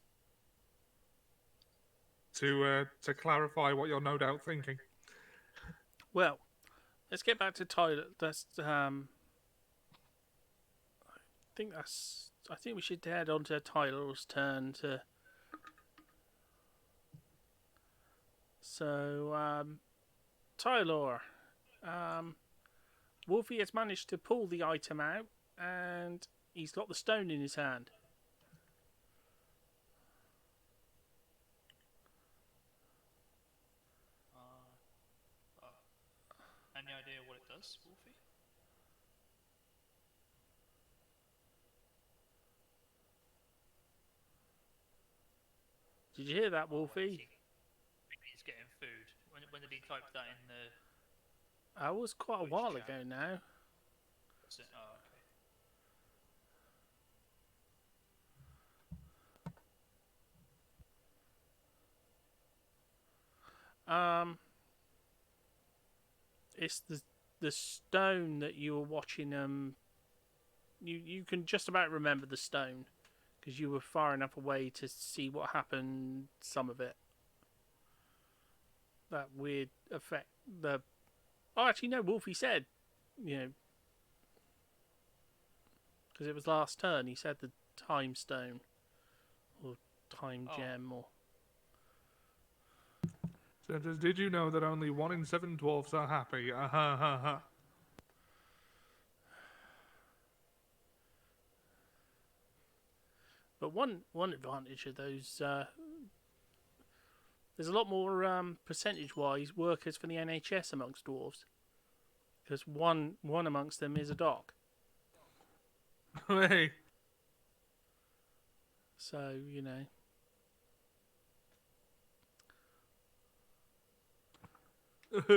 S2: To clarify what you're no doubt thinking.
S1: Well, let's get back to Tyler. I think we should head on to Tyler's turn to. So, Tyler, Wolfie has managed to pull the item out, and he's got the stone in his hand.
S4: Any idea what it does, Wolfie?
S1: Did you hear that, Wolfie?
S4: He's getting food. When did he type that in the...
S1: That was quite a
S4: Which
S1: while
S4: chat?
S1: ago now.
S4: What's it? Oh, okay.
S1: It's the stone that you were watching. You can just about remember the stone because you were far enough away to see what happened. Some of it. That weird effect. Oh, actually, no. Wolfie said, because it was last turn. He said the time stone or time gem or.
S2: So did you know that only 1 in 7 dwarfs are happy? Ha ha ha.
S1: But one advantage of those, there's a lot more percentage-wise workers for the NHS amongst dwarves, because one amongst them is a doc.
S2: Hey.
S1: So
S4: Now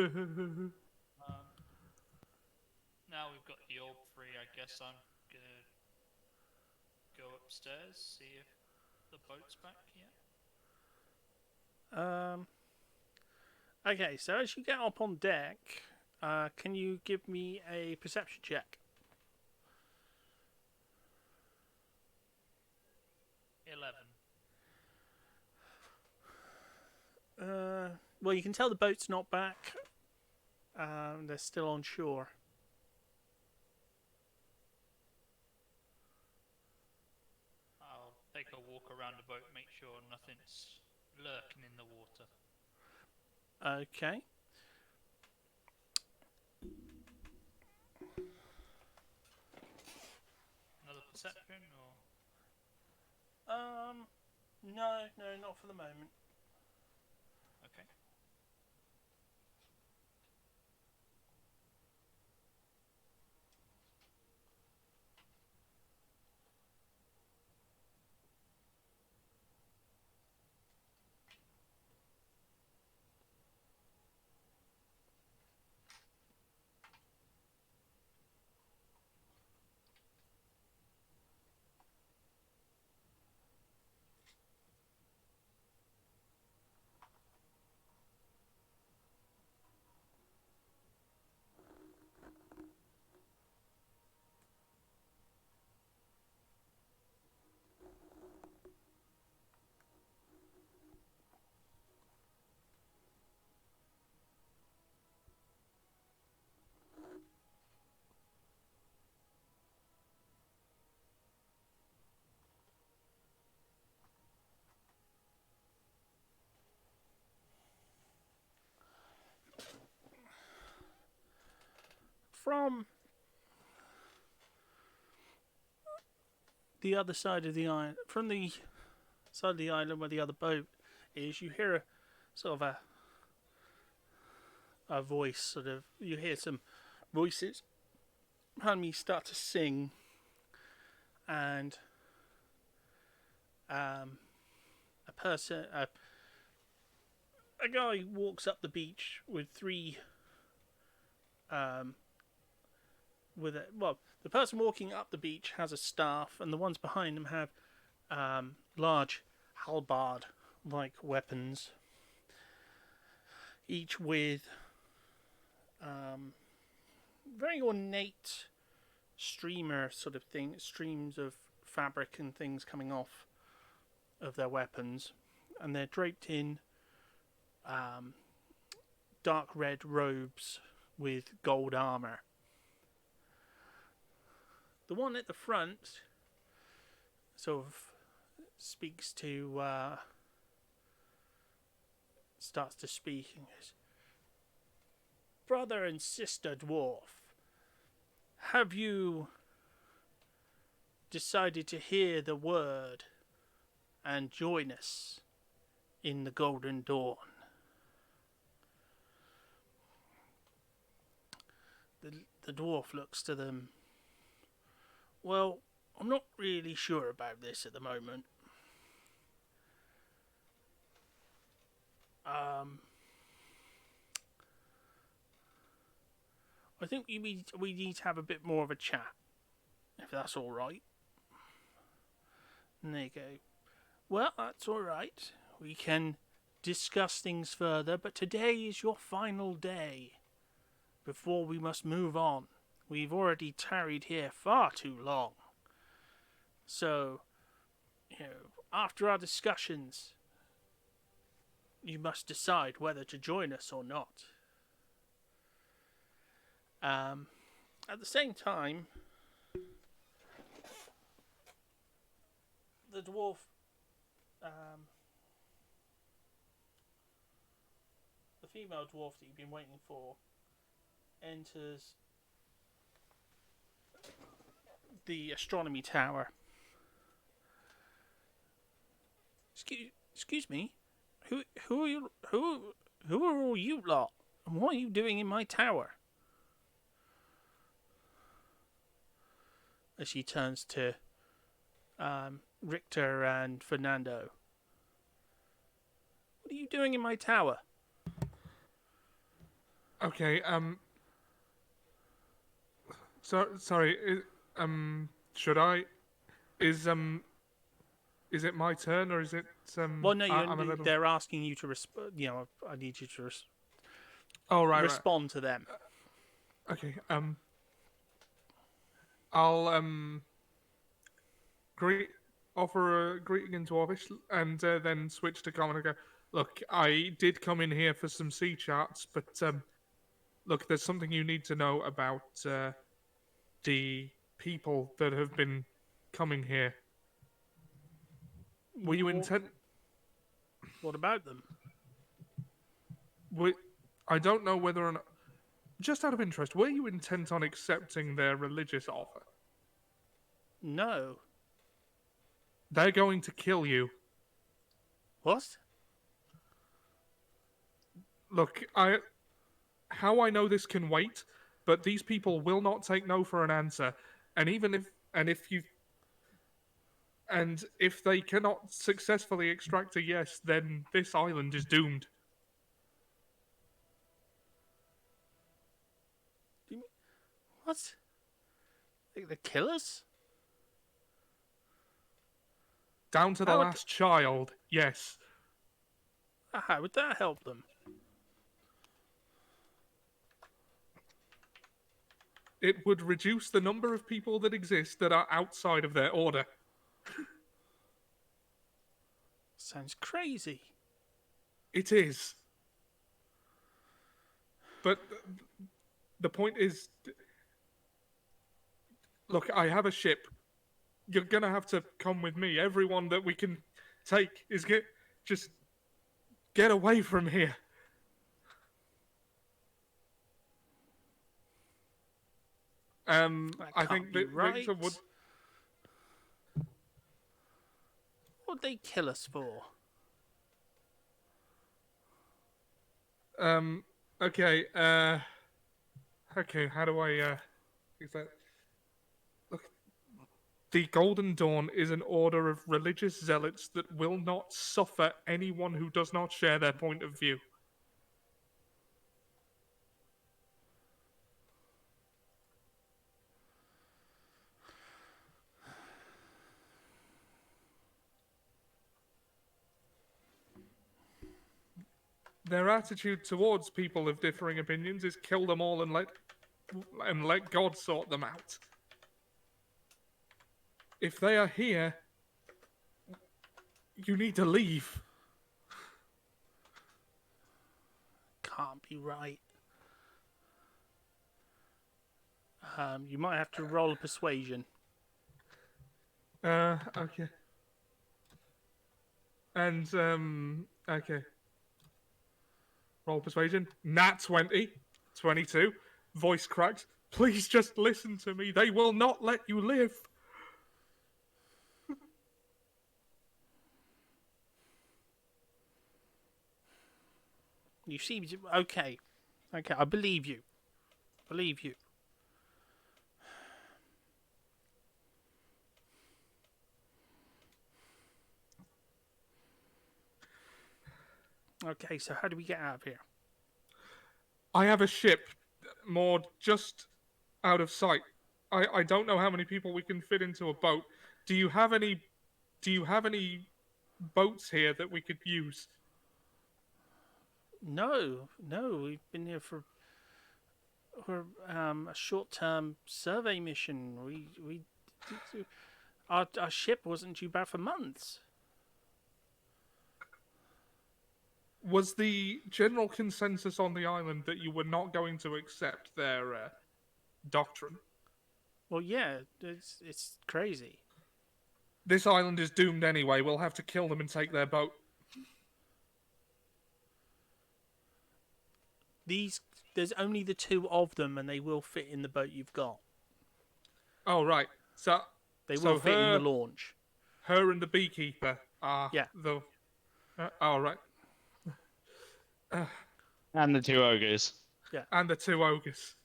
S4: we've got the orb free, I guess I'm gonna go upstairs, see if the boat's back yet.
S1: Okay, so as you get up on deck, can you give me a perception check?
S4: 11.
S1: Well, you can tell the boat's not back. They're still on shore.
S4: I'll take a walk around the boat, make sure nothing's lurking in the water.
S1: Okay.
S4: Another perception, or
S1: No, not for the moment.
S4: okay.
S1: from the other side of the island, from the side of the island where the other boat is, you hear a sort of a voice, sort of, you hear some voices behind me start to sing, and a guy walks up the beach with three the person walking up the beach has a staff, and the ones behind them have large halberd like weapons, each with very ornate streamer sort of thing, streams of fabric and things coming off of their weapons, and they're draped in dark red robes with gold armor. The one at the front sort of speaks to starts to speak and goes, "Brother and sister dwarf, have you decided to hear the word and join us in the Golden Dawn?" The dwarf looks to them. "Well, I'm not really sure about this at the moment. I think we need to have a bit more of a chat, if that's all right." And they go, "Well, that's all right. We can discuss things further, but today is your final day before we must move on. We've already tarried here far too long. So, after our discussions, you must decide whether to join us or not." At the same time, the dwarf, the female dwarf that you've been waiting for, enters the astronomy tower. Excuse me, who are you? Who are all you lot? And what are you doing in my tower? As she turns to Richter and Fernando. "What are you doing in my tower?"
S2: Okay, sorry, should I? Is it my turn, or is it,
S1: Well, no,
S2: I'm a little...
S1: they're asking you to respond. I need you to
S2: Oh, right,
S1: respond to them.
S2: Okay, I'll, offer a greeting in Dwarvish, and then switch to common and go, "Look, I did come in here for some sea charts, but, look, there's something you need to know about, the people that have been coming here. Were you intent...
S1: What about them?
S2: I don't know whether or not... Just out of interest, were you intent on accepting their religious offer?
S1: No.
S2: They're going to kill you.
S1: What?
S2: Look, how I know this can wait, but these people will not take no for an answer. And if they cannot successfully extract a yes, then this island is doomed.
S1: What? The killers?
S2: Down to the
S1: How would-
S2: last child, yes.
S1: How would that help them?
S2: It would reduce the number of people that exist that are outside of their order.
S1: Sounds crazy.
S2: It is. But the point is... Look, I have a ship. You're gonna have to come with me. Everyone that we can take is just get away from here. I think
S1: be
S2: that
S1: right.
S2: Victor would.
S1: What'd they kill us for?
S2: Okay. Okay. How do I? Is that? Look, the Golden Dawn is an order of religious zealots that will not suffer anyone who does not share their point of view. Their attitude towards people of differing opinions is kill them all and let God sort them out. If they are here, you need to leave.
S1: Can't be right. You might have to roll a persuasion.
S2: Okay. And, okay. Roll persuasion. Nat 20. 22. Voice cracks. Please just listen to me. They will not let you live.
S1: You seem to... Okay. Okay, I believe you. Believe you. Okay, so how do we get out of here?
S2: I have a ship moored just out of sight. I don't know how many people we can fit into a boat. Do you have any boats here that we could use?
S1: No, we've been here for a short-term survey mission. Our ship wasn't due back for months.
S2: Was the general consensus on the island that you were not going to accept their doctrine?
S1: Well, yeah, it's crazy.
S2: This island is doomed anyway. We'll have to kill them and take their boat.
S1: There's only the two of them, and they will fit in the boat you've got.
S2: Oh, right. So
S1: They
S2: So
S1: will fit in
S2: her-
S1: the launch.
S2: her and the beekeeper are
S1: Yeah.
S2: the... oh, right.
S3: And the two ogres.
S2: And the two ogres.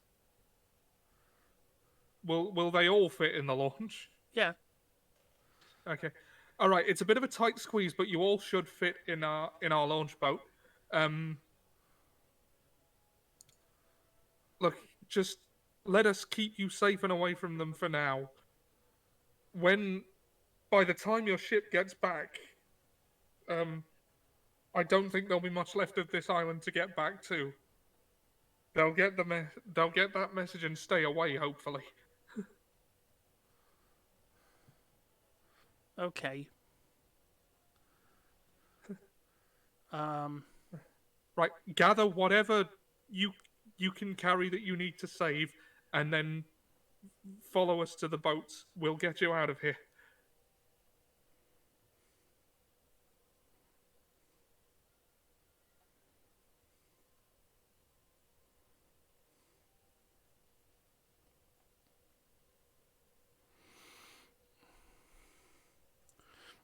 S2: Will they all fit in the launch?
S1: Yeah.
S2: Okay. All right. It's a bit of a tight squeeze, but you all should fit in our launch boat. Look, just let us keep you safe and away from them for now. By the time your ship gets back, I don't think there'll be much left of this island to get back to. They'll get they'll get that message and stay away, hopefully.
S1: Okay.
S2: Right, gather whatever you can carry that you need to save, and then follow us to the boats. We'll get you out of here.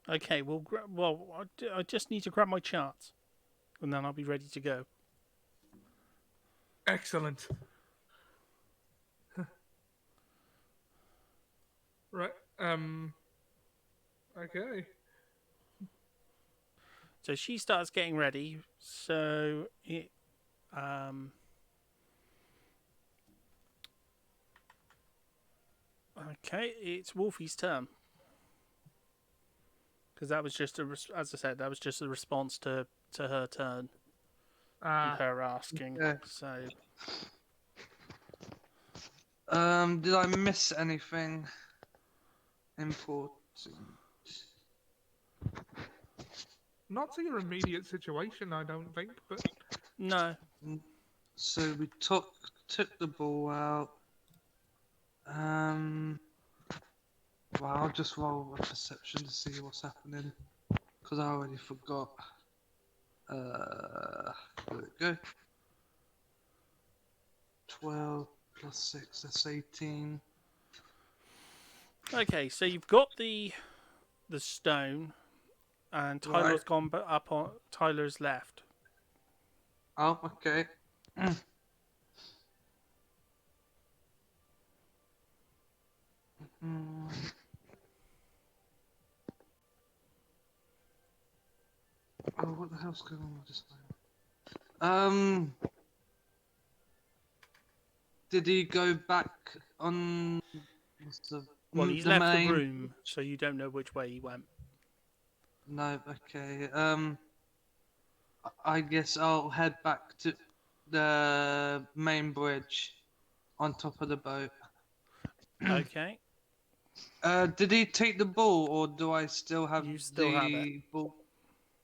S1: Okay. I just need to grab my charts, and then I'll be ready to go.
S2: Excellent. Right. Okay.
S1: So she starts getting ready. So it, okay, it's Wolfie's turn. Because that was just as I said, that was just a response to her turn, and her asking.
S5: Okay.
S1: So
S5: Did I miss anything important?
S2: Not to your immediate situation, I don't think, but
S1: no,
S5: So we took the ball out. Well, I'll just roll a perception to see what's happening, because I already forgot. There we go. 12. plus 6, that's 18.
S1: Okay, so you've got the stone, and Tyler's
S5: Right.
S1: gone up on Tyler's left.
S5: Oh, okay. Mm. Oh, what the hell's going on with this thing? Did he go back on what's
S1: Well, he's
S5: the
S1: left the
S5: main?
S1: room, so you don't know which way he went.
S5: No, okay. I guess I'll head back to the main bridge on top of the boat.
S1: Okay,
S5: Did he take the ball, or do I still have
S1: you still have it.
S5: the ball?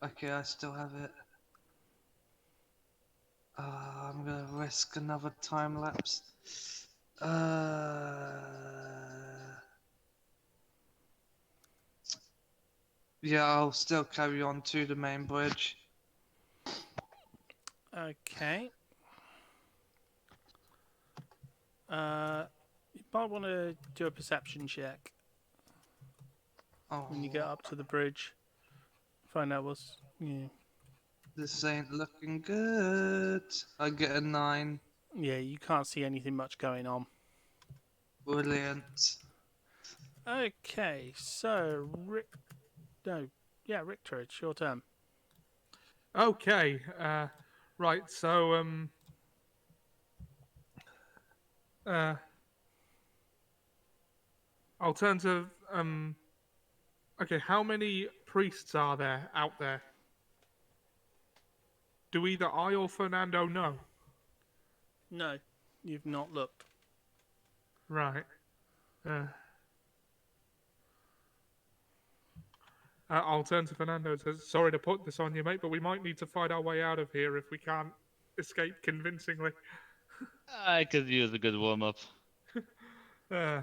S5: Okay, I still have it. I'm gonna risk another time lapse. Yeah, I'll still carry on to the main bridge.
S1: Okay. You might want to do a perception check
S5: Oh,
S1: when you get up to the bridge. Find out what's. Yeah,
S5: this ain't looking good. I get a 9.
S1: yeah, you can't see anything much going on.
S5: Brilliant.
S1: Okay, so Rick. No, yeah, Richter, it's your turn.
S2: Okay. Right. So I'll turn to Okay, how many priests are there out there? Do either I or Fernando know?
S1: No, you've not looked.
S2: Right. I'll turn to Fernando and say, "Sorry to put this on you, mate, but we might need to fight our way out of here if we can't escape convincingly."
S3: I could use a good warm up.
S2: Uh,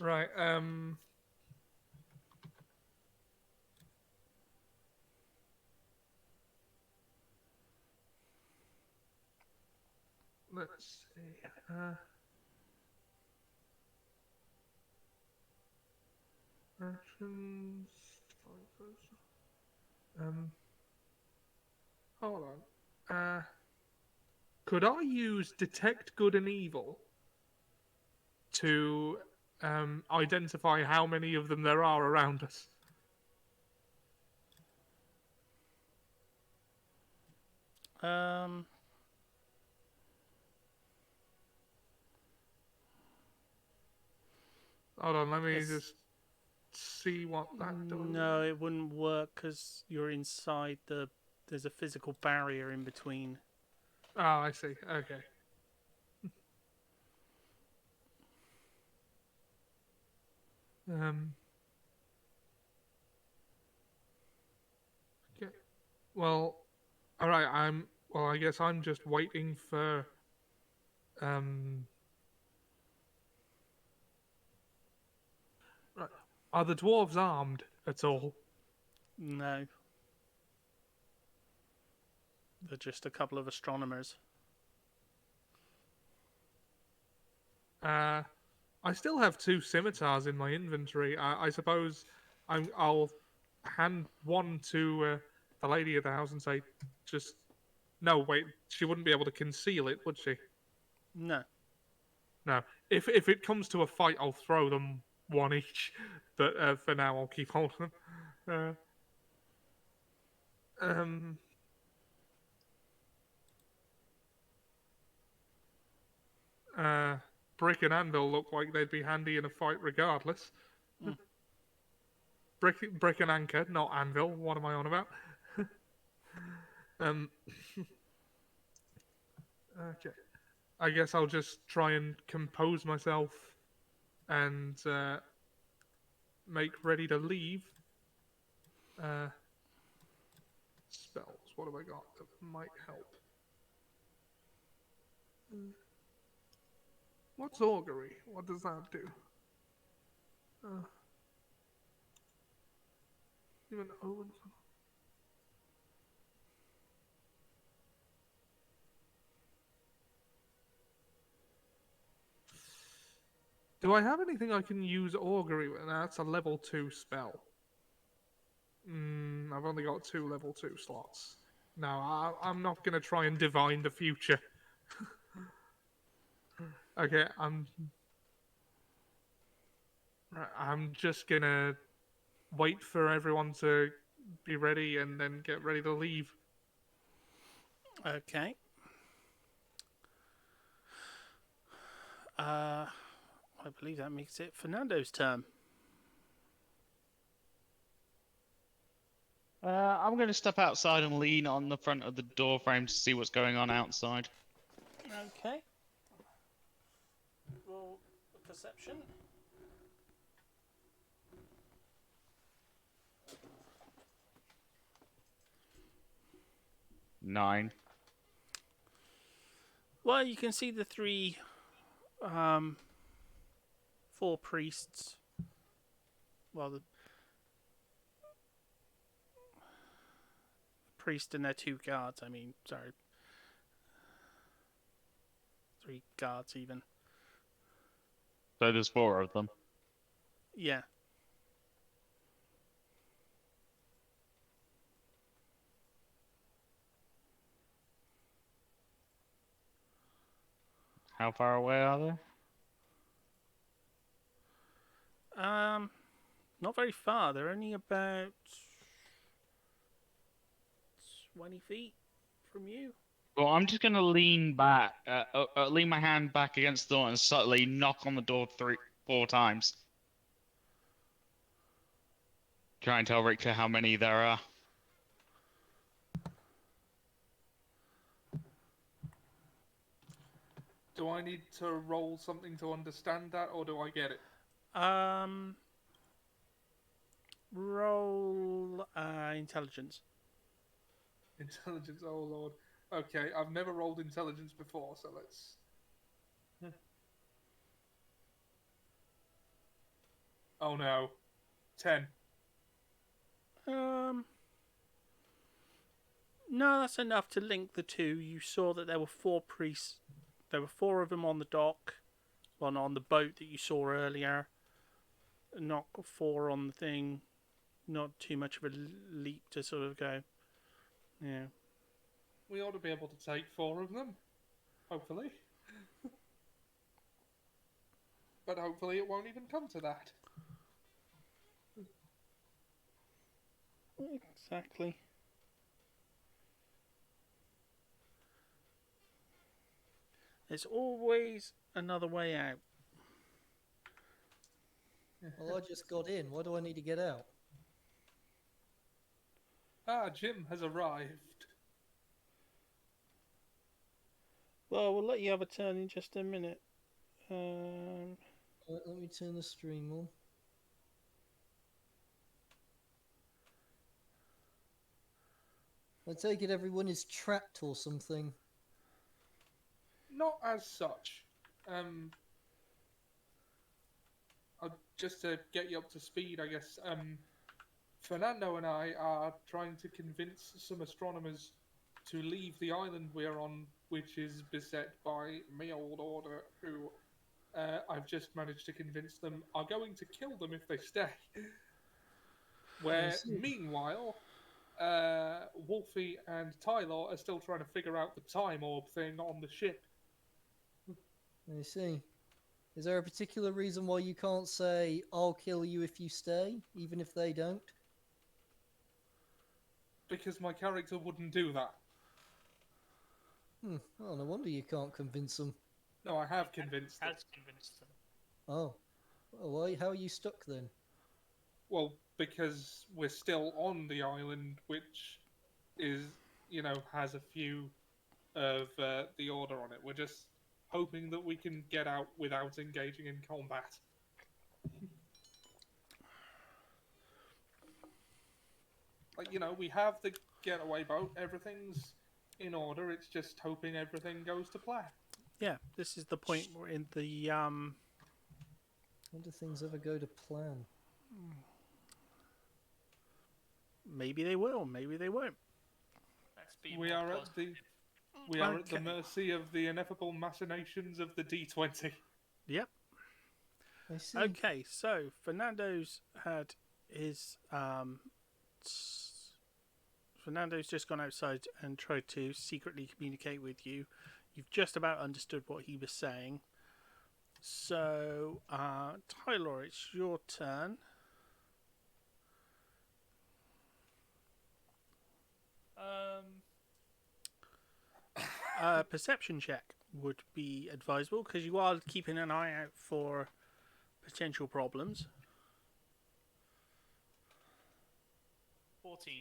S2: right. Let's see. Actions. Hold on. Could I use detect good and evil to identify how many of them there are around us?
S1: Um,
S2: Hold on, let me
S1: It's-
S2: just see what that does.
S1: no, it wouldn't work because you're inside the. There's a physical barrier in between.
S2: Oh, I see. Okay. Okay. Well, all right. Well, I guess I'm just waiting for. Right. Are the dwarves armed at all?
S1: No, they're just a couple of astronomers.
S2: I still have 2 scimitars in my inventory. I suppose I'll hand one to the lady of the house and say, just no, wait. She wouldn't be able to conceal it, would she?
S1: No.
S2: No. If it comes to a fight, I'll throw them one each. But for now, I'll keep holding them. Brick and anvil look like they'd be handy in a fight regardless.
S1: Mm.
S2: Brick and anchor, not anvil. What am I on about? Okay. I guess I'll just try and compose myself and make ready to leave. Spells. What have I got that might help? What's augury? What does that do? Even Owen. Do I have anything I can use augury with? Nah, that's a level 2 spell. I've only got 2 level 2 slots. No, I'm not gonna try and divine the future. Okay, I'm just gonna wait for everyone to be ready and then get ready to leave.
S1: Okay. I believe that makes it Fernando's turn.
S3: I'm going to step outside and lean on the front of the door frame to see what's going on outside.
S1: Okay. Roll perception.
S3: Nine.
S1: Well, you can see the three, 4 priests. Well, the priest and their 2 guards. I mean, sorry, 3 guards even.
S3: So there's 4 of them.
S1: Yeah.
S3: How far away are they?
S1: Not very far. They're only about 20 feet from you.
S3: Well, I'm just going to lean back, lean my hand back against the door and subtly knock on the door 4 times. Try and tell Richter how many there are.
S2: Do I need to roll something to understand that, or do I get it?
S1: Roll intelligence.
S2: Intelligence, oh lord. Okay, I've never rolled intelligence before, so let's... Oh no. 10.
S1: No, that's enough to link the two. You saw that there were 4 priests. There were 4 of them on the dock. Well, on the boat that you saw earlier. Not 4 on the thing. Not too much of a leap to sort of go. Yeah.
S2: We ought to be able to take 4 of them. Hopefully. But hopefully it won't even come to that.
S1: Exactly. There's always another way out.
S6: Well, I just got in. Why do I need to get out?
S2: Ah, Jim has arrived.
S1: Well, we'll let you have a turn in just a minute.
S6: Let me turn the stream on. I take it everyone is trapped or something.
S2: Not as such. Just to get you up to speed, I guess. Fernando and I are trying to convince some astronomers to leave the island we're on, which is beset by Mailed Order, who I've just managed to convince them are going to kill them if they stay. Where, meanwhile, Wolfie and Tyler are still trying to figure out the time orb thing on the ship.
S6: I see. Is there a particular reason why you can't say, I'll kill you if you stay, even if they don't?
S2: Because my character wouldn't do that.
S6: Oh, no wonder you can't convince them.
S2: No, I have convinced them.
S4: Has convinced them.
S6: Oh. Well, why, how are you stuck then?
S2: Well, because we're still on the island, which is, has a few of the Order on it. We're just hoping that we can get out without engaging in combat. Like, we have the getaway boat, everything's in order, it's just hoping everything goes to plan.
S1: Yeah, this is the point where in the
S6: When do things ever go to plan?
S1: maybe they will, maybe they won't.
S4: Let's be
S2: We
S4: more
S2: are at
S4: positive.
S2: the
S1: Okay.
S2: mercy of the ineffable machinations of the D20.
S1: Yep.
S6: I see.
S1: Okay, so Fernando's had his Fernando's just gone outside and tried to secretly communicate with you. You've just about understood what he was saying. So, Tyler, it's your turn. Perception check would be advisable because you are keeping an eye out for potential problems.
S4: 14.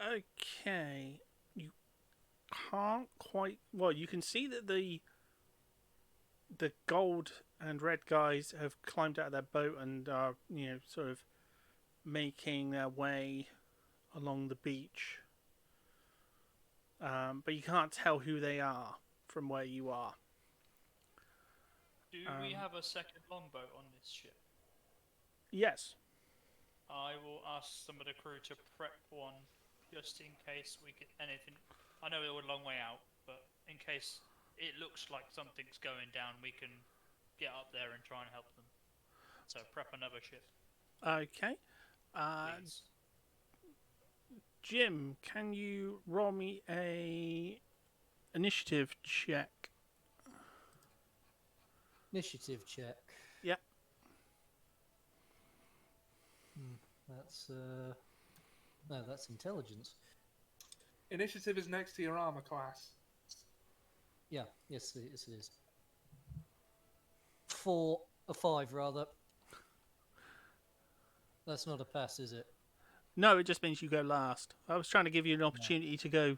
S1: Okay, you can't quite. Well, you can see that the gold and red guys have climbed out of their boat and are, sort of making their way along the beach. But you can't tell who they are from where you are.
S4: Do we have a second longboat on this ship?
S1: Yes.
S4: I will ask some of the crew to prep one, just in case we get anything. I know we're a long way out, but in case it looks like something's going down, we can get up there and try and help them. So prep another ship,
S1: Okay.
S4: please.
S1: Jim, can you roll me a initiative check?
S6: Initiative check.
S1: Yep.
S6: That's no, that's intelligence.
S2: Initiative is next to your armor class.
S6: Yeah, yes it is. 5 rather. That's not a pass, is it?
S1: No, it just means you go last. I was trying to give you an opportunity to go,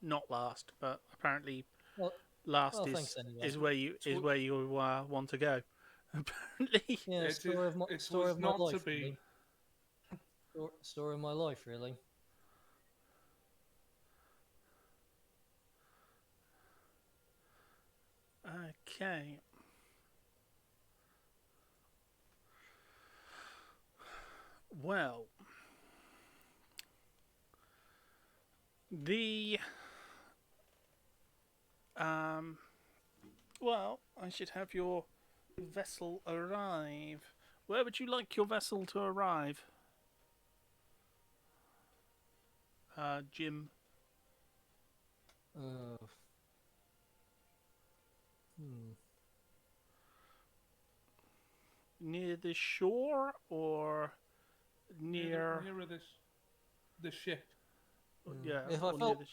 S1: not last, but apparently
S6: Well,
S1: last
S6: thanks anyway.
S1: is where you want to go. Apparently.
S6: Yeah,
S2: It
S6: story of my
S2: it
S6: story
S2: was
S6: of my
S2: not to
S6: life.
S2: be.
S6: Really. Story of my life, really.
S1: Okay. Well, I should have your vessel arrive. Where would you like your vessel to arrive? Jim. Near the shore or near
S2: Nearer the ship.
S1: yeah,
S6: If
S1: or
S6: I
S1: near
S6: felt
S1: the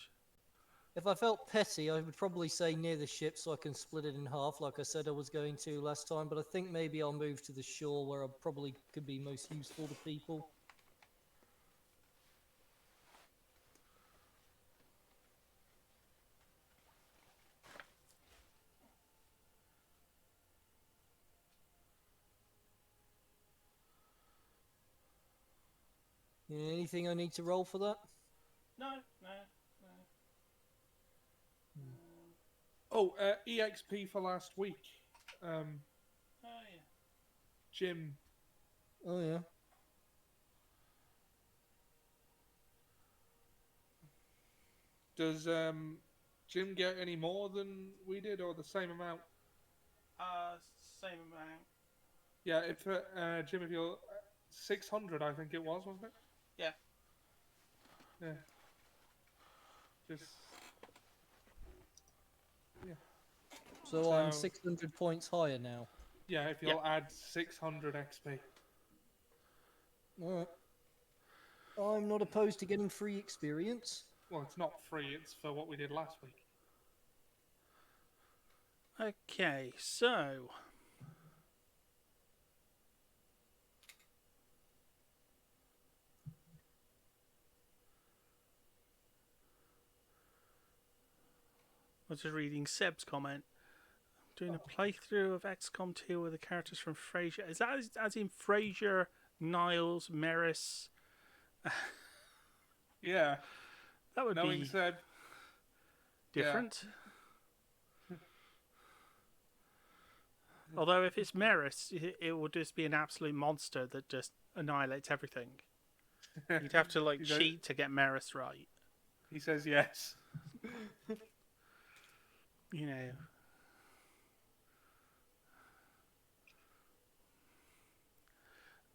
S6: If I felt petty, I would probably say near the ship so I can split it in half, like I said I was going to last time. But I think maybe I'll move to the shore where I probably could be most useful to people. Anything I need to roll for that?
S1: No.
S2: Oh, EXP for last week.
S1: Oh yeah.
S2: Jim.
S6: Oh yeah.
S2: Does Jim get any more than we did, or the same amount?
S1: Same amount.
S2: Yeah, if Jim, if you're 600, I think it was, wasn't it?
S1: Yeah.
S2: Yeah. Just. Yeah.
S6: So I'm
S2: So-
S6: 600 points higher now.
S2: Yeah, if you'll add 600 XP.
S6: Alright. I'm not opposed to getting free experience.
S2: Well, it's not free, it's for what we did last week.
S1: Okay, so I was just reading Seb's comment. Doing a playthrough of XCOM 2 with the characters from Frasier. Is that as in Frasier, Niles, Merris?
S2: Yeah,
S1: That would
S2: knowing
S1: be
S2: said,
S1: different. Although if it's Merris, it will just be an absolute monster that just annihilates everything. You'd have to
S2: He's a-
S1: cheat to get Merris right.
S2: he says yes.
S1: You know.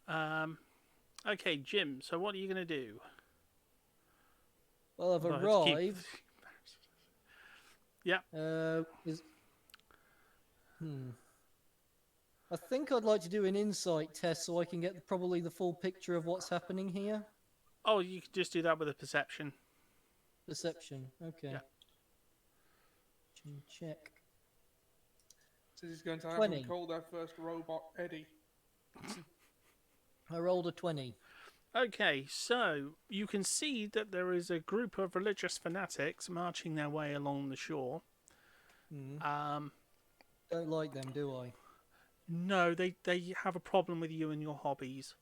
S1: Okay, Jim. So what are you gonna do?
S6: Well, I've
S1: Although I have to keep-
S6: arrived.
S1: Yeah.
S6: Is I think I'd like to do an insight test so I can get probably the full picture of what's happening here.
S1: Oh, you could just do that with a perception.
S6: Perception. Okay.
S1: Yeah.
S6: Check.
S2: So he's going to have
S6: 20.
S2: them call their first robot Eddie.
S6: I rolled a 20.
S1: Okay, so you can see that there is a group of religious fanatics marching their way along the shore.
S6: Don't like them, do I?
S1: No, they have a problem with you and your hobbies.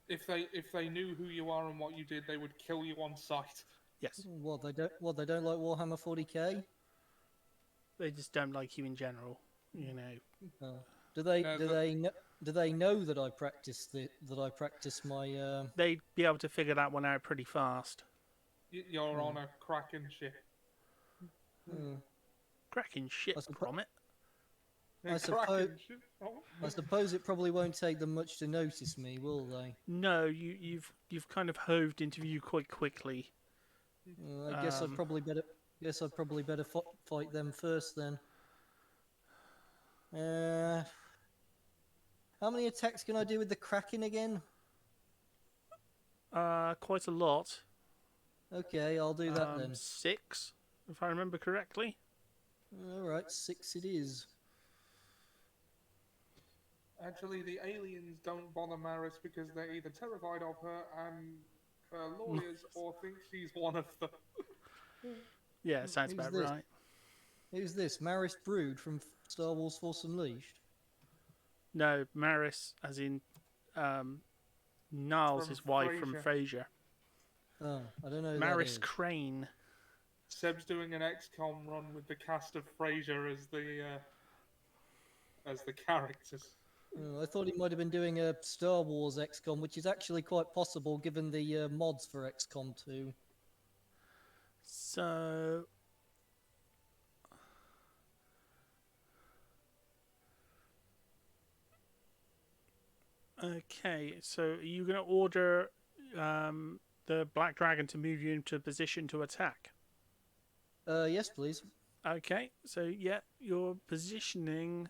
S2: If they knew who you are and what you did, they would kill you on sight.
S1: Yes,
S6: What they don't like Warhammer 40k?
S1: they just don't like you in general. You know.
S6: Oh. Do they
S2: No,
S6: do
S2: but-
S6: they kn- do they know that I practice my
S1: They'd be able to figure that one out pretty fast.
S2: You're on a Kraken ship.
S1: Cracking shit
S6: I suppo-
S1: from it.
S6: I
S2: A
S6: suppose-
S2: Kraken ship? Oh.
S6: I suppose it probably won't take them much to notice me, will they?
S1: No, you've kind of hoved into view quite quickly.
S6: I guess
S1: Um,
S6: I'd probably better fight them first then. How many attacks can I do with the Kraken again?
S1: Quite a lot.
S6: Okay, I'll do that then.
S1: 6, if I remember correctly.
S6: All right, 6 it is.
S2: Actually, the aliens don't bother Maris because they're either terrified of her and her lawyers or think she's one of them.
S1: Yeah, sounds
S6: Who's
S1: about
S6: this?
S1: right.
S6: Who's this? Maris Brood from Star Wars Force Unleashed?
S1: No, Maris, as in Niles,
S2: From
S1: his wife from Frasier.
S6: Oh, I don't know who
S1: Maris
S6: that is.
S1: Crane.
S2: Seb's doing an XCOM run with the cast of Frasier as the characters.
S6: Oh, I thought he might have been doing a Star Wars XCOM, which is actually quite possible given the mods for XCOM 2.
S1: So. Okay, so are you going to order the Black Dragon to move you into a position to attack?
S6: Yes, please.
S1: Okay, so yeah, you're positioning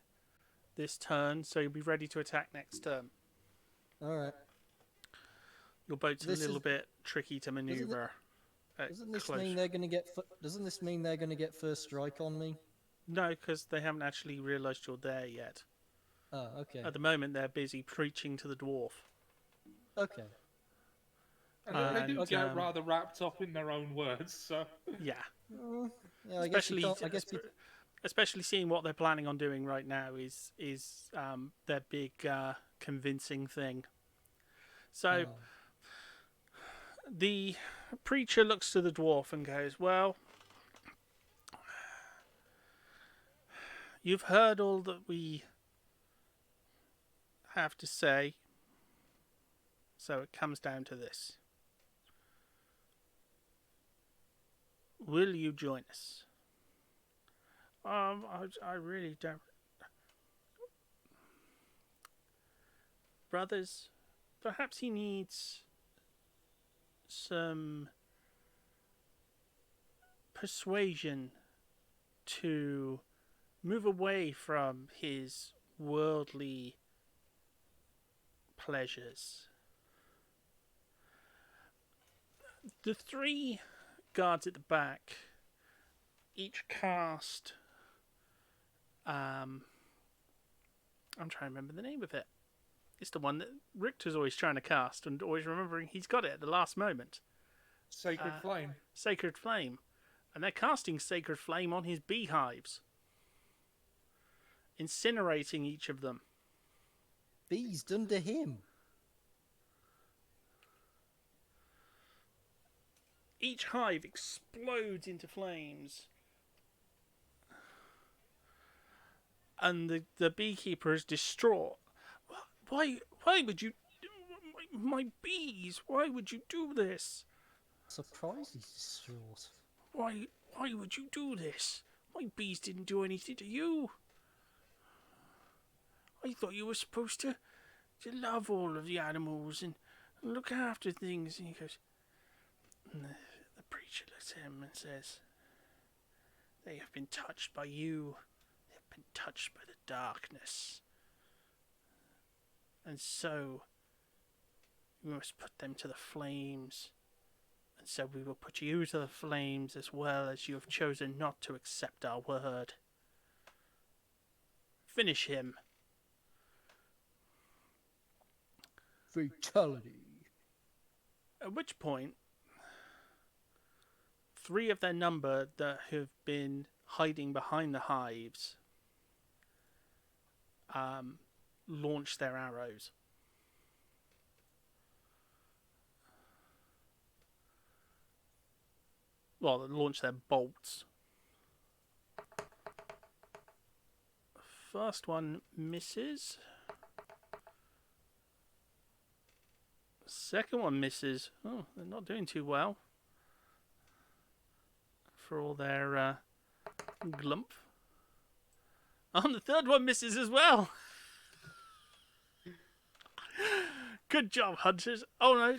S1: this turn, so you'll be ready to attack next turn.
S6: All right.
S1: Your boat's
S6: This
S1: a little
S6: is-
S1: bit tricky to maneuver.
S6: Doesn't this
S1: close.
S6: mean they're going to get? Doesn't this mean they're going to get first strike on me?
S1: No, because they haven't actually realised you're there yet.
S6: Oh, okay.
S1: At the moment, they're busy preaching to the dwarf.
S6: Okay.
S2: And they do
S1: And,
S2: get rather wrapped up in their own words, so...
S1: Yeah,
S6: Yeah, I guess you
S1: especially
S6: can't. I guess you,
S1: especially seeing what they're planning on doing right now is their big convincing thing. So
S6: oh.
S1: the preacher looks to the dwarf and goes, "Well, you've heard all that we have to say, so it comes down to this. Will you join us?" I really don't. Brothers, perhaps he needs some persuasion to move away from his worldly pleasures. The 3 guards at the back each cast I'm trying to remember the name of it. It's the one that Richter's always trying to cast and always remembering he's got it at the last moment.
S2: Sacred Flame.
S1: Sacred Flame. And they're casting Sacred Flame on his beehives, incinerating each of them.
S6: Bees done to him.
S1: Each hive explodes into flames. And the beekeeper is distraught. Why would you... My bees, why would you do this?
S6: Surprised he's distraught.
S1: Why would you do this? My bees didn't do anything to you. I thought you were supposed to to love all of the animals and look after things. And he goes, and the preacher looks at him and says, they have been touched by you. They have been touched by the darkness. And so, we must put them to the flames. And so we will put you to the flames as well, as you have chosen not to accept our word. Finish him.
S6: Fatality.
S1: At which point, 3 of their number that have been hiding behind the hives launch their arrows. Well, they launch their bolts. First one misses. Second one misses. Oh, they're not doing too well. For all their glump. And the third one misses as well. Good job, hunters. Oh no,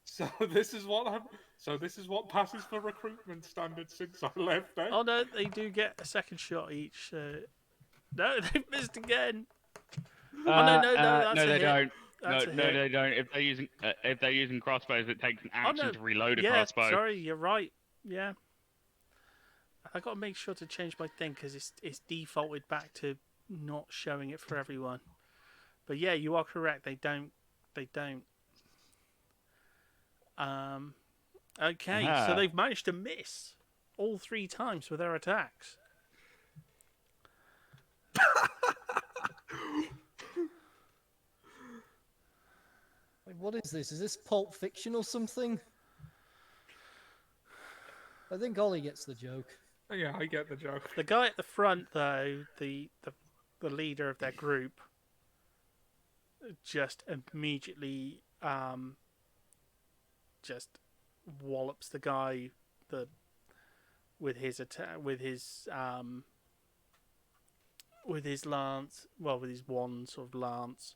S2: So this is what passes for recruitment standards since I left. Eh?
S1: oh no, they do get a second shot each. No, they've missed again. Oh no, that's
S3: no,
S1: a
S3: they
S1: hit.
S3: don't.
S1: That's
S3: No,
S1: a
S3: no,
S1: hit.
S3: they don't. If they're using crossbows, it takes an
S1: Oh,
S3: action
S1: no.
S3: to reload a
S1: Yeah,
S3: crossbow.
S1: sorry, you're right. Yeah. I got to make sure to change my thing because it's defaulted back to not showing it for everyone. But yeah, you are correct. They don't. Okay, so
S3: Ah.
S1: they've managed to miss all 3 times with their attacks.
S6: Like, what is this? Is this Pulp Fiction or something? I think Ollie gets the joke.
S2: Yeah, I get the joke.
S1: The guy at the front, though, the leader of their group, just immediately just wallops the guy with his lance, well, with his wand, sort of lance.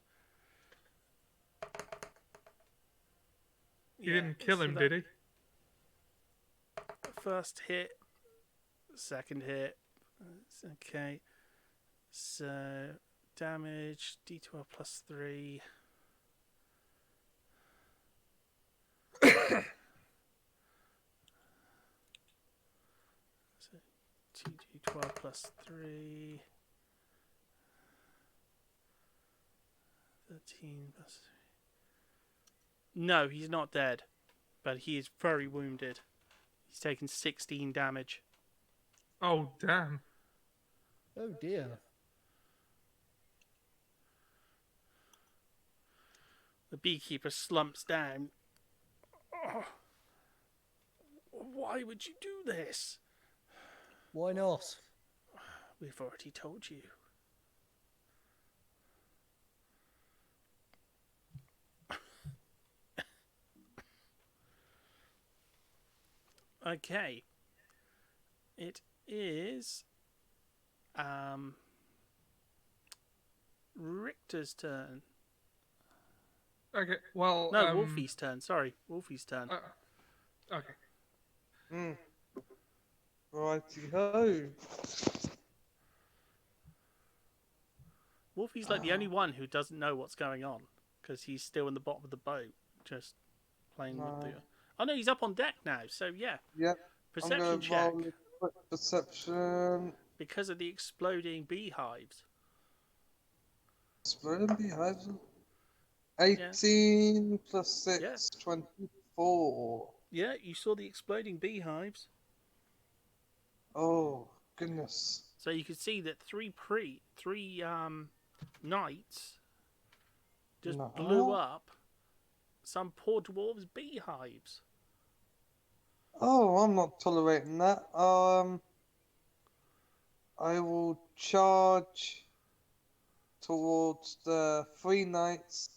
S2: You didn't kill him, did he?
S1: First hit, second hit. Okay. So damage D12 plus 3. So 2d12 plus 3. 13 plus 3. No, he's not dead, but he is very wounded. He's taken 16 damage.
S2: Oh damn!
S6: Oh dear.
S1: The beekeeper slumps down. Oh, why would you do this?
S6: Why not?
S1: We've already told you. Okay. It is Richter's turn.
S2: Okay, well.
S1: No, Wolfie's turn. Sorry, Wolfie's turn.
S2: Okay.
S5: Righty ho.
S1: Wolfie's like the only one who doesn't know what's going on because he's still in the bottom of the boat, just playing with the. Oh no, he's up on deck now. So yeah,
S5: Yep.
S1: perception
S5: I'm
S1: check
S5: gonna roll a quick perception.
S1: because of the exploding beehives.
S5: Exploding beehives. 18 plus 6,
S1: Yeah.
S5: 24.
S1: Yeah, you saw the exploding beehives.
S5: Oh, goodness.
S1: So you could see that three knights just
S5: No.
S1: blew up some poor dwarves' beehives.
S5: Oh, I'm not tolerating that. I will charge towards the 3 knights.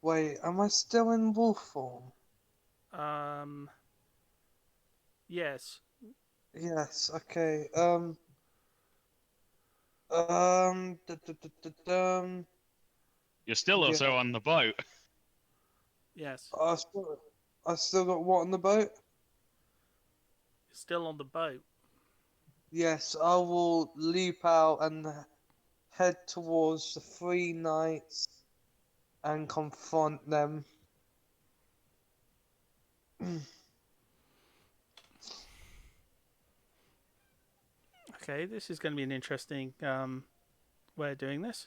S5: Wait, am I still in wolf form?
S1: Yes.
S5: Yes, okay.
S3: You're still
S5: Yeah.
S3: also on the boat.
S1: Yes,
S5: I still got what on the boat?
S1: you're still on the boat.
S5: Yes, I will leap out and head towards the three knights and confront them.
S1: Okay, this is going to be an interesting way of doing this.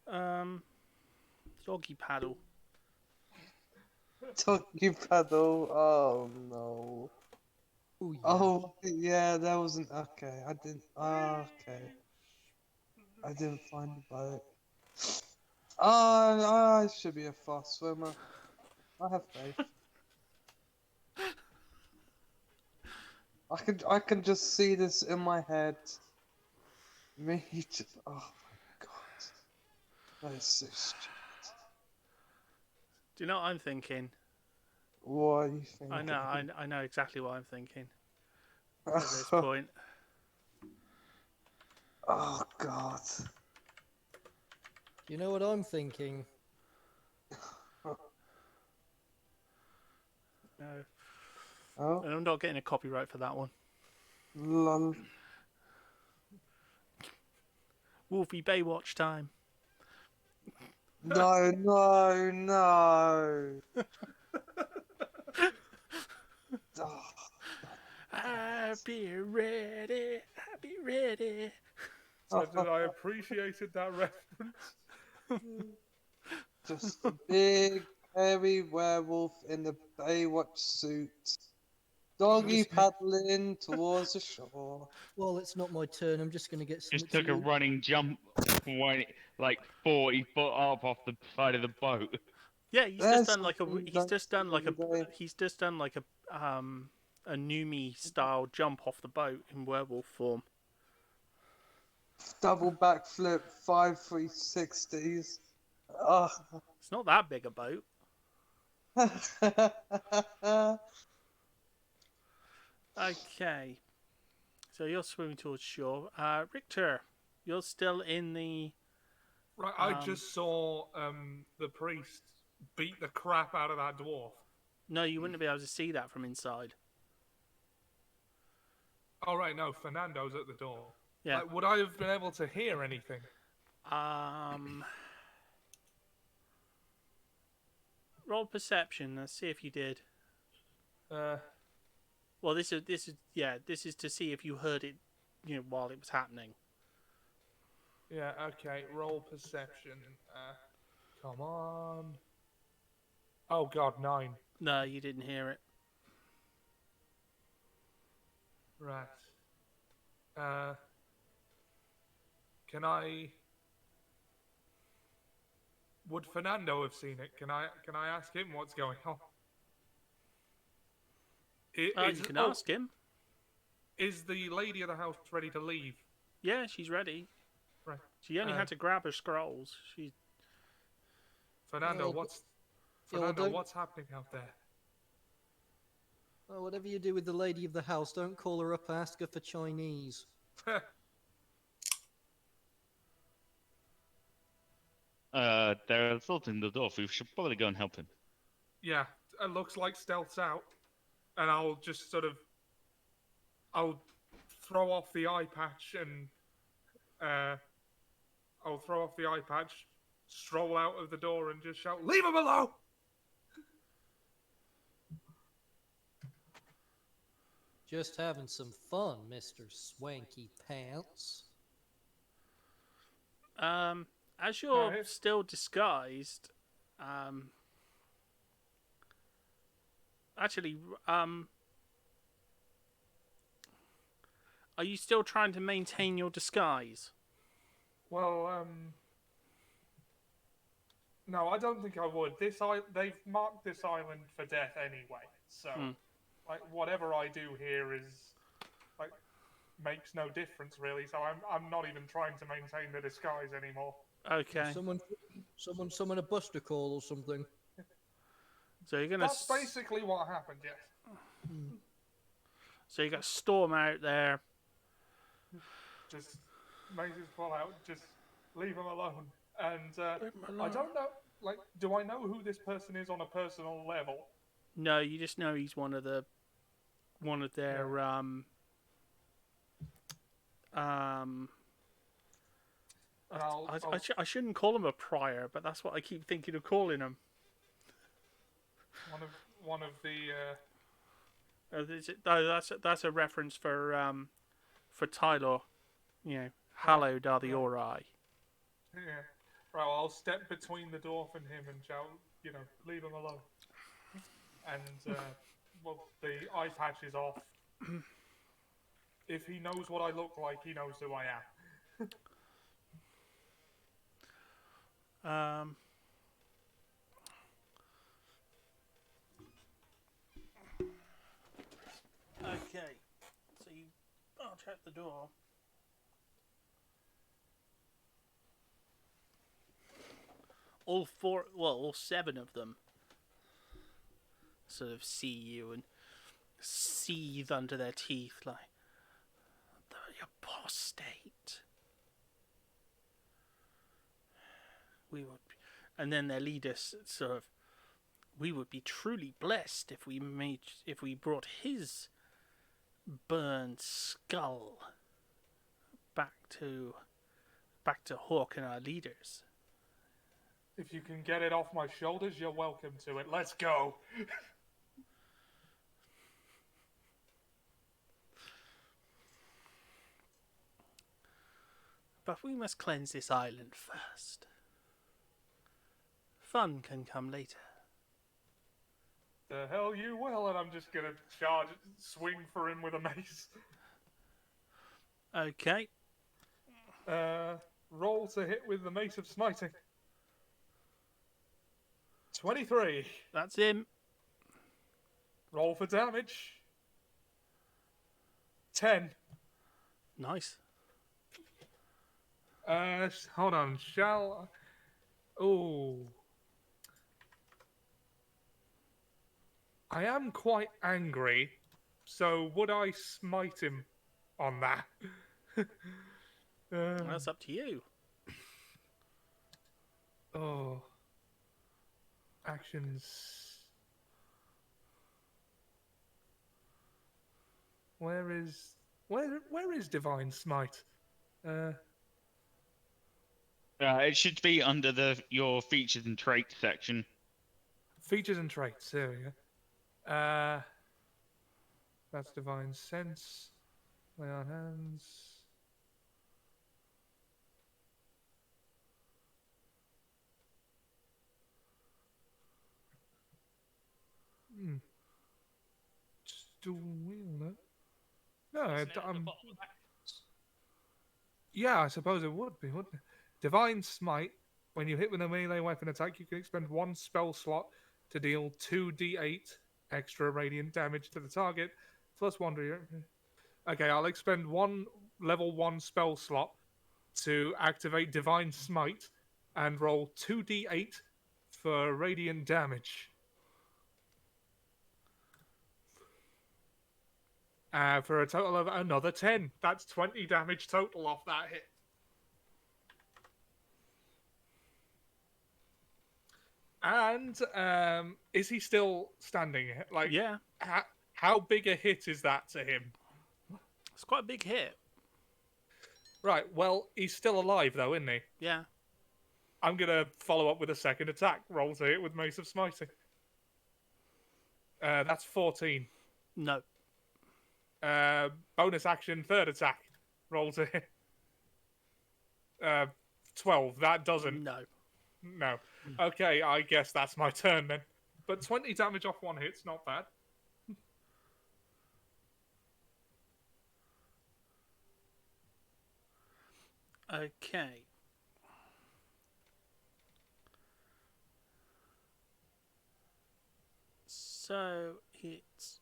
S1: Doggy paddle.
S5: Doggy paddle. Oh no.
S6: Oh yeah.
S5: Oh yeah, that wasn't okay. I didn't. Okay, I didn't find the boat. I should be a fast swimmer. I have faith. I can just see this in my head. Me just. Oh my god, that is so stupid.
S1: Do you know what I'm thinking?
S5: What are you thinking?
S1: I know exactly what I'm thinking at this point.
S5: Oh god.
S6: You know what I'm thinking?
S1: No,
S5: Oh,
S1: and I'm not getting a copyright for that one.
S5: lol.
S1: Wolfie Baywatch time.
S5: No, no, no. Oh,
S1: I'll be ready. I'll be ready.
S2: So did I appreciated that reference?
S5: just a big, hairy werewolf in the Baywatch suit. Doggy paddling towards the shore.
S6: Well, it's not my turn. I'm just gonna get something
S3: Just took
S6: to
S3: a
S6: eat.
S3: running jump, like 40 foot up off the side of the boat.
S1: Yeah, he's
S5: There's
S1: just done like a.
S5: something
S1: He's just done like a.
S5: today.
S1: He's just done like a Numi style jump off the boat in werewolf form.
S5: Double backflip, 5 360s. Oh.
S1: It's not that big a boat. Okay, so you're swimming towards shore. Richter, you're still in the.
S2: Right, I just saw the priest beat the crap out of that dwarf.
S1: No, you wouldn't be able to see that from inside.
S2: Oh right, no, Fernando's at the door.
S1: Yeah.
S2: Like, would I have been able to hear anything?
S1: Roll perception. Let's see if you did. Well, this is to see if you heard it, while it was happening.
S2: Yeah, okay, roll perception. Come on. Oh god, 9.
S1: No, you didn't hear it.
S2: Right. Can I... Would Fernando have seen it? Can I ask him what's going on?
S1: You can ask him.
S2: Is the lady of the house ready to leave?
S1: Yeah, she's ready.
S2: Right.
S1: She only had to grab her scrolls. She.
S2: Fernando,
S6: Well,
S2: what's
S6: well,
S2: Fernando,
S6: don't-
S2: what's happening out there?
S6: Well, whatever you do with the lady of the house, don't call her up and ask her for Chinese.
S3: They're assaulting the dwarf. We should probably go and help him.
S2: Yeah, it looks like stealth's out. And I'll just sort of... I'll throw off the eye patch and... I'll throw off the eye patch, stroll out of the door and just shout, "Leave him alone!"
S6: Just having some fun, Mr. Swanky Pants.
S1: As you're
S2: Right.
S1: still disguised, actually, are you still trying to maintain your disguise?
S2: Well, no, I don't think I would. They've marked this island for death anyway, so like whatever I do here is like makes no difference really. So I'm not even trying to maintain the disguise anymore.
S1: Okay,
S6: Someone a buster call or something.
S1: so you're gonna.
S2: That's basically what happened. Yes,
S1: So you got Storm out there.
S2: just Maze's pull out, just leave him alone. And
S1: Leave him
S2: I
S1: alone.
S2: don't know, like, do I know who this person is on a personal level?
S1: No, you just know he's one of their
S2: And I'll
S1: I shouldn't call him a prior, but that's what I keep thinking of calling him.
S2: one of the
S1: That's a reference for Tyler. You know, hallowed are the Ori.
S2: yeah. Right, well, I'll step between the dwarf and him and shout, you know, leave him alone. And well, the eye patch is off. If he knows what I look like, he knows who I am.
S1: Okay, so I'll check the door. All seven of them sort of see you and seethe under their teeth like, the apostate. And then their leader sort of, we would be truly blessed if we brought his burned skull back to Hawk and our leaders.
S2: If you can get it off my shoulders, you're welcome to it. Let's go.
S1: But we must cleanse this island first. Fun can come later.
S2: The hell you will, and I'm just gonna swing for him with a mace.
S1: Okay.
S2: Roll to hit with the Mace of Smiting. 23.
S1: That's him.
S2: Roll for damage. 10.
S1: Nice.
S2: Hold on. Oh. I am quite angry, so would I smite him on that?
S1: That's up to you.
S2: Oh. Actions. Where is Divine Smite?
S3: It should be under your features and traits section.
S2: Features and traits. There we go. That's Divine Sense. Lay on hands. Still wheel, no,
S4: Isn't it at the
S2: I'm.
S4: bottom of actions?
S2: Yeah, I suppose it would be, wouldn't it? Divine Smite. When you hit with a melee weapon attack, you can expend one spell slot to deal 2d8 extra radiant damage to the target, plus 1 to your. Okay, I'll expend one level 1 spell slot to activate Divine Smite and roll 2d8 for radiant damage. For a total of another 10. That's 20 damage total off that hit. And is he still standing? Like,
S1: Yeah.
S2: How big a hit is that to him?
S1: It's quite a big hit.
S2: Right, well, he's still alive, though, isn't he?
S1: Yeah.
S2: I'm going to follow up with a second attack. Roll to hit with Mace of Smiting. That's 14.
S1: No.
S2: Bonus action, third attack. Roll to hit. 12. That doesn't.
S1: No.
S2: No. Okay, I guess that's my turn then. But 20 damage off one hit's not bad.
S1: Okay. So it's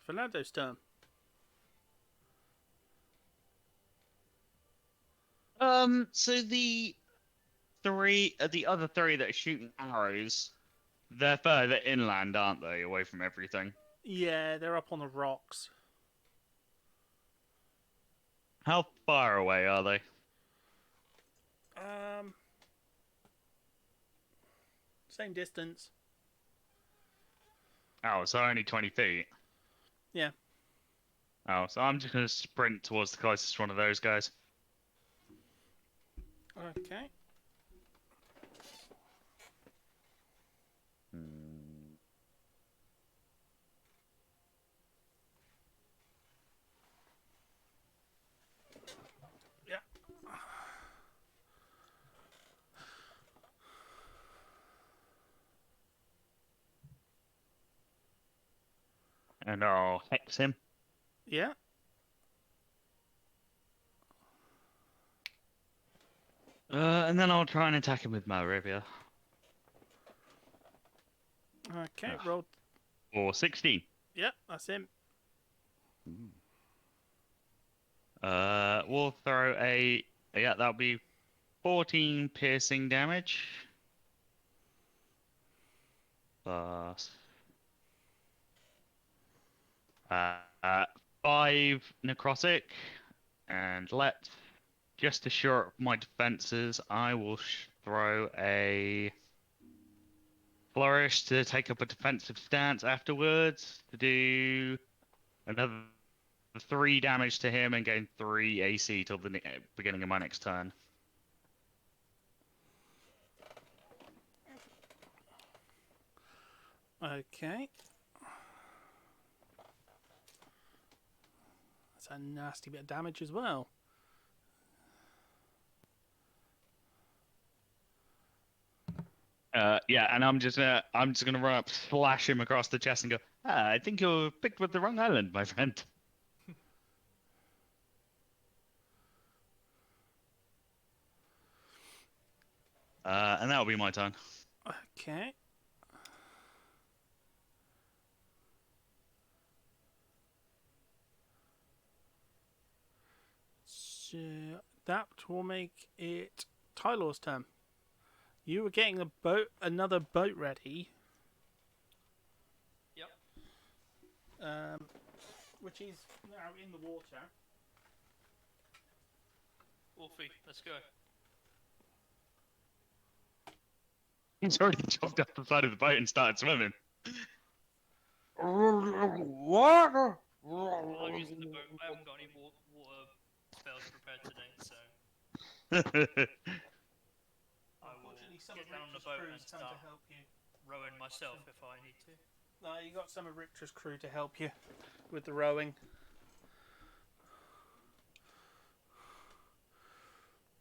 S1: Fernando's turn.
S3: So the the other three that are shooting arrows, they're further inland, aren't they? Away from everything.
S1: Yeah, they're up on the rocks.
S3: How far away are they?
S1: Same distance.
S3: Oh, so only 20 feet.
S1: Yeah.
S3: Oh, so I'm just gonna sprint towards the closest one of those guys.
S1: Okay. Yeah.
S3: And I'll hex him.
S1: Yeah.
S3: And then I'll try and attack him with my rapier.
S1: Okay.
S3: Ugh.
S1: Roll.
S3: Or 16.
S1: Yeah, that's him.
S3: We'll throw a... Yeah, that'll be 14 piercing damage. Plus... 5 necrotic. And just to shore up my defenses, I will throw a flourish to take up a defensive stance afterwards to do another 3 damage to him and gain 3 AC till the beginning of my next turn.
S1: Okay. That's a nasty bit of damage as well.
S3: Yeah, and I'm just gonna run up, slash him across the chest, and go. I think you're picked with the wrong island, my friend. And that'll be my turn.
S1: Okay. So that will make it Tylor's turn. You were getting another boat ready.
S4: Yep.
S1: Which is now in the water.
S4: Wolfie, let's go.
S3: He's already jumped off the side of the boat and started swimming.
S5: What?
S4: Well, I'm using the boat. I haven't got any water spells prepared today, so I will get down on the boat and start rowing myself if I need to.
S1: No, you got some of Richter's crew to help you with the rowing.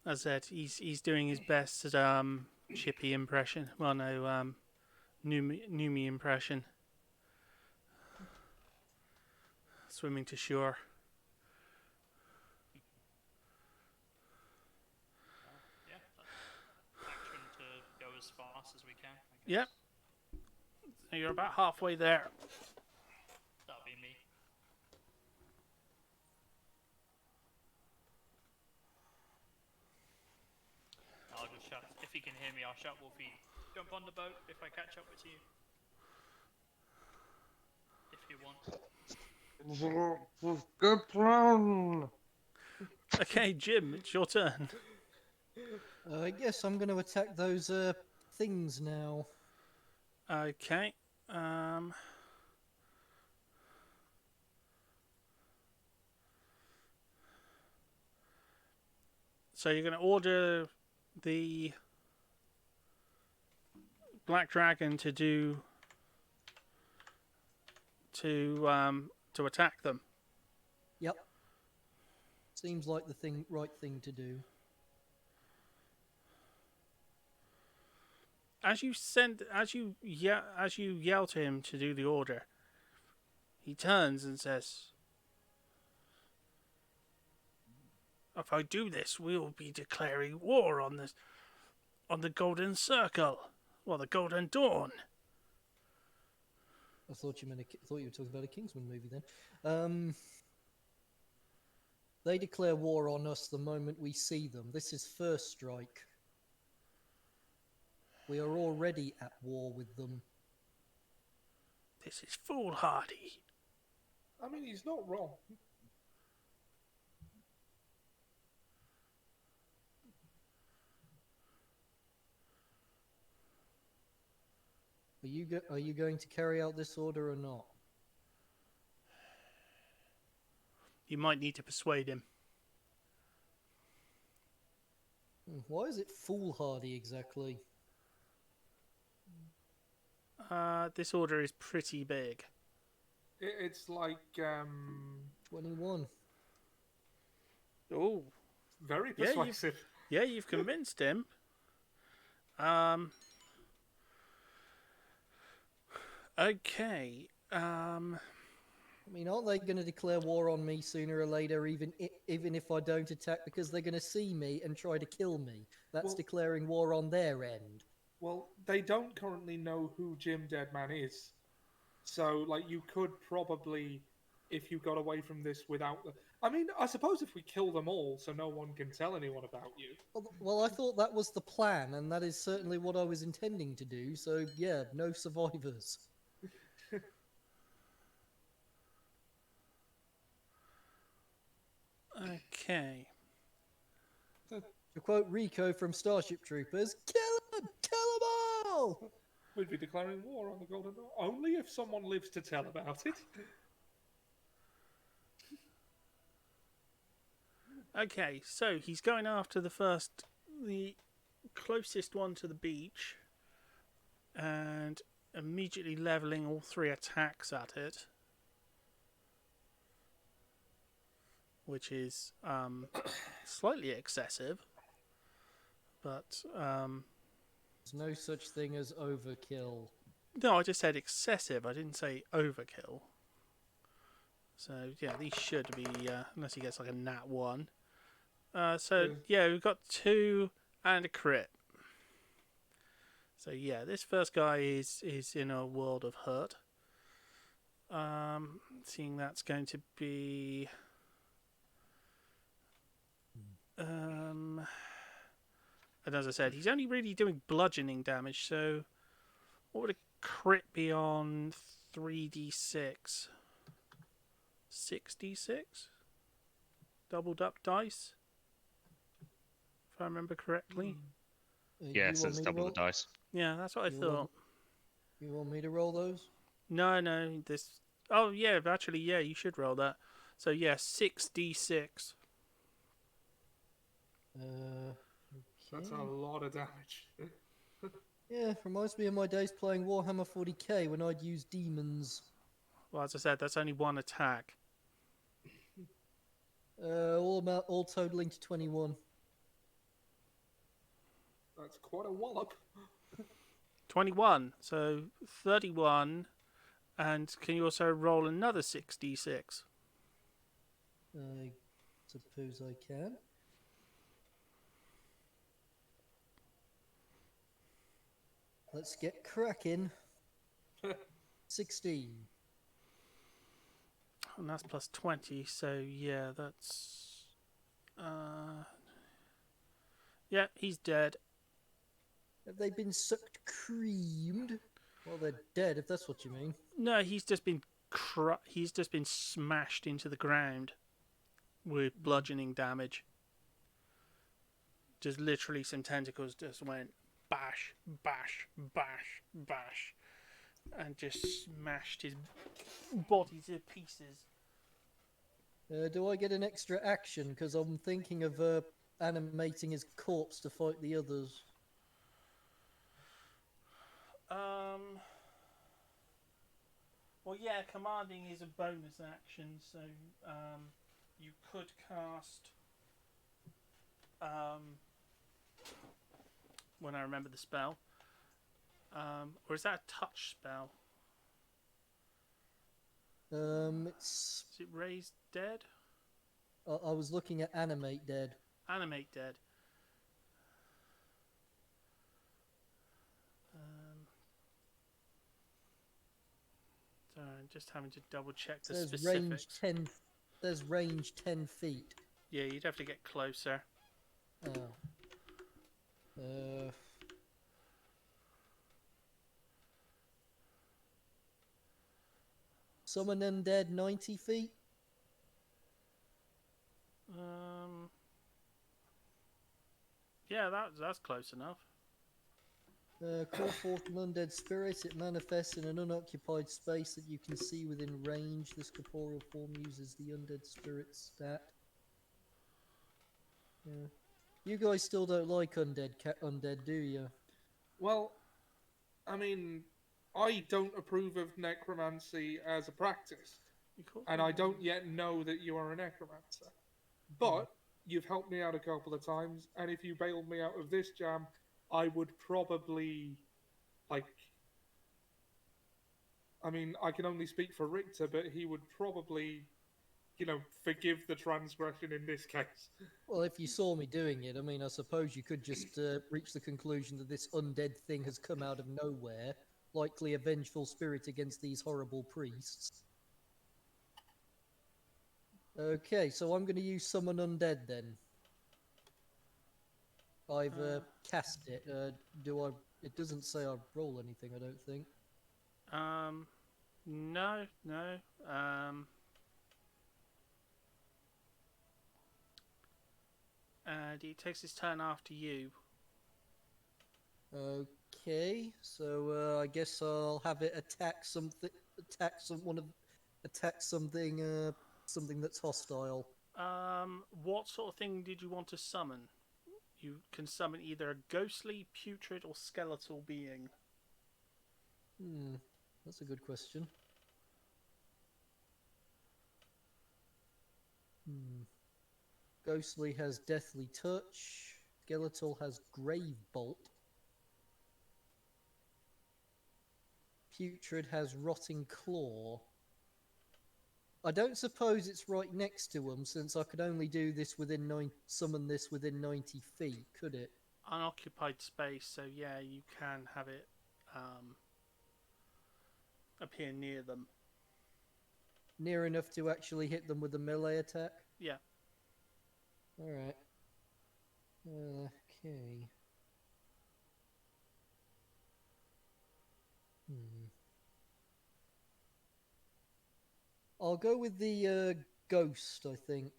S1: As I said, he's doing his best at Chippy impression. Well, no, Numi impression. Swimming to shore.
S4: Yeah, action to go as fast as we can. I guess.
S1: Yep. So you're about halfway there.
S4: That'll be me. I'll just shout. If he can hear me, I'll shout, Wolfie, jump on the boat if I catch up with you. If you want.
S5: Good plan.
S1: Okay, Jim, it's your turn.
S6: I guess I'm going to attack those things now.
S1: Okay. So you're going to order the Black Dragon to attack them.
S6: Yep. Seems like the right thing to do.
S1: As you yell to him to do the order, he turns and says, "If I do this, we will be declaring war on the Golden Circle, the Golden Dawn."
S6: I thought you were talking about a Kingsman movie then. They declare war on us the moment we see them. This is first strike. We are already at war with them.
S1: This is foolhardy.
S2: I mean, he's not wrong.
S6: Are you going to carry out this order or not?
S1: You might need to persuade him.
S6: Why is it foolhardy exactly?
S1: This order is pretty big.
S2: It's like
S6: 21.
S1: Oh,
S2: very
S1: Yeah,
S2: persuasive.
S1: yeah, you've convinced him. Okay.
S6: I mean, aren't they going to declare war on me sooner or later, even if I don't attack, because they're going to see me and try to kill me? That's
S2: Well-
S6: declaring war on their end.
S2: Well, they don't currently know who Jim Deadman is. So, like, you could probably, if you got away from this without the... I mean, I suppose if we kill them all so no one can tell anyone about you.
S6: Well, I thought that was the plan, and that is certainly what I was intending to do, so yeah, no survivors.
S1: Okay.
S6: To quote Rico from Starship Troopers, kill them! Kill them all!
S2: We'd be declaring war on the Golden Dawn. Only if someone lives to tell about it.
S1: Okay, so he's going after the closest one to the beach, and immediately leveling all 3 attacks at it, which is slightly excessive, but
S6: There's no such thing as overkill.
S1: no, I just said excessive. I didn't say overkill. So yeah, these should be unless he gets like a nat 1. So yeah, we've got 2 and a crit. So yeah, this first guy is in a world of hurt. Seeing that's going to be and as I said, he's only really doing bludgeoning damage, so what would a crit be on 3d6? 6d6? Doubled up dice? If I remember correctly.
S3: Yeah,
S6: You
S3: so
S6: want
S3: it's
S6: me to
S3: double
S6: roll-
S3: the dice.
S1: Yeah, that's what I
S6: You
S1: thought.
S6: want- You want me to roll those?
S1: No, this... Oh, yeah, actually, yeah, you should roll that. So, yeah, 6d6.
S2: That's a
S6: Okay.
S2: lot of damage.
S6: Yeah, reminds me of my days playing Warhammer 40k when I'd use demons.
S1: Well, as I said, that's only 1 attack.
S6: All totaling to 21.
S2: That's quite a wallop.
S1: 21, so 31. And can you also roll another 6d6?
S6: I suppose I can. Let's get cracking. 16.
S1: And that's plus 20, so yeah, that's... Yeah, he's dead.
S6: Have they been sucked creamed? Well, they're dead, if that's what you mean.
S1: No, he's just been smashed into the ground with bludgeoning damage. Just literally some tentacles just went bash, bash, bash, bash, and just smashed his body to pieces.
S6: Do I get an extra action? Because I'm thinking of animating his corpse to fight the others.
S1: Well, yeah, commanding is a bonus action, so you could cast. When I remember the spell, or is that a touch spell?
S6: It's.
S1: Is it raise dead?
S6: I was looking at animate dead.
S1: Animate dead. So I'm just having to double check the
S6: There's
S1: specifics.
S6: range 10. There's range 10 feet.
S1: Yeah, you'd have to get closer.
S6: Oh. summon undead 90 feet?
S1: Yeah, that's close enough.
S6: Call forth an undead spirit. It manifests in an unoccupied space that you can see within range. This corporeal form uses the undead spirit stat. Yeah. You guys still don't like undead, do you?
S2: Well, I mean, I don't approve of necromancy as a practice,
S1: You call
S2: and I don't yet know that you are a necromancer. But you've helped me out a couple of times, and if you bailed me out of this jam, I would probably, like, I mean, I can only speak for Richter, but he would probably, forgive the transgression in this case.
S6: Well, if you saw me doing it, I mean, I suppose you could just reach the conclusion that this undead thing has come out of nowhere, likely a vengeful spirit against these horrible priests. Okay, so I'm going to use Summon Undead then. I've cast it. Do I? It doesn't say I roll anything, I don't think.
S1: No. And he takes his turn after you.
S6: Okay, so I guess I'll have it attack something, attack something that's hostile.
S1: What sort of thing did you want to summon? You can summon either a ghostly, putrid, or skeletal being.
S6: That's a good question. Ghostly has Deathly Touch. Skeletal has Grave Bolt. Putrid has Rotting Claw. I don't suppose it's right next to them, since I could only do this summon this within 90 feet, could it?
S1: Unoccupied space, so yeah, you can have it appear near them.
S6: Near enough to actually hit them with a melee attack?
S1: Yeah.
S6: Alright. Okay. I'll go with the ghost, I think.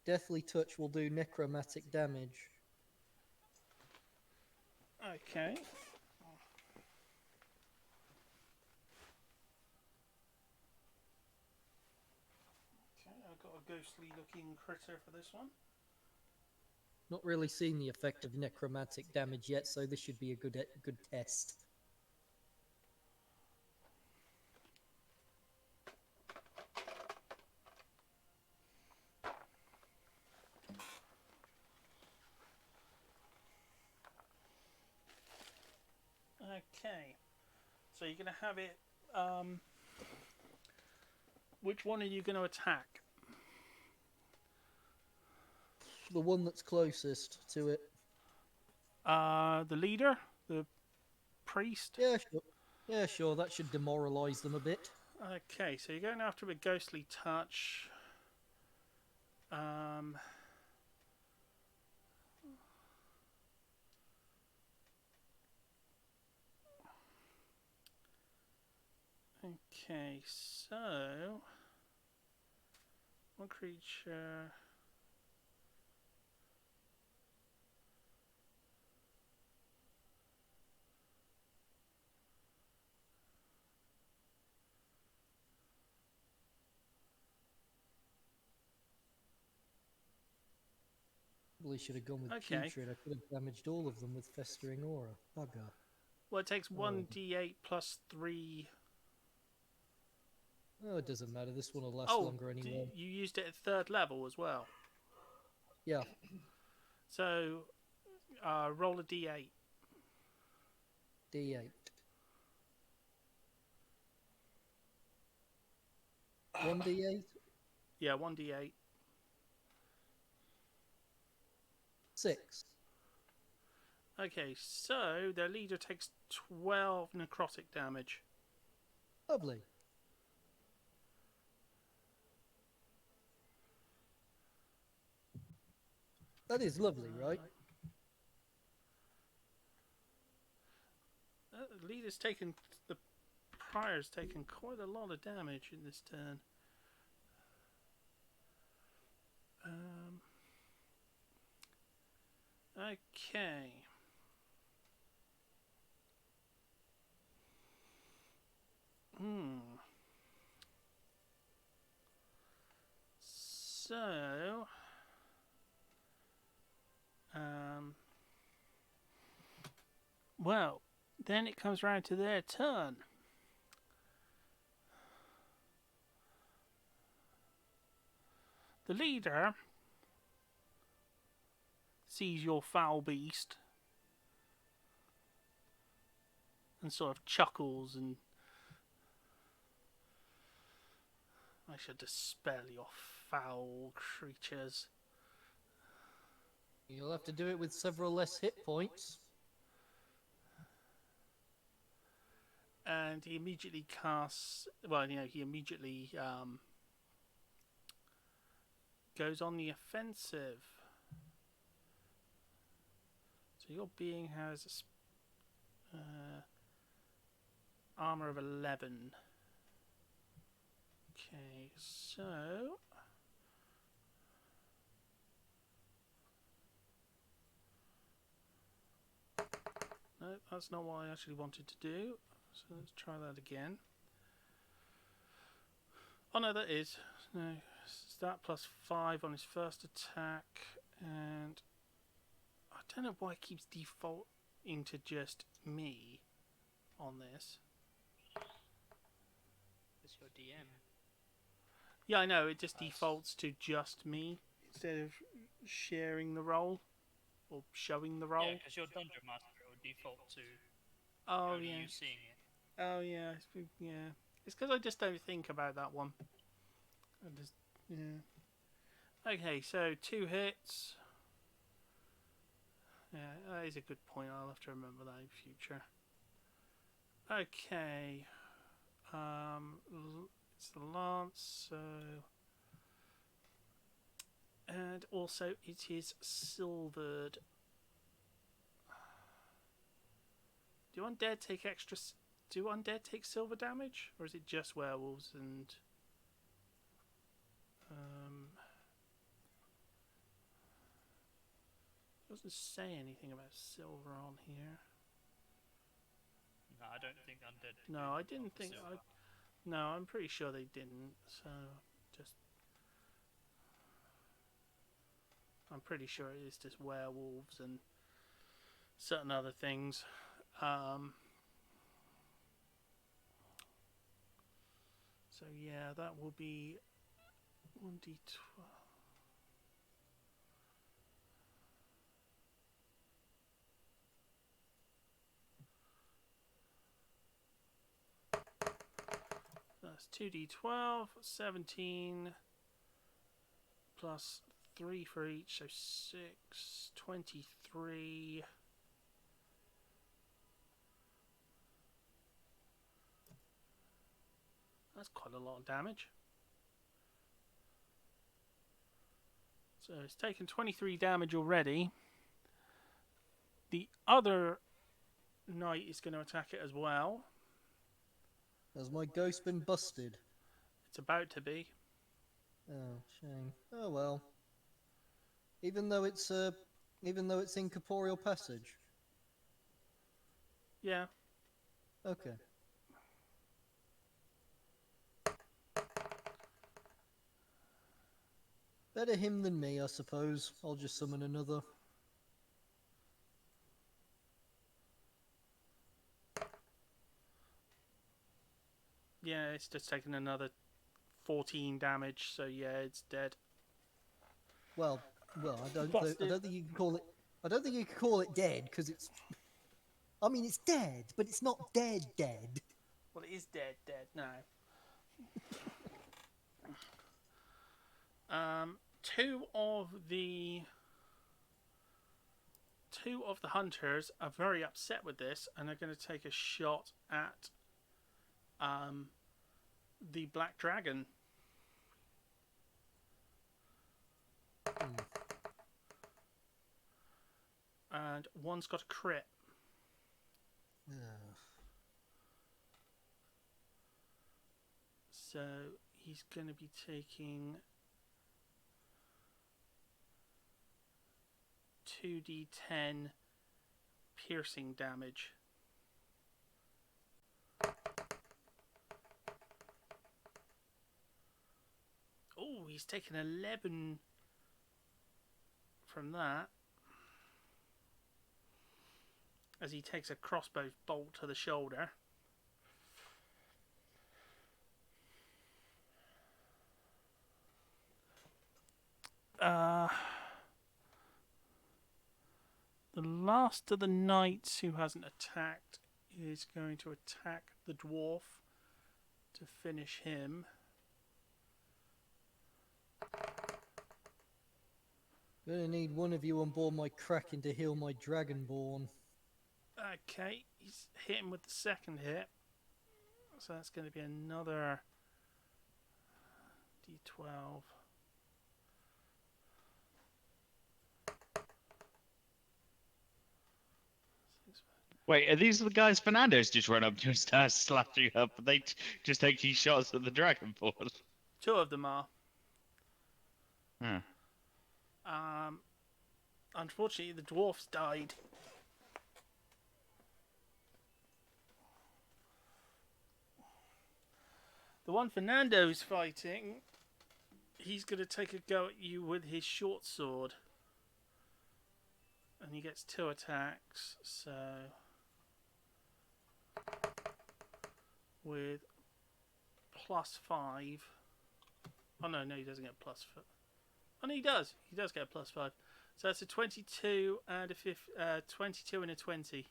S6: Deathly Touch will do necromantic damage.
S1: Okay. Okay, I've got a ghostly looking critter for this one.
S6: Not really seen the effect of necromantic damage yet, so this should be a good test.
S1: Okay. So you're going to have it... which one are you going to attack?
S6: The one that's closest to it.
S1: The leader? The priest?
S6: Yeah, sure. Yeah, sure. That should demoralize them a bit.
S1: Okay, so you're going after a ghostly touch. Okay, so one creature.
S6: Probably should have gone with
S1: Okay.
S6: Putrid. I could have damaged all of them with Festering Aura. Bugger.
S1: Well, it takes 1d8 plus 3.
S6: Oh, it doesn't matter. This one will last
S1: Oh,
S6: longer anyway.
S1: you used it at 3rd level as well.
S6: Yeah.
S1: So, roll a d8.
S6: D8. 1d8?
S1: Yeah, 1d8.
S6: 6.
S1: Okay, so their leader takes 12 necrotic damage.
S6: Lovely. That is lovely, right?
S1: The leader's taken the Pryor's taken quite a lot of damage in this turn. Okay. So, well, then it comes round to their turn. The leader sees your foul beast and sort of chuckles and I shall dispel your foul creatures.
S6: You'll have to do it with several less hit points.
S1: And he immediately casts. Well, he immediately goes on the offensive. So your being has armor of 11. Okay, so no, that's not what I actually wanted to do. So let's try that again. Oh no, that is. No, stat plus 5 on his first attack, and I don't know why it keeps defaulting to just me on this.
S4: It's your DM.
S1: Yeah, I know, it just
S4: Nice.
S1: defaults to just me instead of sharing the role or showing the role.
S4: Yeah, because your dungeon master will default to
S1: Oh
S4: only
S1: yeah.
S4: you seeing it.
S1: Oh yeah, yeah. It's because I just don't think about that one. I just, yeah. Okay, so 2 hits. Yeah, that is a good point. I'll have to remember that in future. Okay. It's the lance, so, and also it is silvered. Do undead take extra? Do undead take silver damage, or is it just werewolves and? Doesn't say anything about silver on here.
S4: No, I don't think undead.
S1: No, I didn't think.
S4: silver.
S1: No, I'm pretty sure they didn't. So just, I'm pretty sure it is just werewolves and certain other things. So yeah, that will be 1d12. That's 2d12, 17 plus 3 for each, so 6, 23. That's quite a lot of damage. So it's taken 23 damage already. The other knight is going to attack it as well.
S6: Has my ghost been busted?
S1: It's about to be.
S6: Oh, shame. Oh well. Even though it's incorporeal passage.
S1: Yeah.
S6: Okay. Better him than me, I suppose. I'll just summon another.
S1: Yeah, it's just taken another 14 damage, so yeah, it's dead.
S6: Well, I don't
S1: Busted.
S6: think you can call it. I don't think you can call it dead because it's. I mean, it's dead, but it's not dead.
S1: Well, it is dead now. Two of the hunters are very upset with this, and are going to take a shot at the black dragon. And one's got a crit. So he's going to be taking 2d10 piercing damage. Oh, he's taken 11 from that. As he takes a crossbow bolt to the shoulder. The last of the knights who hasn't attacked is going to attack the dwarf to finish him.
S6: Gonna need one of you on board my Kraken to heal my Dragonborn.
S1: Okay, he's hit him with the second hit. So that's going to be another d12.
S3: Wait, are these the guys Fernando's just run up to and start slashing up? And they just take these shots at the Dragonborn.
S1: Two of them are.
S3: Huh.
S1: Unfortunately, the dwarfs died. The one Fernando's fighting, he's going to take a go at you with his short sword. And he gets 2 attacks, so... with +5. Oh no, he doesn't get +5. Oh no, he does. He does get a +5. So that's a 22 and a 22 and a 20.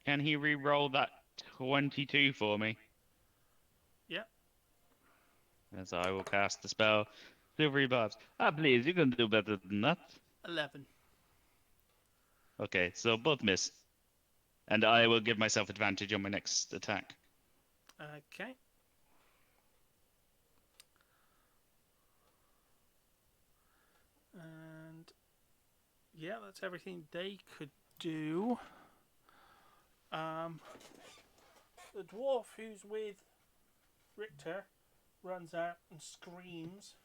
S3: Can he re-roll that 22 for me?
S1: Yep.
S3: As I will cast the spell Silvery Barbs. Ah, please, you can do better than that.
S1: 11.
S3: Okay, so both miss. And I will give myself advantage on my next attack.
S1: Okay. And yeah, that's everything they could do. The dwarf who's with Richter runs out and screams,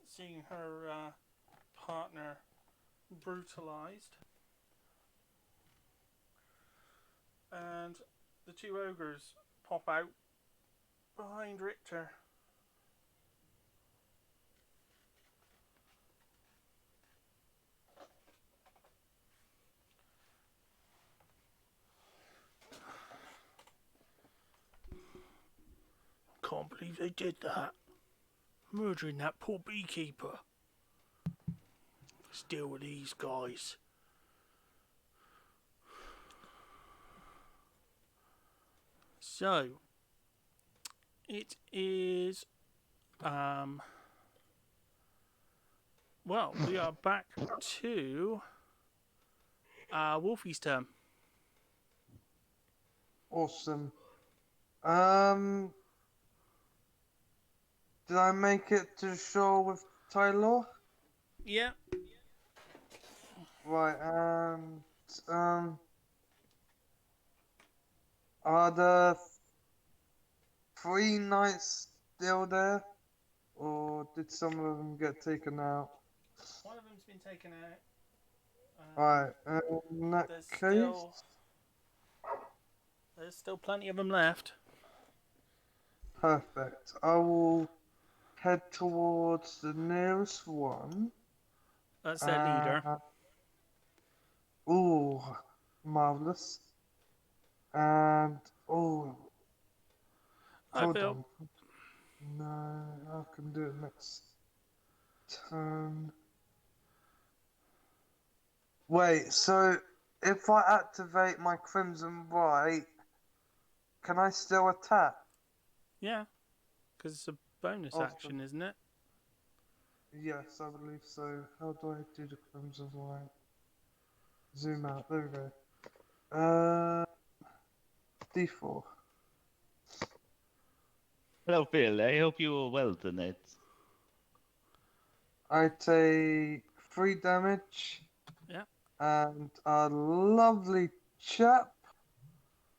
S1: seeing her partner brutalized. And the 2 ogres pop out behind Richter. Can't believe they did that. Murdering that poor beekeeper. Let's deal with these guys. So, it is, well, we are back to Wolfie's turn.
S5: Awesome. Did I make it to the shore with Tyler?
S1: Yeah.
S5: Right, are the 3 knights still there? Or did some of them get taken out?
S1: One of them's been taken out.
S5: Right, in that
S1: There's
S5: case...
S1: There's still plenty of them left.
S5: Perfect. I will head towards the nearest one.
S1: That's their leader.
S5: Ooh, marvelous. And hold
S1: Phil.
S5: on. No, I can do it next turn. Wait, so if I activate my Crimson Right, can I still attack?
S1: Yeah. Because it's a bonus
S5: Awesome.
S1: action, isn't it?
S5: Yes, I believe so. How do I do the Crimson Right? Zoom out, there we go. D4.
S3: Hello, Phil. I hope you are well tonight.
S5: I take 3 damage.
S1: Yeah.
S5: And our lovely chap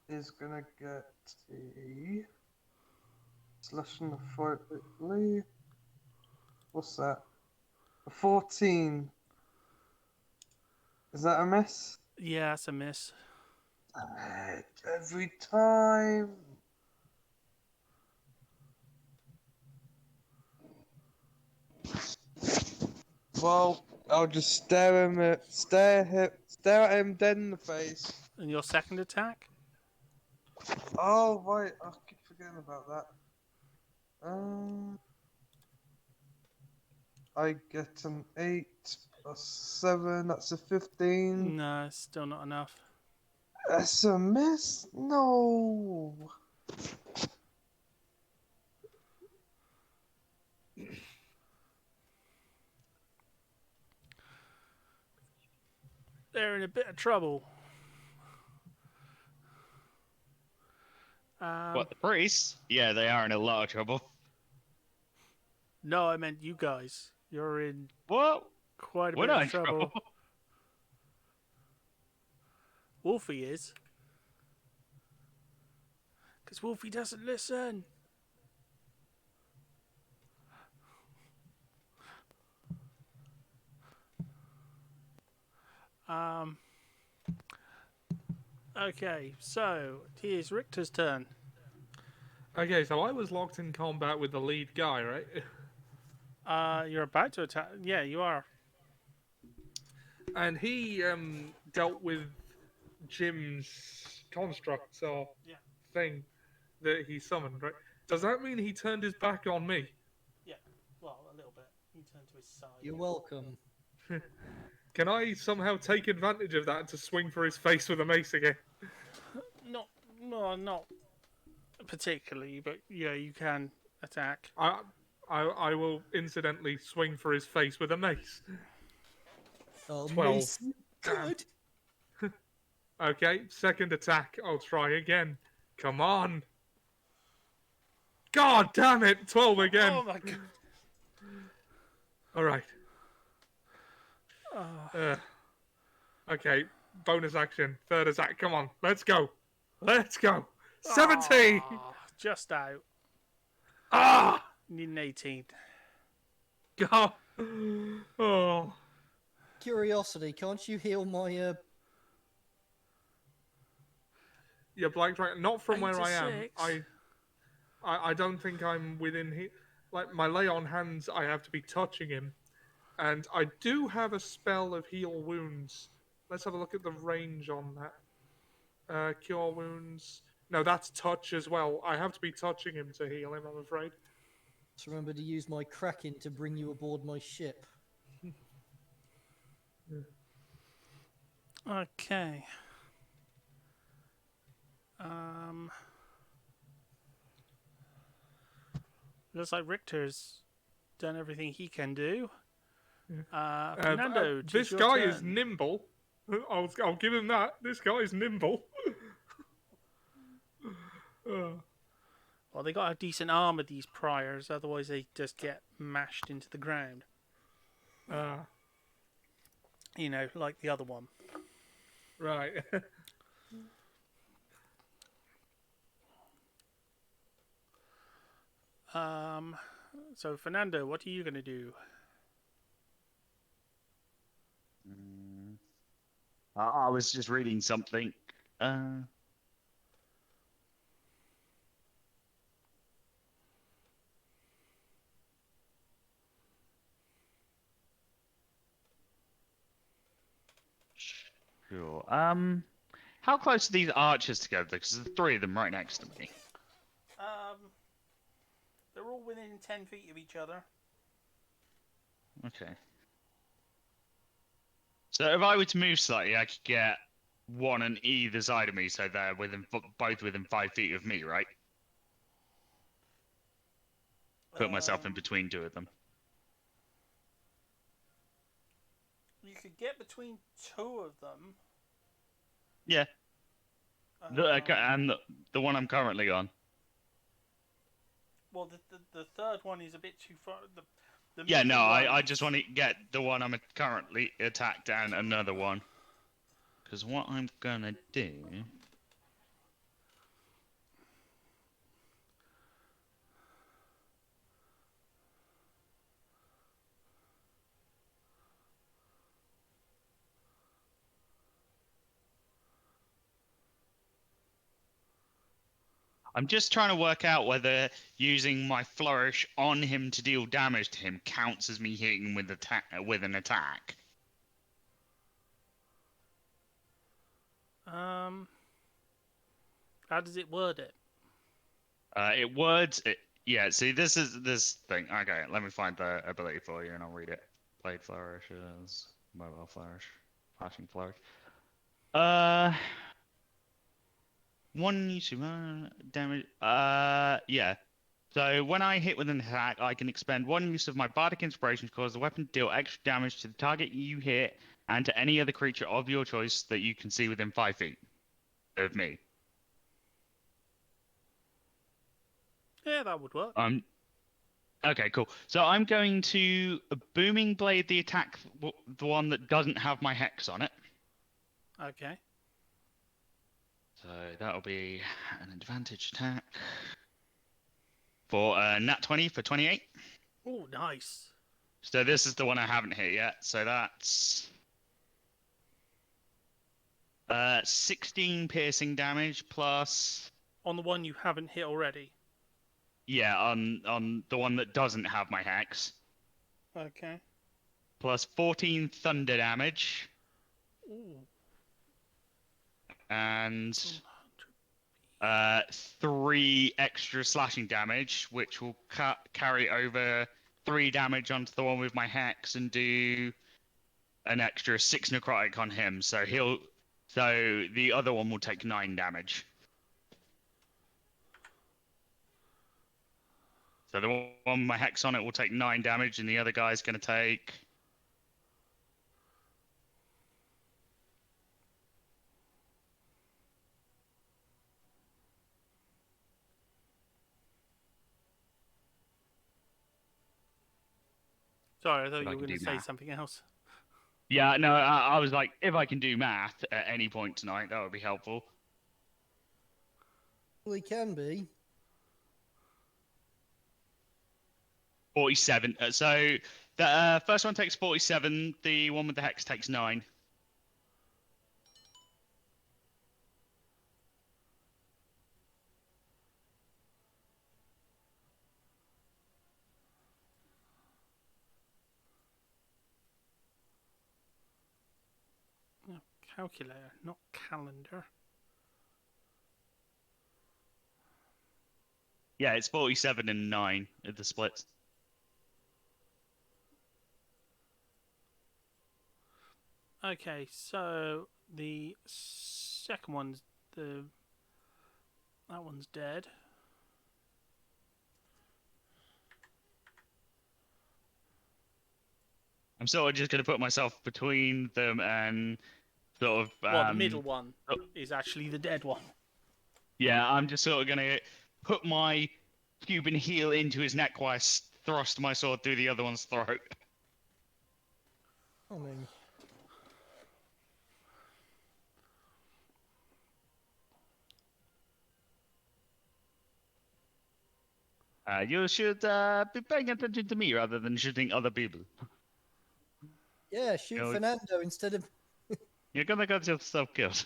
S5: is gonna get a slashing the fight quickly. What's that? A 14. Is that a miss?
S1: Yeah, it's a miss.
S5: Damn it, every time. Well, I'll just stare at him dead in the face.
S1: And your second attack?
S5: Oh right, I keep forgetting about that. I get an 8 plus 7. That's a 15.
S1: No, it's still not enough.
S5: That's a miss. No.
S1: They're in a bit of trouble.
S3: What, the priests? Yeah, they are in a lot of trouble.
S1: No, I meant you guys. You're in
S3: What?
S1: quite a
S3: We're
S1: bit
S3: not
S1: of
S3: in
S1: trouble.
S3: trouble.
S1: Wolfie is. Because Wolfie doesn't listen. Okay, so here's Richter's turn.
S2: Okay, so I was locked in combat with the lead guy, right?
S1: You're about to attack. Yeah, you are.
S2: And he dealt with Jim's construct or
S1: Yeah.
S2: thing that he summoned, right? Does that mean he turned his back on me?
S1: Yeah, well, a little bit. He turned to his side.
S6: You're welcome.
S2: Can I somehow take advantage of that to swing for his face with a mace again?
S1: Not particularly, but yeah, you can attack.
S2: I will incidentally swing for his face with a mace.
S6: Oh,
S2: 12.
S6: Mace, good.
S2: Okay, second attack. I'll try again. Come on. God damn it! 12 again.
S1: Oh my god.
S2: All right. Okay, bonus action. Third attack. Come on, let's go. Let's go. 17.
S1: Ah, just out.
S2: Ah!
S1: Need an 18.
S2: God. Oh.
S6: Curiosity, can't you heal my
S2: Yeah, Black Dragon. Not from
S1: 8
S2: where
S1: to
S2: I am.
S1: 6.
S2: I don't think I'm within here. Like my lay on hands, I have to be touching him, and I do have a spell of heal wounds. Let's have a look at the range on that. Cure wounds. No, that's touch as well. I have to be touching him to heal him, I'm afraid.
S6: Just remember to use my Kraken to bring you aboard my ship.
S1: Okay. Looks like Richter's done everything he can do. Fernando, it
S2: This
S1: your
S2: guy is
S1: turn.
S2: nimble. I'll give him that. This guy is nimble.
S1: Well, they got a decent armor, these priors, otherwise they just get mashed into the ground. You know, like the other one.
S2: Right.
S1: So Fernando, what are you gonna do?
S3: I was just reading something. Sure. How close are these archers together? Because there's 3 of them right next to me.
S1: They're all within 10 feet of each other.
S3: Okay. So if I were to move slightly, I could get one on either side of me, so they're both within 5 feet of me, right? Put myself in between 2 of them.
S1: You could get between 2 of them.
S3: Yeah. And the one I'm currently on.
S1: Well, the third one is a bit too far. The
S3: Yeah, no,
S1: middle
S3: I
S1: ones-
S3: just want to get the one I'm currently attacked and another one. Because what I'm gonna do. I'm just trying to work out whether using my flourish on him to deal damage to him counts as me hitting him with an attack.
S1: How does it word it?
S3: It words it. Yeah, see, this is this thing. Okay, let me find the ability for you and I'll read it. Blade flourishes, mobile flourish, flashing flourish. One use of damage. Yeah. So when I hit with an attack, I can expend one use of my bardic inspiration to cause the weapon to deal extra damage to the target you hit and to any other creature of your choice that you can see within 5 feet of me.
S1: Yeah, that would work.
S3: Okay, cool. So I'm going to booming blade the attack, the one that doesn't have my hex on it.
S1: Okay.
S3: So that'll be an advantage attack for nat 20 for 28.
S1: Oh, nice.
S3: So this is the one I haven't hit yet. So that's 16 piercing damage plus,
S1: On the one you haven't hit already.
S3: yeah, on the one that doesn't have my hex,
S1: Okay.
S3: plus 14 thunder damage
S1: Ooh.
S3: and 3 extra slashing damage, which will carry over 3 damage onto the one with my hex and do an extra 6 necrotic on him. So the other one will take 9 damage. So the one with my hex on it will take 9 damage, and the other guy's going to take.
S1: Sorry, I thought
S3: If I
S1: you were
S3: can
S1: going
S3: do
S1: to say
S3: math.
S1: something else.
S3: Yeah, no, I was like, if I can do math at any point tonight, that would be helpful.
S6: Well, he can be.
S3: 47. So the first one takes 47. The one with the hex takes 9.
S1: Calculator, not calendar.
S3: Yeah, it's 47 and 9 at the splits.
S1: Okay, so the second one's that one's dead.
S3: I'm sort of just going to put myself between them and sort of.
S1: Well, the middle one
S3: oh.
S1: is actually the dead one.
S3: Yeah, I'm just sort of going to put my Cuban heel into his neck while I thrust my sword through the other one's throat.
S6: I mean,
S3: You should be paying attention to me rather than shooting other people.
S6: yeah, shoot
S3: Yo-
S6: Fernando instead of.
S3: You're gonna get yourself killed.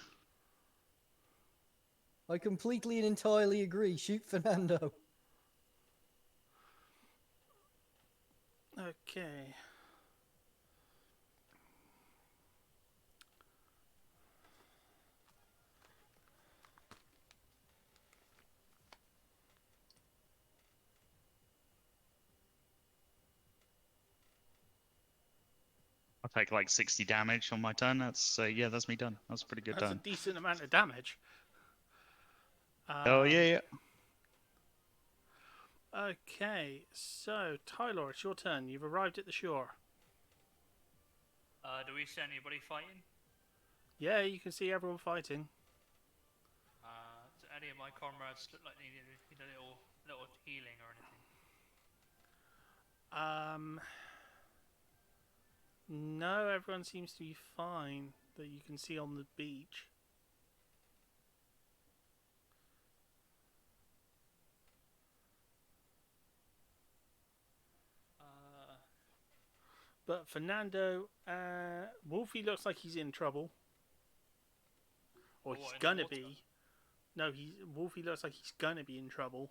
S6: I completely and entirely agree. Shoot Fernando.
S1: Okay.
S3: I'll take like 60 damage on my turn. That's yeah, that's me done. That's a pretty good
S1: That's a
S3: turn.
S1: decent amount of damage.
S3: Oh yeah.
S1: Okay, so Tyler, it's your turn. You've arrived at the shore.
S4: Do we see anybody fighting?
S1: Yeah, you can see everyone fighting.
S4: Do any of my comrades look like they need a little healing or anything?
S1: No, everyone seems to be fine that you can see on the beach. But Fernando, Wolfie looks like he's in trouble. Or
S4: What,
S1: he's
S4: in the
S1: gonna
S4: water?
S1: be. No, Wolfie looks like he's gonna be in trouble.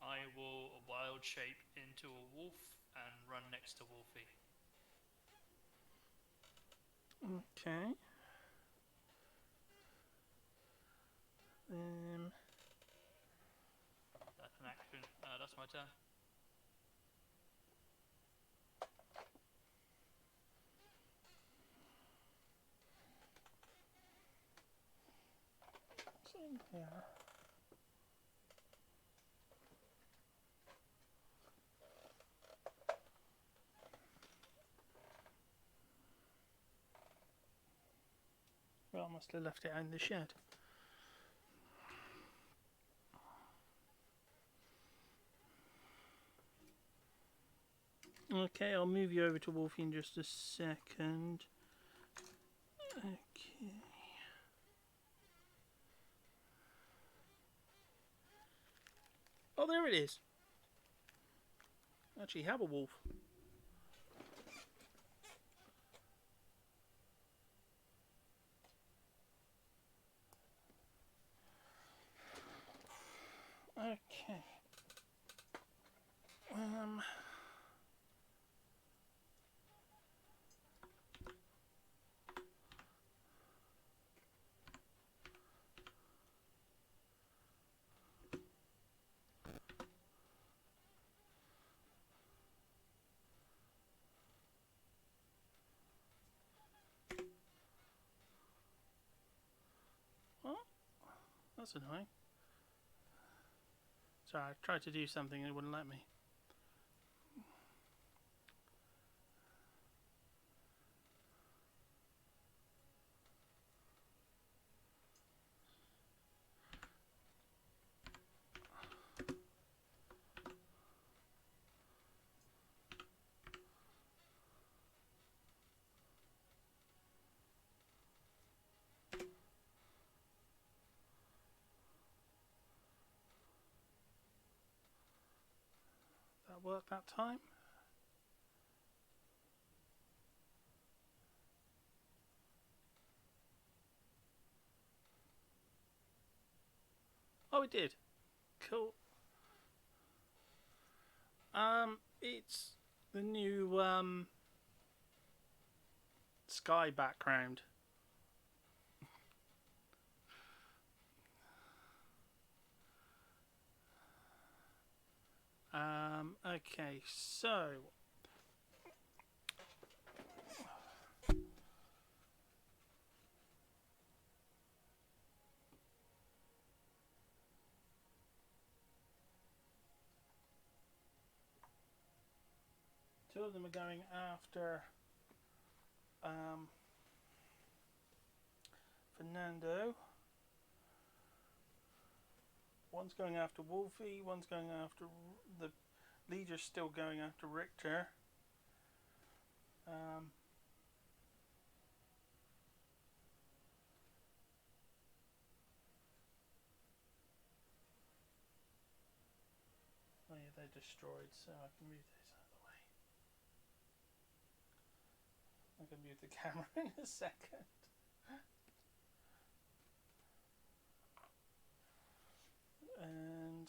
S4: I will wild shape into a wolf and run next to Wolfie.
S1: Okay.
S4: That's an action. That's my turn.
S1: Same here. Well, I must have left it out in the shed. Okay, I'll move you over to Wolfie in just a second. Okay. Oh, there it is. Actually, have a wolf. Okay. Oh, that's annoying. Sorry, I tried to do something and it wouldn't let me. That worked that time? Oh, it did. Cool. It's the new sky background. Okay, so two of them are going after Fernando. One's going after Wolfie, one's going after the leader's still going after Richter. Oh yeah, they're destroyed, so I can move those out of the way. I can move the camera in a second. And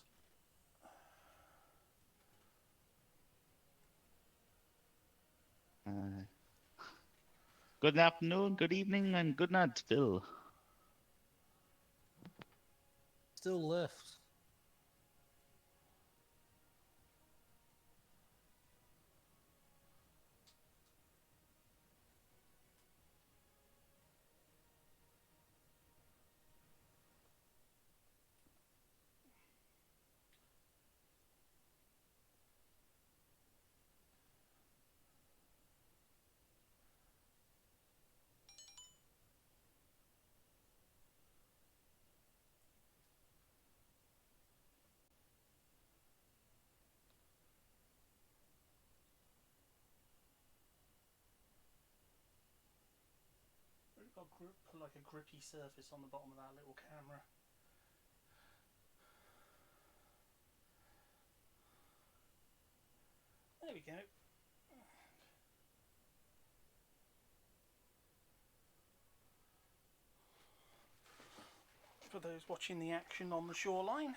S3: Good afternoon, good evening, and good night still.
S6: Still left.
S1: got like a grippy surface on the bottom of that little camera. There we go. For those watching the action on the shoreline.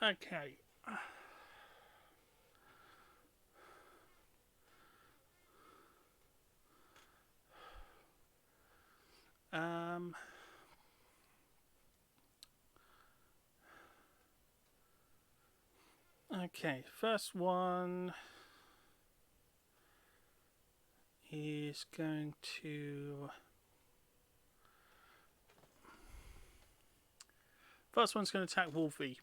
S1: Okay. Okay, first one is going to... First one's going to attack Wolfie.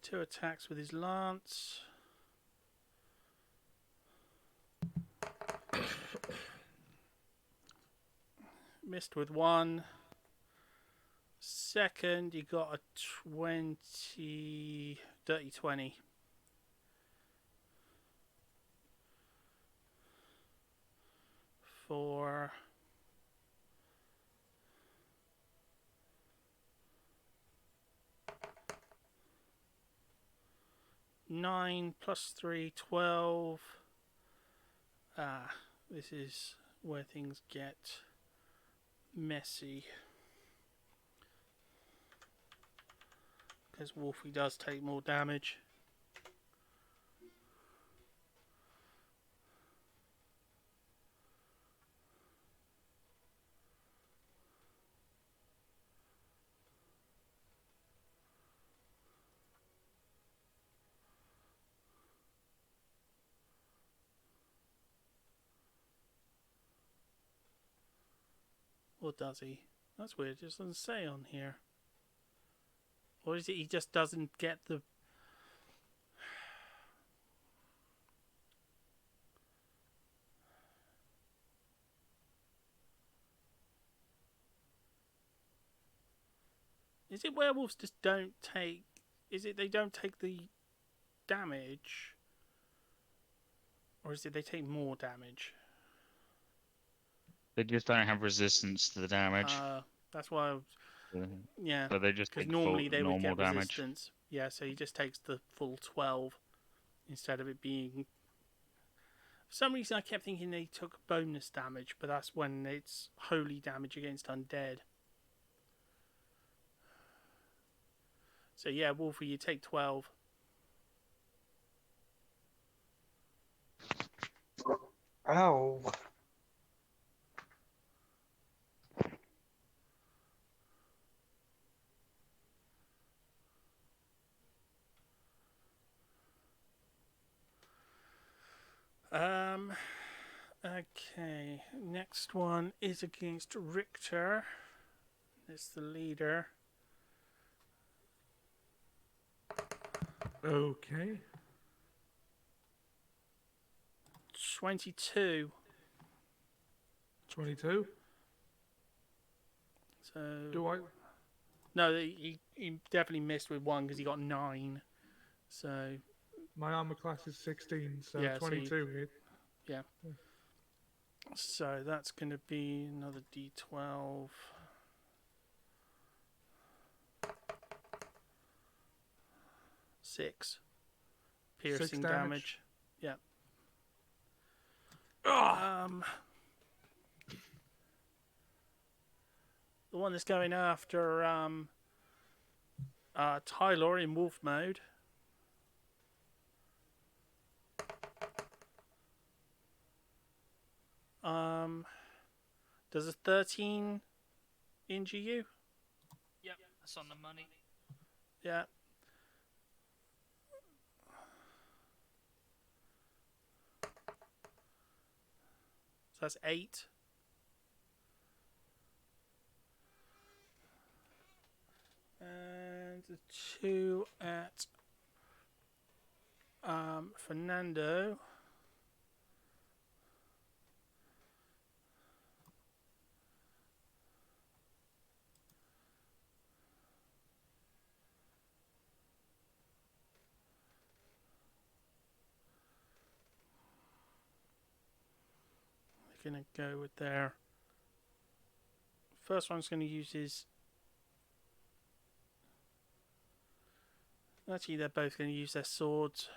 S1: 2 attacks with his lance. Missed with 1. Second, you got a 20, dirty 20. For 9 plus 3, 12. This is where things get messy. Because Wolfie does take more damage. Or does he? That's weird, it just doesn't say on here. Or is it he just doesn't get the... Is it werewolves just don't take... Is it they don't take the damage? Or is it they take more damage?
S3: They just don't have resistance to the damage.
S1: That's why I was... Yeah.
S3: So they just
S1: Because
S3: take
S1: normally they would
S3: normal
S1: get
S3: damage.
S1: resistance. Yeah, so he just takes the full 12 instead of it being... For some reason I kept thinking they took bonus damage, but that's when it's holy damage against undead. So yeah, Wolfie, you take 12.
S5: Ow.
S1: Okay, next one is against Richter. It's the leader.
S2: Okay.
S1: 22.
S2: 22.
S1: So
S2: Do I?
S1: no, he definitely missed with 1 because he got 9. So
S2: My armor class is 16, so
S1: Yeah, so
S2: 22 hit.
S1: yeah. So that's going to be another D12. Six piercing damage. Yeah. The one that's going after Tyler in wolf mode. Does a 13 injure you?
S4: Yep, that's on the money.
S1: Yeah. So that's 8. And the 2 at Fernando. gonna go with their first one's gonna use his. Actually, they're both gonna use their swords.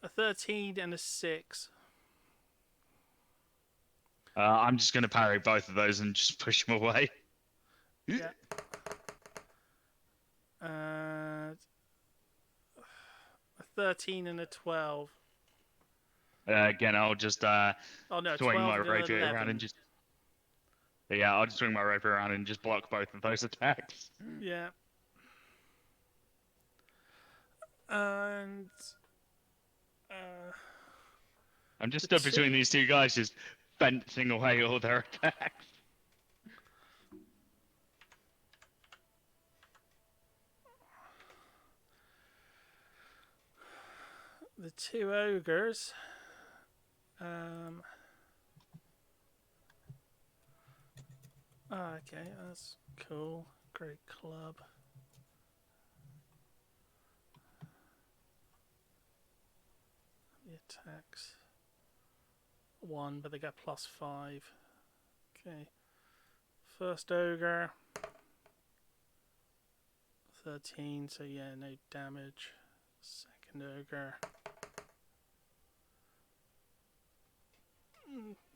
S1: A 13 and a 6.
S3: I'm just going to parry both of those and just push them away.
S1: Yeah. A 13 and a 12.
S3: Again, I'll just
S1: Oh no,
S3: swing
S1: 12
S3: my
S1: and an
S3: rapier
S1: 11.
S3: around and just. Yeah, I'll just swing my rapier around and just block both of those attacks.
S1: Yeah. And
S3: I'm just
S1: The
S3: stood between
S1: two-
S3: these two guys, just fencing away all their attacks.
S1: the two ogres. Okay, that's cool. Great club. The attacks. 1, but they got +5. Okay. First ogre. 13, so yeah, no damage. Second ogre.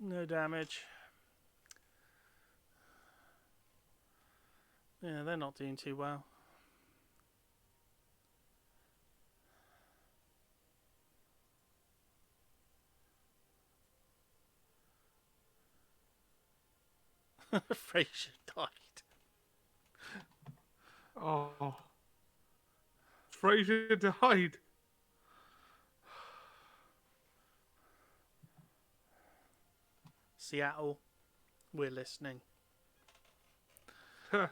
S1: No damage. Yeah, they're not doing too well. Fraser died.
S2: Oh. Fraser died.
S1: Seattle, we're listening.
S2: Huh.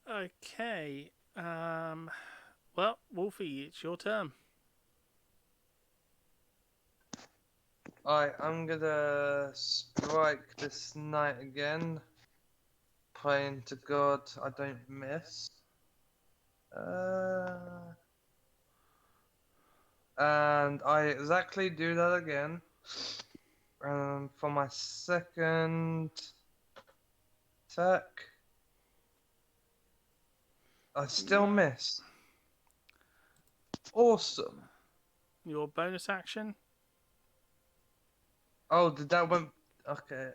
S1: Okay. Well, Wolfie, it's your turn.
S5: Alright, I'm gonna strike this knight again. Praying to God I don't miss. And I exactly do that again. For my second attack, I still miss. Awesome.
S1: Your bonus action.
S5: Oh, did that went? Okay.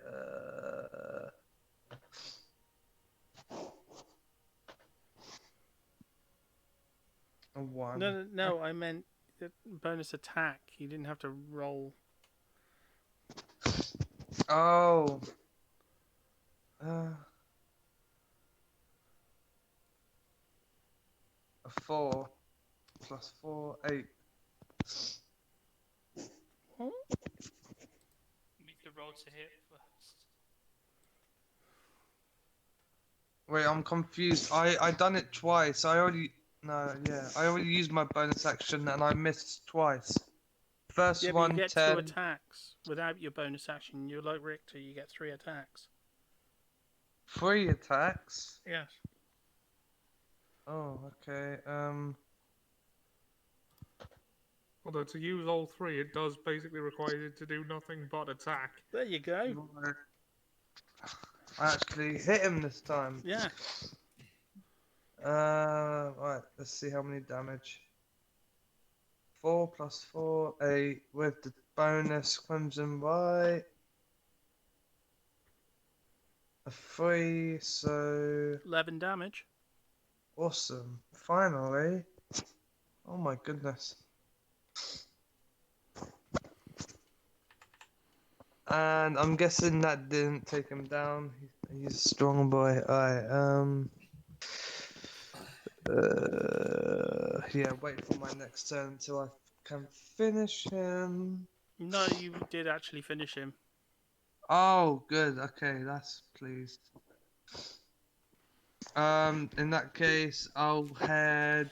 S5: A 1.
S1: No, I meant the bonus attack. You didn't have to roll.
S5: Oh. A 4 plus 4, 8.
S4: Make the roll to hit first.
S5: Wait, I'm confused. I done it twice. I already used my bonus action and I missed twice. First
S1: Yeah, but
S5: one
S1: you get
S5: 10.
S1: 2 attacks without your bonus action. You're like Richter. You get 3 attacks.
S5: 3 attacks.
S1: Yes.
S5: Oh, okay.
S2: Although to use all three, it does basically require you to do nothing but attack.
S1: There you go.
S5: I actually hit him this time.
S1: Yeah.
S5: Right, let's see how many damage. 4 plus 4, 8 with the bonus Crimson White. A 3, so
S1: 11 damage.
S5: awesome. Finally. Oh my goodness. And I'm guessing that didn't take him down. He's a strong boy. Alright, yeah, wait for my next turn until I can finish him.
S1: No, you did actually finish him.
S5: Oh, good. Okay, that's pleased. In that case, I'll head.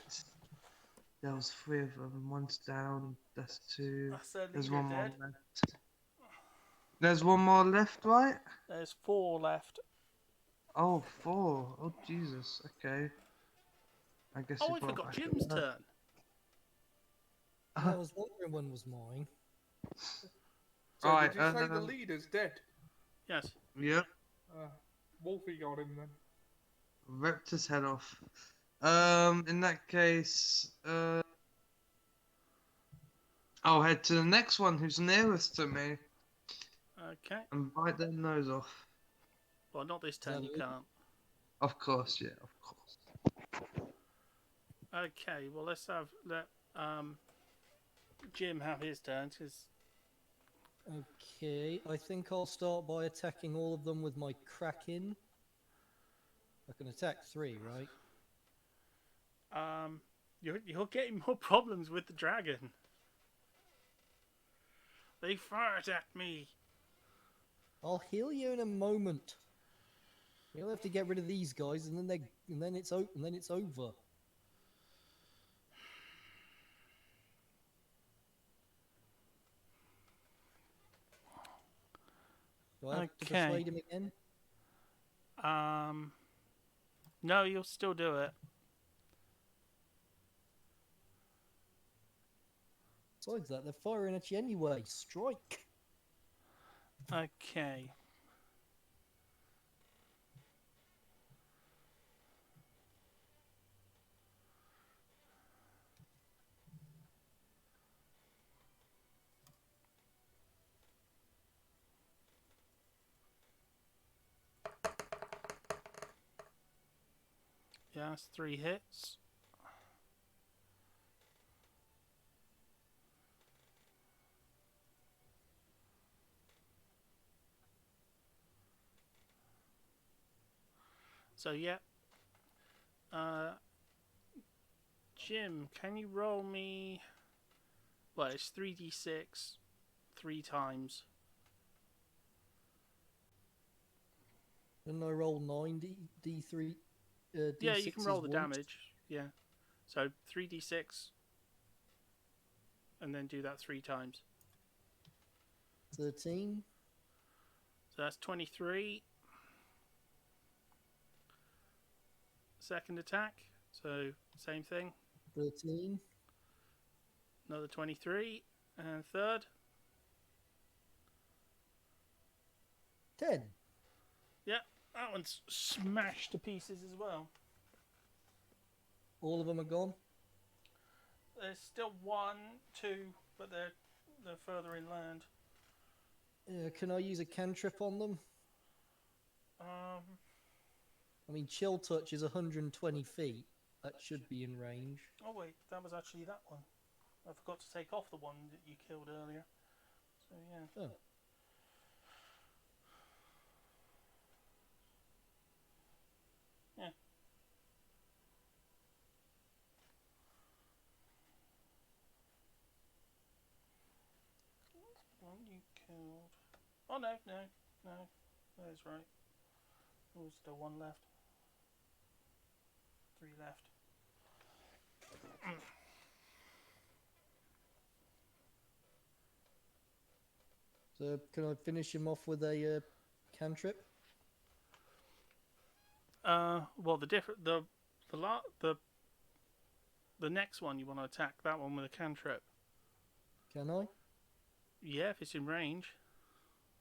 S5: There was 3 of them. One's down. That's 2. There's one more left. There's one more left, right?
S1: There's 4 left.
S5: Oh, 4. Oh, Jesus. Okay. I guess
S1: Oh,
S5: you
S1: I
S5: brought
S1: forgot
S5: back
S1: Jim's
S5: up.
S1: turn.
S6: Yeah, I was wondering when was mine.
S2: So
S5: Right,
S2: did you say the leader's dead?
S1: Yes.
S5: Yep.
S2: Wolfie got him then.
S5: Ripped his head off. In that case, I'll head to the next one who's nearest to me
S1: Okay.
S5: and bite their nose off.
S1: Well, not this turn.
S6: that
S1: You
S6: it?
S1: can't.
S5: Of course, yeah, of course.
S1: Okay. Well, let Jim have his turn because
S6: Okay, I think I'll start by attacking all of them with my Kraken. I can attack 3, right?
S1: you're getting more problems with the dragon. They fired at me.
S6: I'll heal you in a moment. You'll have to get rid of these guys, and then it's over. Do I have to
S1: Okay.
S6: persuade him again?
S1: No, you'll still do it.
S6: Besides that, they're firing at you anyway. Strike.
S1: Okay. Yeah, that's 3 hits. So yeah. Jim, can you roll me? Well, it's 3d6 3 times.
S6: Didn't I roll 9d3?
S1: Yeah, you can
S6: D6s
S1: roll the
S6: once?
S1: damage. Yeah. So 3d6 and then do that 3 times.
S6: 13.
S1: So that's 23. Second attack. So same thing.
S6: 13.
S1: Another 23. And third.
S6: 10.
S1: Yeah, that one's smashed to pieces as well.
S6: All of them are gone.
S1: There's still 1, 2, but they're further inland.
S6: Can I use a cantrip on them? I mean, chill touch is 120 feet. That should be in range.
S1: Oh wait, that was actually that one. I forgot to take off the one that you killed earlier. So yeah.
S6: Oh.
S1: Yeah. One you killed. Oh no. That's right. Oh, still 1 left. 3 left.
S6: So can I finish him off with a cantrip?
S1: Well, the next one you want to attack that one with a cantrip.
S6: Can I?
S1: Yeah, if it's in range.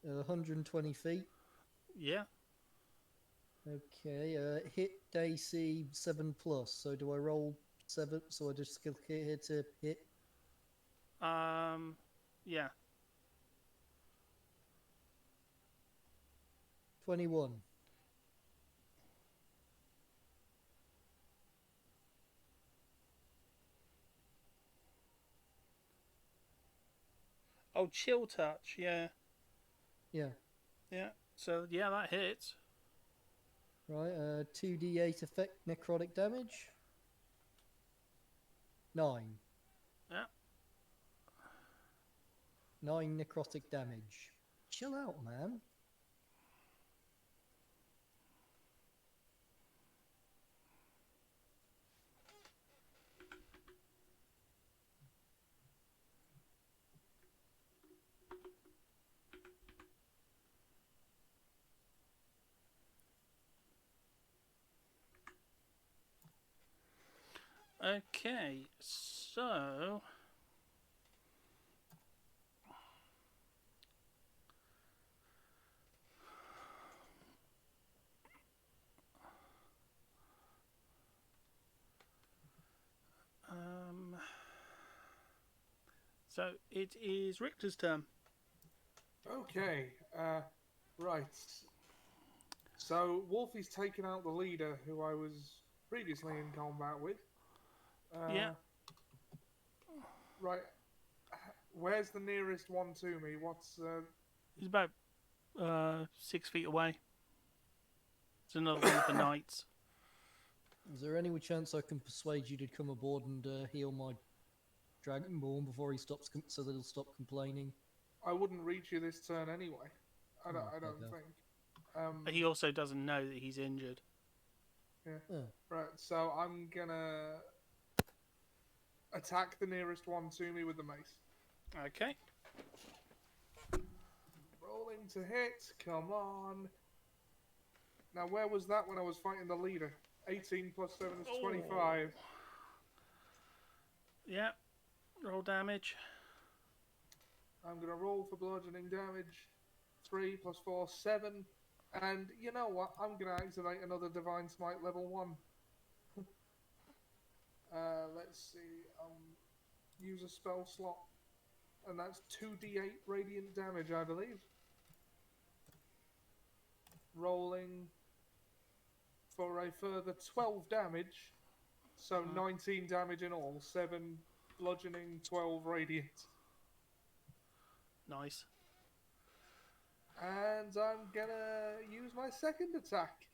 S6: 120 feet.
S1: Yeah.
S6: Okay. Hit AC 7 plus. So do I roll 7? So I just click here to hit.
S1: Yeah.
S6: 21.
S1: Oh, chill touch. Yeah.
S6: Yeah.
S1: Yeah. So yeah, that hits.
S6: Right. 2d8 effect necrotic damage. 9.
S1: Yeah.
S6: 9 necrotic damage. Chill out, man.
S1: Okay, so um, so it is Richter's turn.
S2: Okay, right. So Wolfie's taken out the leader who I was previously in combat with.
S1: Yeah.
S2: Right. Where's the nearest one to me? What's
S1: He's about 6 feet away. It's another one of the knights.
S6: Is there any chance I can persuade you to come aboard and heal my Dragonborn before he stops, so that he'll stop complaining?
S2: I wouldn't reach you this turn anyway. I don't
S6: Oh, bugger.
S2: think.
S1: He also doesn't know that he's injured.
S6: Oh.
S2: Right, so I'm gonna attack the nearest one to me with the mace.
S1: Okay.
S2: Rolling to hit, come on. Now, where was that when I was fighting the leader? 18 plus 7 is 25.
S1: Yeah. Roll damage.
S2: I'm gonna roll for bludgeoning damage. 3 plus 4, 7. And you know what? I'm gonna activate another Divine Smite level 1. Let's see. Use a spell slot. And that's 2d8 radiant damage, I believe. Rolling for a further 12 damage. So 19 damage in all. 7 bludgeoning, 12 radiant.
S1: Nice.
S2: And I'm gonna use my second attack.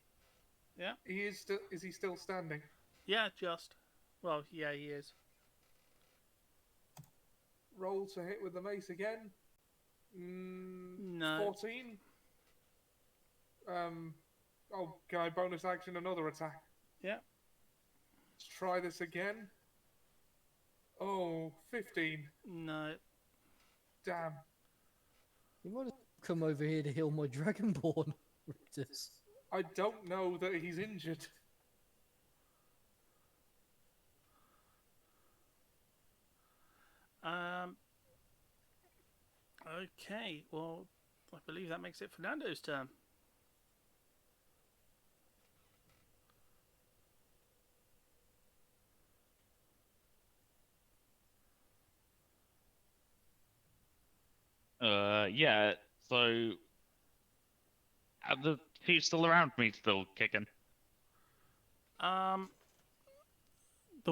S1: Yeah.
S2: Is he still standing?
S1: Yeah, just. Well, yeah, he is.
S2: Roll to hit with the mace again.
S1: No.
S2: 14. Oh, can I bonus action another attack?
S1: Yeah.
S2: Let's try this again. Oh, 15.
S1: No.
S2: Damn.
S6: You might have come over here to heal my Dragonborn, Rictus.
S2: I don't know that he's injured.
S1: Okay, well, I believe that makes it Fernando's turn.
S3: Yeah. So, are the two still around me, still kicking?
S1: The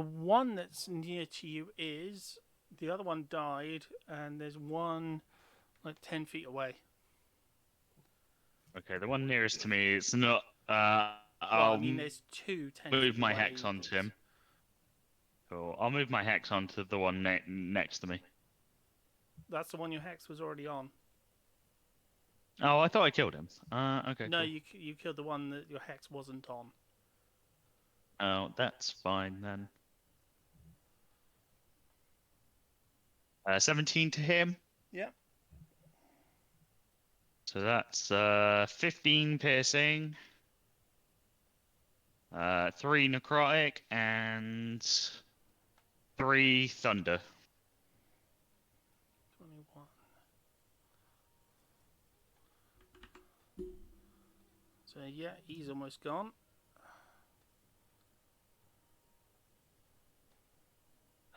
S1: one that's near to you is. The other one died, and there's one like 10 feet away.
S3: Okay, the one nearest to me is not.
S1: Well,
S3: I'll
S1: I mean, there's two 10
S3: move
S1: feet
S3: my
S1: away,
S3: hex onto
S1: but-
S3: him. Cool. I'll move my hex onto the one next to me.
S1: That's the one your hex was already on.
S3: Oh, I thought I killed him. Okay.
S1: No,
S3: cool.
S1: you killed the one that your hex wasn't on.
S3: Oh, that's fine then. 17 to him.
S1: Yeah.
S3: So that's 15 piercing, 3 necrotic, and 3 thunder.
S1: 21. So yeah, he's almost gone.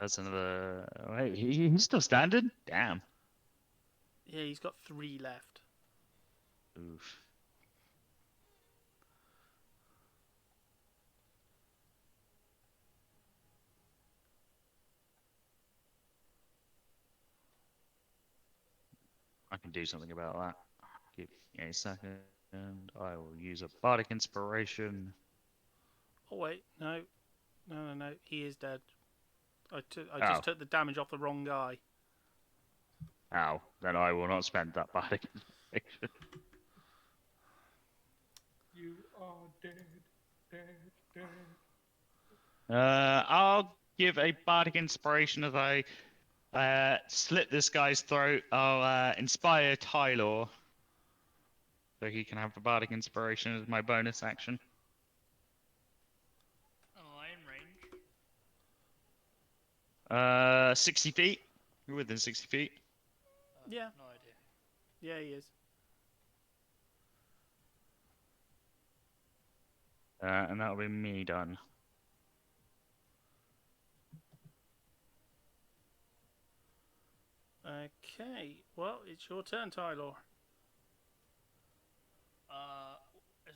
S3: That's another. Wait, he's still standing? Damn.
S1: Yeah, he's got 3 left.
S3: Oof. I can do something about that. Give me a second, and I will use a bardic inspiration.
S1: Oh wait, no, he is dead. I
S3: Oh.
S1: just took the damage off the wrong guy.
S3: Ow. Then I will not spend that bardic inspiration.
S2: You are dead, dead, dead.
S3: I'll give a bardic inspiration as I slit this guy's throat. I'll inspire Tylor, so he can have the bardic inspiration as my bonus action.
S4: Oh, I'm in range.
S3: 60 feet. You're within 60 feet.
S1: Yeah.
S4: No idea.
S1: Yeah, he is.
S3: And that'll be me done.
S1: Okay. Well, it's your turn, Tyler.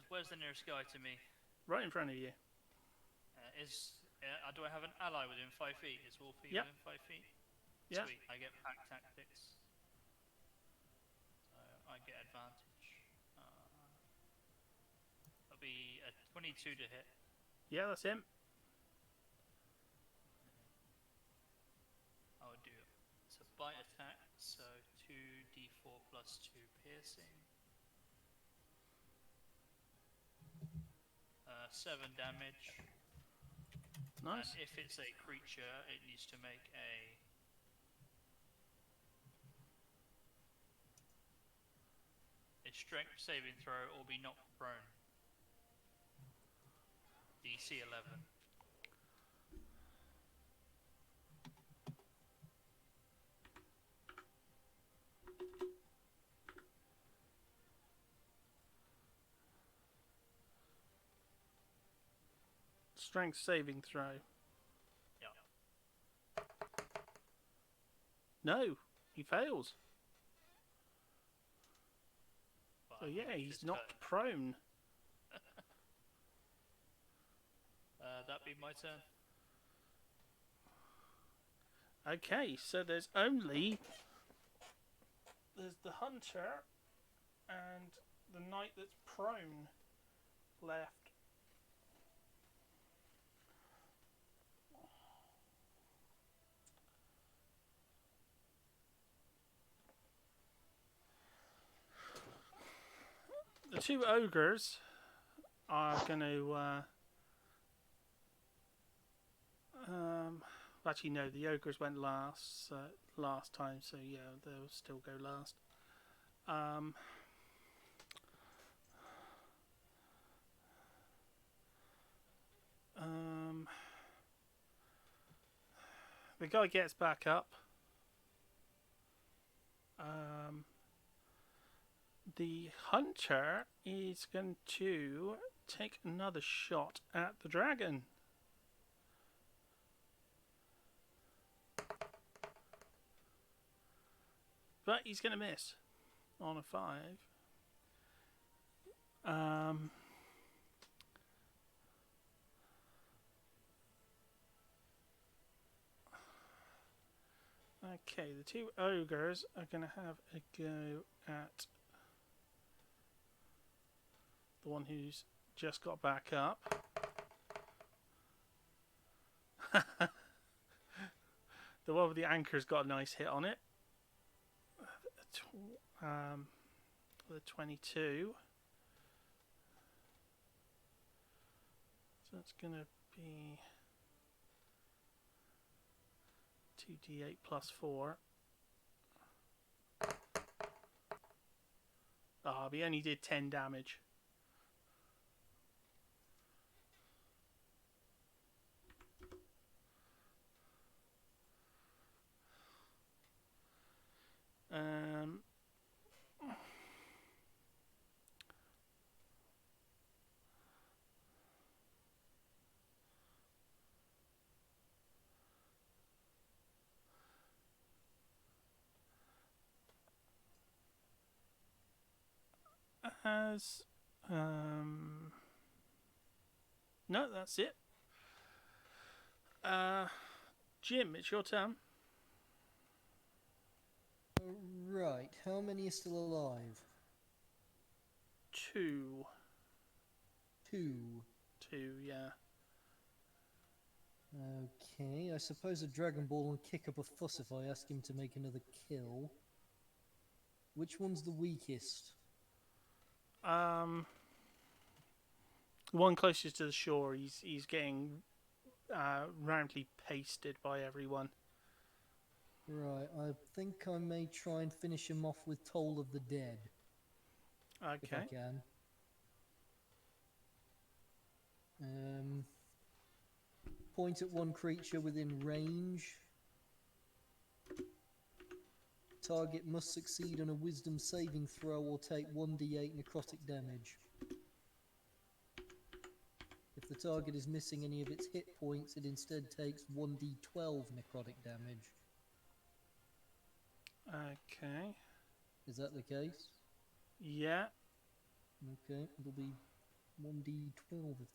S4: Where's the nearest guy to me?
S1: Right in front of you.
S4: Do I have an ally within 5 feet? Is Wolfie
S1: Yep.
S4: within 5 feet?
S1: Yeah.
S4: Sweet. I get pack tactics. So I get advantage. That'll be a 22 to hit.
S1: Yeah, that's him.
S4: I would do it's a bite attack, so 2d4 plus 2 piercing. 7 damage.
S1: Nice.
S4: And if it's a creature, it needs to make a strength saving throw or be knocked prone. DC 11.
S1: Strength saving throw.
S4: Yeah.
S1: No, he fails.
S4: But
S1: So
S4: I
S1: yeah,
S4: think
S1: he's
S4: just
S1: knocked prone.
S4: that'd be my turn.
S1: Okay, so there's the hunter and the knight that's prone left. The two ogres are going to actually no, the ogres went last time, so yeah, they'll still go last. The guy gets back up. The hunter is going to take another shot at the dragon. But he's going to miss on a 5. Okay, the two ogres are going to have a go at the one who's just got back up. The one with the anchor's got a nice hit on it. The 22. So that's going to be 2d8 plus 4. Ah, we only did 10 damage. As no, that's it. Jim, it's your turn.
S6: Right, how many are still alive?
S1: 2.
S6: 2.
S1: 2, yeah.
S6: Okay, I suppose a Dragon Ball will kick up a fuss if I ask him to make another kill. Which one's the weakest?
S1: One closest to the shore, he's getting roundly pasted by everyone.
S6: Right, I think I may try and finish him off with Toll of the Dead, if I
S1: Okay.
S6: can. Point at one creature within range, Target must succeed on a wisdom saving throw or take 1d8 necrotic damage. If the target is missing any of its hit points, it instead takes 1d12 necrotic damage.
S1: Okay.
S6: Is that the case?
S1: Yeah.
S6: Okay, it'll be 1d12 if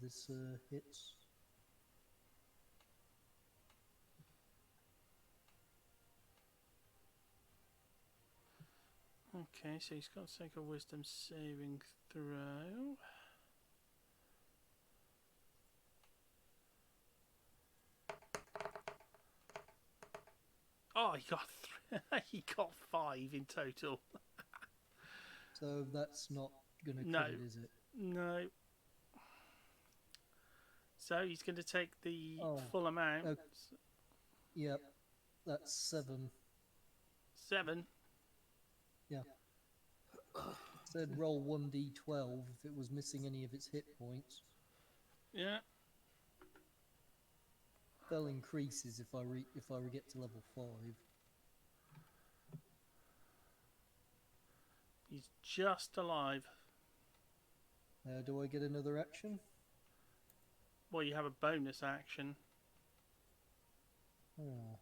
S6: this hits.
S1: Okay, so he's got to take a wisdom saving throw. Oh, he got he got 5 in total.
S6: So that's not gonna
S1: No.
S6: cut it, is it?
S1: No. So he's going to take the
S6: Oh,
S1: full amount.
S6: okay. Yep, that's 7.
S1: 7.
S6: Yeah. It said roll 1d12 if it was missing any of its hit points.
S1: Yeah.
S6: Spell increases if I get to level 5.
S1: He's just alive.
S6: Do I get another action?
S1: Well, you have a bonus action.
S6: Oh.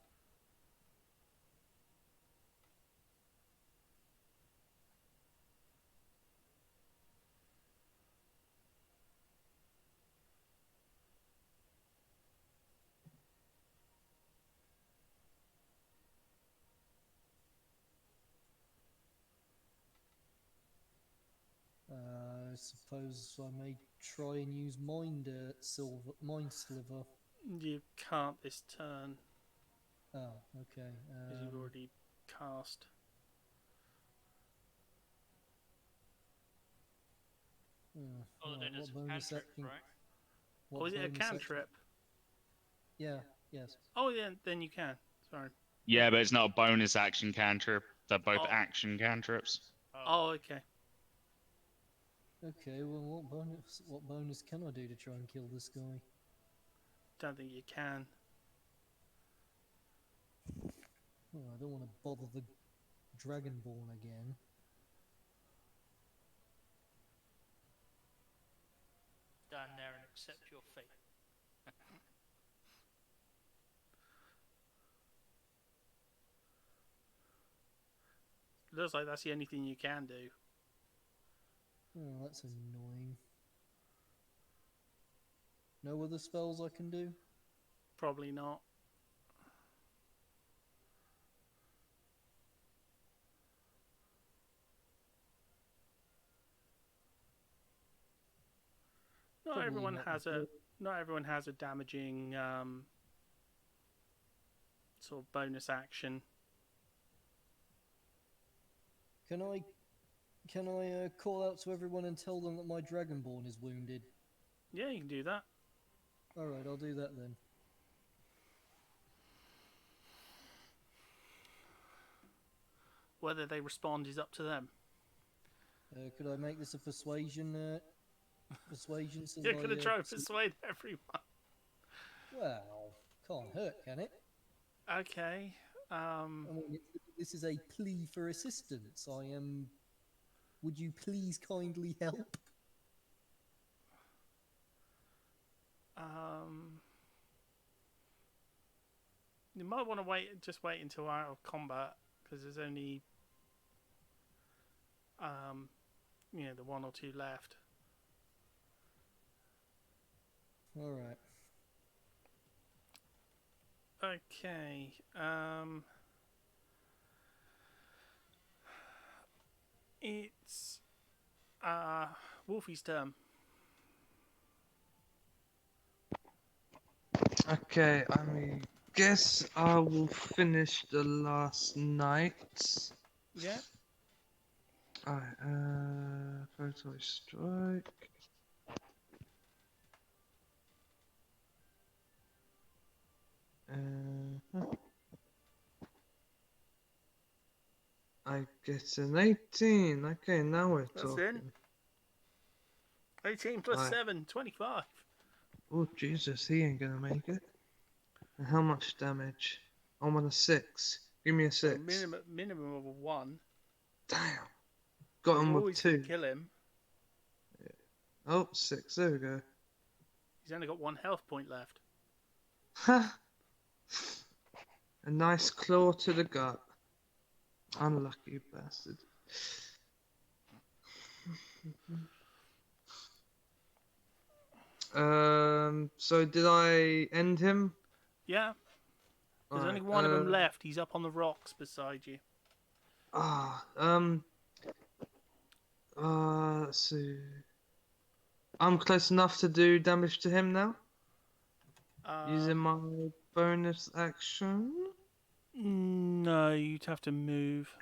S6: I suppose I may try and use Mind Sliver.
S1: You can't this turn
S6: Oh, okay.
S1: because you've already cast.
S4: All
S6: right,
S4: it is
S6: what
S4: a
S6: bonus
S4: cantrip,
S6: action?
S4: right?
S6: What
S1: Oh, is it a
S6: bonus action-
S1: cantrip?
S6: Yeah. Yes.
S1: Oh, yeah, then you can. Sorry.
S3: Yeah, but it's not a bonus action cantrip. They're both
S1: Oh.
S3: action cantrips.
S1: Oh, okay.
S6: Okay. Well, what bonus can I do to try and kill this guy?
S1: Don't think you can.
S6: Oh, I don't want to bother the Dragonborn again.
S4: Stand there and accept your fate.
S1: Looks like that's the only thing you can do.
S6: Oh, that's annoying. No other spells I can do?
S1: Probably not. Not
S6: Probably
S1: everyone
S6: not
S1: has
S6: before.
S1: not everyone has a damaging sort of bonus action.
S6: Can I call out to everyone and tell them that my Dragonborn is wounded?
S1: Yeah, you can do that.
S6: Alright, I'll do that then.
S1: Whether they respond is up to them.
S6: Could I make this a persuasion? Persuasion? So
S1: You're
S6: that
S1: going to
S6: I,
S1: try and persuade everyone.
S6: Well, can't hurt, can it?
S1: Okay.
S6: I mean, this is a plea for assistance. I am. Would you please kindly help?
S1: You might want to just wait until out of combat because there's only, the 1 or 2 left.
S6: All right.
S1: Okay. It's Wolfie's turn.
S5: Okay, I guess I will finish the last night.
S1: Yeah.
S5: Alright, Photo Strike. I get an 18. Okay, now we're
S1: That's
S5: talking.
S1: in. 18 plus
S5: Right.
S1: 7, 25.
S5: Oh, Jesus, he ain't gonna make it. And how much damage? I'm on a 6. Give me a 6.
S1: Minimum of a 1.
S5: Damn. Got
S1: You're
S5: him with
S1: always gonna
S5: 2.
S1: kill him.
S5: Oh, 6. There we go.
S1: He's only got 1 health point left.
S5: Ha! A nice claw to the gut. Unlucky bastard. So did I end him?
S1: Yeah, there's only
S5: Alright,
S1: one of them left. He's up on the rocks beside you.
S5: Let's see. I'm close enough to do damage to him now, using my bonus action.
S1: No, you'd have to move.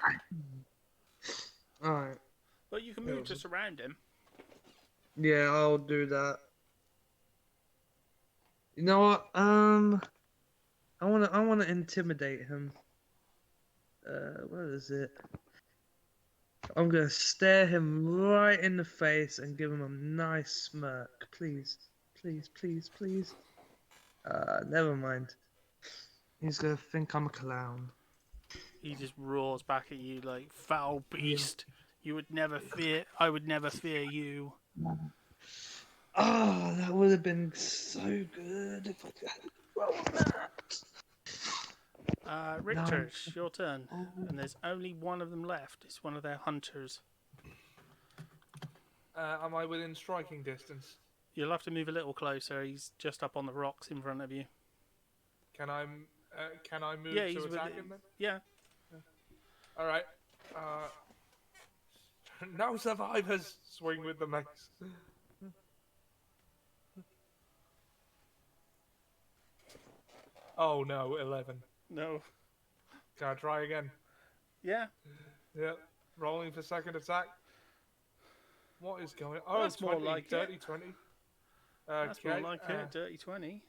S5: Alright.
S1: But you can move just around him.
S5: Yeah, I'll do that. You know what? I wanna intimidate him. What is it? I'm gonna stare him right in the face and give him a nice smirk. Please, please, please, please. Never mind. He's gonna think I'm a clown.
S1: He just roars back at you like, foul beast. You would never fear. I would never fear you.
S5: Oh, that would have been so good if I could roll that.
S1: Richter, it's your turn. And there's only one of them left. It's one of their hunters.
S2: Am I within striking distance?
S1: You'll have to move a little closer. He's just up on the rocks in front of you.
S2: Can I move
S1: Yeah,
S2: to
S1: he's
S2: attack
S1: within.
S2: him then?
S1: Yeah.
S2: All right. No survivors. Swing with the mace. Oh no, 11.
S1: No.
S2: Can I try again?
S1: Yeah.
S2: Yep. Rolling for second attack. What is going on? Oh,
S1: That's more
S2: 20,
S1: like it.
S2: dirty 20.
S1: That's more
S2: Okay.
S1: like it. Dirty 20.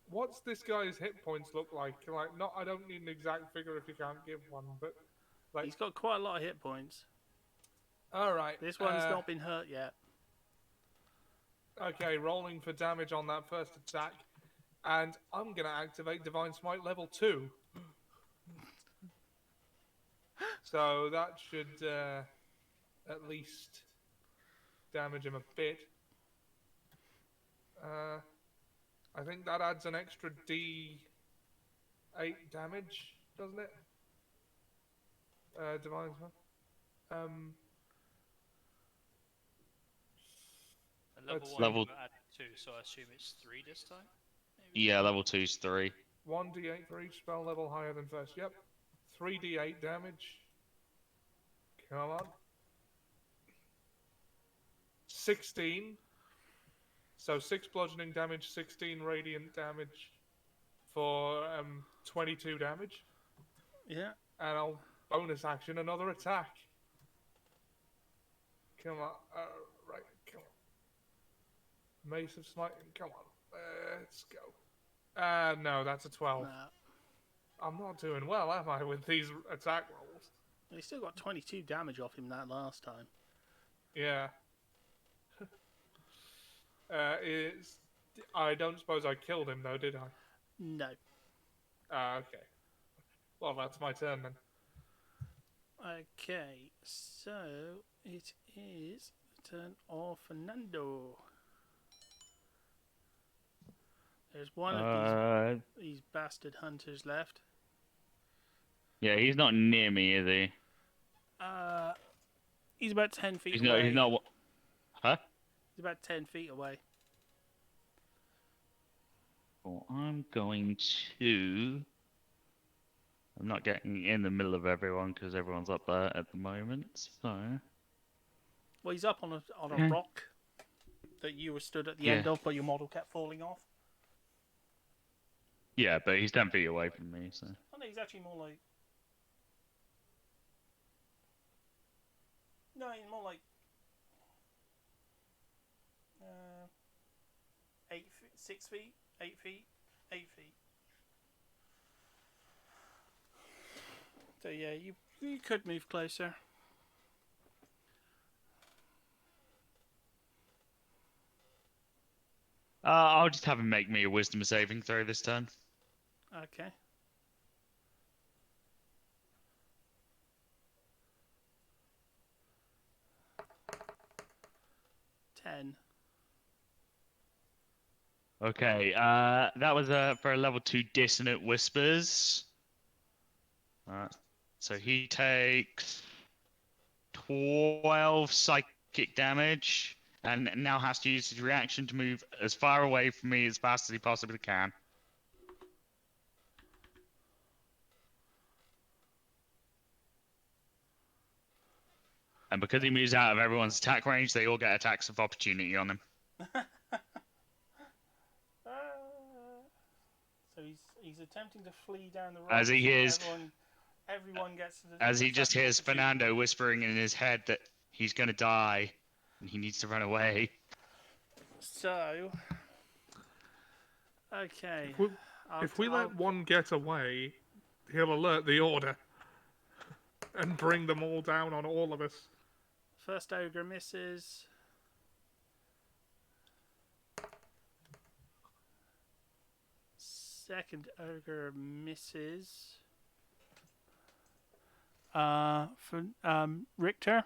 S2: What's this guy's hit points look like? Like, not. I don't need an exact figure if you can't give one, but like.
S1: He's got quite a lot of hit points.
S2: All right.
S1: This one's not been hurt yet.
S2: Okay, rolling for damage on that first attack, and I'm gonna activate Divine Smite level 2. So that should at least damage him a bit. I think that adds an extra D8 damage, doesn't it? Divine Smite.
S4: At level
S2: That's
S4: 1,
S3: level-
S4: you add 2, so I assume it's 3 this time? Maybe?
S3: Yeah, level 2's 3.
S2: 1d8 for each spell level higher than first. Yep. 3d8 damage. Come on. 16. So 6 bludgeoning damage, 16 radiant damage for 22 damage.
S1: Yeah.
S2: And I'll bonus action another attack. Come on. Right, come on. Mace of Smiting, come on. Let's go. No, that's a 12.
S1: Nah.
S2: I'm not doing well, am I, with these attack rolls?
S1: He still got 22 damage off him that last time.
S2: Yeah. I don't suppose I killed him, though, did I?
S1: No.
S2: Okay. Well, that's my turn, then.
S1: Okay, so it is the turn of Fernando. There's one of these bastard hunters left.
S3: Yeah, he's not near me, is he?
S1: He's about 10 feet
S3: He's
S1: away.
S3: not. He's not. Huh?
S1: He's about 10 feet away.
S3: Well, I'm going to. I'm not getting in the middle of everyone because everyone's up there at the moment. So.
S1: Well, he's up on a rock that you were stood at the end
S3: Yeah.
S1: of, but your model kept falling off.
S3: Yeah, but he's 10 feet away from me, so.
S1: I think he's actually more like. No, he's more like. 8 feet, 6 feet, 8 feet, 8 feet. So yeah, you could move closer.
S3: I'll just have him make me a wisdom saving throw this turn.
S1: Okay.
S3: Okay, that was for a level 2 Dissonant Whispers. So he takes 12 psychic damage, and now has to use his reaction to move as far away from me as fast as he possibly can. And because he moves out of everyone's attack range, they all get attacks of opportunity on him.
S1: So he's attempting to flee down the road.
S3: As he hears,
S1: everyone gets.
S3: as he
S1: attack
S3: just
S1: of
S3: hears
S1: opportunity.
S3: Fernando whispering in his head that he's gonna die, and he needs to run away.
S1: So, okay.
S2: If we let one get away, he'll alert the order and bring them all down on all of us.
S1: First ogre misses. Second ogre misses. For Richter.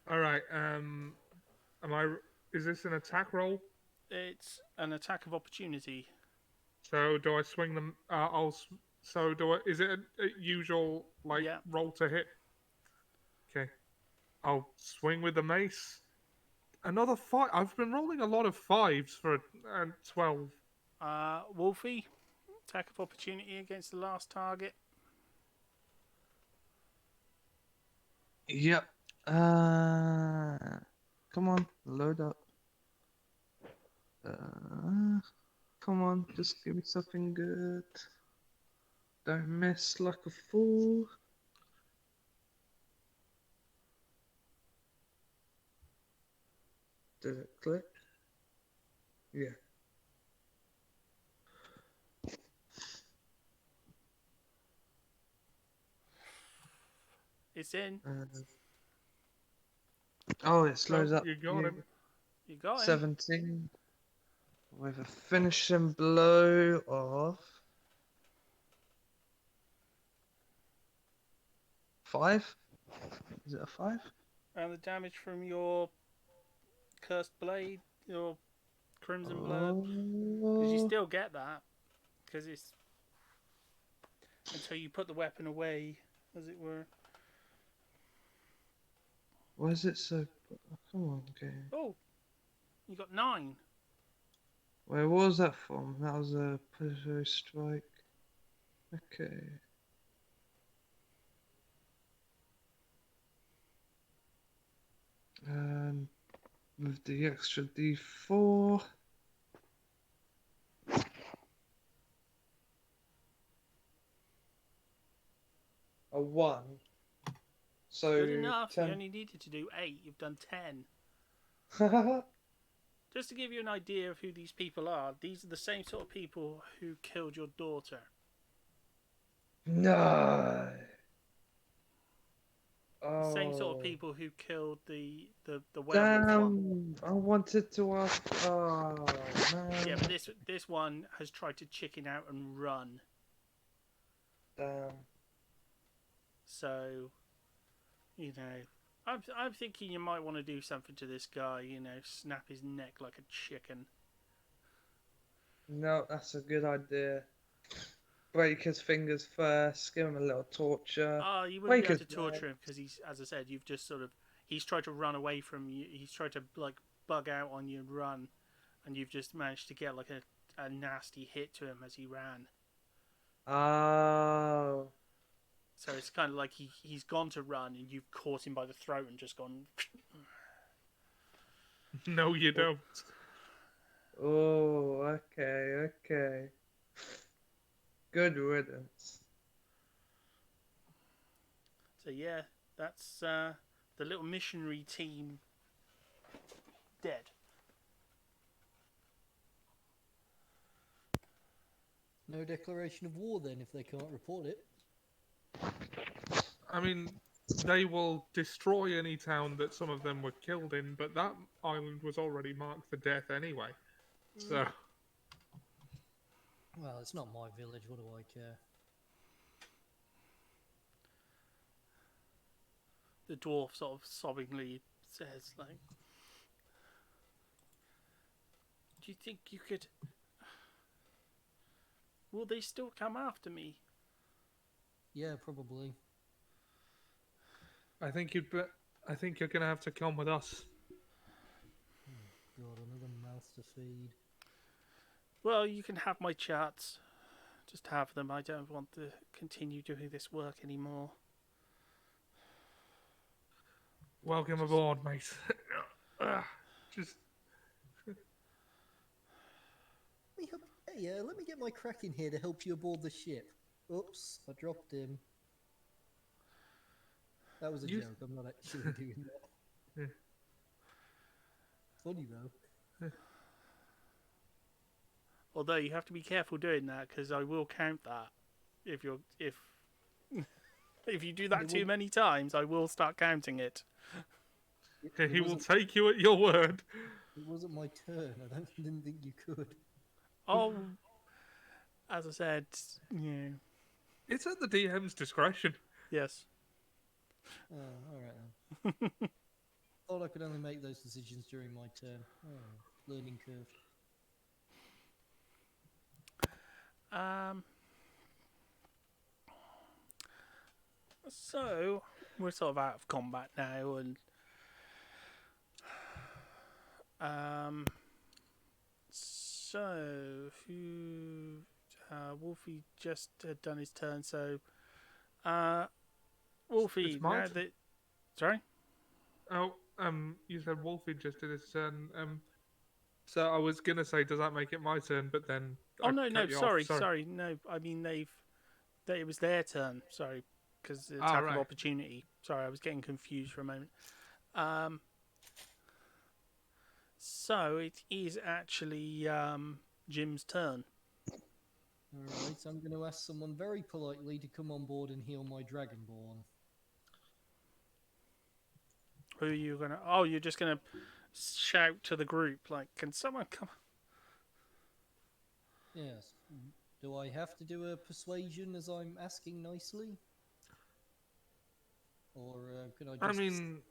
S2: All right. Is this an attack roll?
S1: It's an attack of opportunity.
S2: So do I swing them? Is it a usual
S1: Yeah.
S2: roll to hit? Okay. I'll swing with the mace. Another 5. I've been rolling a lot of 5s for 12.
S1: Wolfie, attack of opportunity against the last target.
S5: Yep. Come on, load up. Come on, just give me something good. Don't miss like a fool. Did it click? Yeah.
S1: It's in.
S5: Oh, it slows
S2: Oh,
S5: up.
S2: you got him.
S1: You got him.
S5: 17 with a finishing blow of 5. Is it a 5?
S1: And the damage from your cursed blade, your crimson blood, because you
S5: Oh,
S1: still get that, because it's until you put the weapon away, as it were.
S5: why is it so? Oh, come on, game.
S1: Oh, you got 9.
S5: Where was that from? That was a Peugeot strike. Okay. And with the extra D4. A 1. So
S1: Good enough.
S5: 10.
S1: You only needed to do 8. You've done 10. Just to give you an idea of who these people are, these are the same sort of people who killed your daughter.
S5: No.
S1: The same sort of
S5: Oh.
S1: people who killed the werewolf one.
S5: Damn. I wanted to ask. Oh, man.
S1: Yeah, but this one has tried to chicken out and run.
S5: Damn.
S1: So, you know, I'm thinking you might want to do something to this guy. You know, snap his neck like a chicken.
S5: No, that's a good idea. Break his fingers first, give him a little torture.
S1: Oh, you wouldn't
S5: Break
S1: be able
S5: his
S1: to torture
S5: leg.
S1: him because he's, as I said, you've just sort of he's tried to run away from you. He's tried to like bug out on you and run, and you've just managed to get like a nasty hit to him as he ran.
S5: Oh.
S1: So it's kind of like he's gone to run and you've caught him by the throat and just gone.
S2: No, you don't.
S5: Oh, okay. Good riddance.
S1: So yeah, that's the little missionary team dead.
S6: No declaration of war then if they can't report it.
S2: I mean, they will destroy any town that some of them were killed in, but that island was already marked for death anyway. So,
S6: Well, it's not my village, what do I care?
S1: The dwarf sort of sobbingly says, like, Do you think you could? Will they still come after me?
S6: Yeah, probably.
S2: I think I think you're gonna have to come with us.
S6: God, another mouth to feed.
S1: Well, you can have my charts. Just have them. I don't want to continue doing this work anymore.
S2: Welcome aboard, mate. Just
S6: Hey, let me get my crack in here to help you aboard the ship. Oops, I dropped him. That was a
S2: You-
S6: joke. I'm not actually doing that.
S2: Yeah.
S6: Funny though.
S1: Although you have to be careful doing that because I will count that. If if you do that
S6: It
S1: too
S6: will-
S1: many times, I will start counting it.
S2: he will take you at your word.
S6: It wasn't my turn. Didn't think you could.
S1: Oh, as I said, yeah,
S2: It's at the DM's discretion.
S1: yes.
S6: Oh, alright then. Thought I could only make those decisions during my turn. Oh, learning curve.
S1: So we're sort of out of combat now, and so who? Wolfie just had done his turn, so Wolfie.
S2: It's my
S1: Now
S2: turn.
S1: that sorry.
S2: Oh, you said Wolfie just did his turn. So I was gonna say, does that make it my turn? But then.
S1: Oh
S2: I
S1: no,
S2: cut
S1: no,
S2: you off.
S1: sorry, no. I mean it was their turn. Sorry, because the
S2: Ah,
S1: attack
S2: right.
S1: of opportunity. Sorry, I was getting confused for a moment. So it is actually Jim's turn.
S6: Alright, I'm going to ask someone very politely to come on board and heal my Dragonborn.
S1: Who are you gonna? Oh, you're just gonna shout to the group like, "Can someone come?"
S6: Yes. Do I have to do a persuasion as I'm asking nicely? Or can I just...
S2: I mean,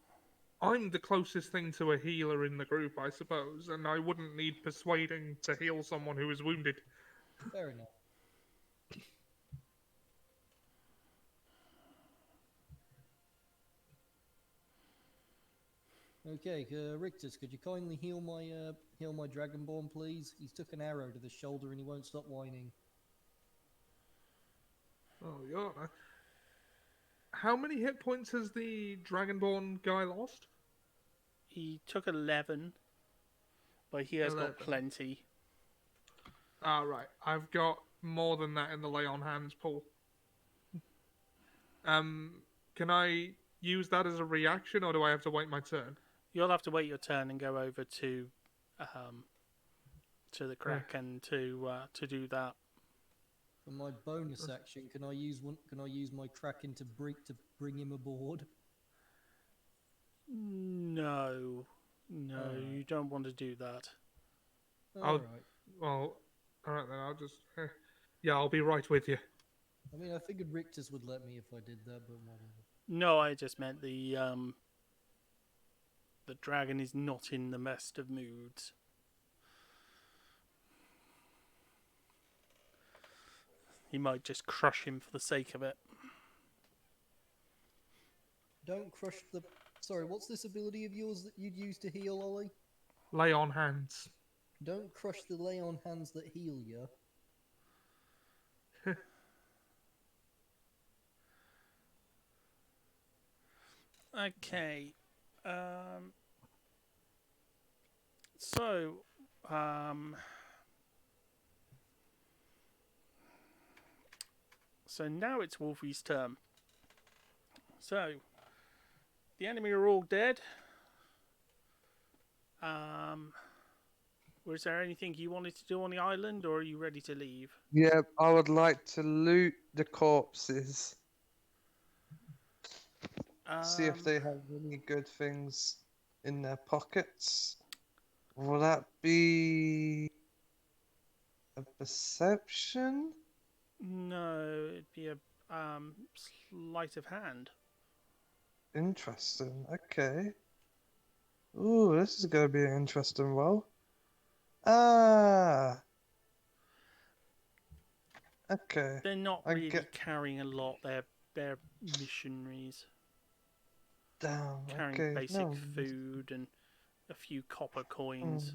S2: I'm the closest thing to a healer in the group, I suppose, and I wouldn't need persuading to heal someone who is wounded.
S6: Fair enough. Okay, Rictus, could you kindly heal my Dragonborn, please? He's took an arrow to the shoulder and he won't stop whining.
S2: Oh, yeah. How many hit points has the Dragonborn guy lost?
S1: He took 11, but he has
S2: 11.
S1: got plenty.
S2: Ah, right. I've got more than that in the lay on hands pool. Can I use that as a reaction, or do I have to wait my turn?
S1: You'll have to wait your turn and go over to the crack and to do that.
S6: For my bonus action, can I use my Kraken to bring him aboard?
S1: No,
S6: Alright.
S1: you don't want to do that.
S2: I'll-
S6: Alright.
S2: Well, alright then, I'll just... yeah, I'll be right with you.
S6: I mean, I figured Rictus would let me if I did that, but whatever.
S1: No, I just meant the dragon is not in the best of moods. He might just crush him for the sake of it.
S6: Don't crush the... Sorry, what's this ability of yours that you'd use to heal, Ollie?
S2: Lay on hands.
S6: Don't crush the lay on hands that heal you.
S1: Okay. So, so now it's Wolfie's turn. So, the enemy are all dead. Was there anything you wanted to do on the island, or are you ready to leave?
S5: Yeah, I would like to loot the corpses. See if they have any good things in their pockets. Will that be a perception?
S1: No, it'd be a sleight of hand.
S5: Interesting. Okay. Ooh, this is gonna be an interesting roll. Ah. Okay.
S1: They're not
S5: I
S1: really
S5: get
S1: carrying a lot. They're missionaries
S5: down.
S1: carrying
S5: Okay.
S1: basic
S5: No.
S1: food and a few copper coins.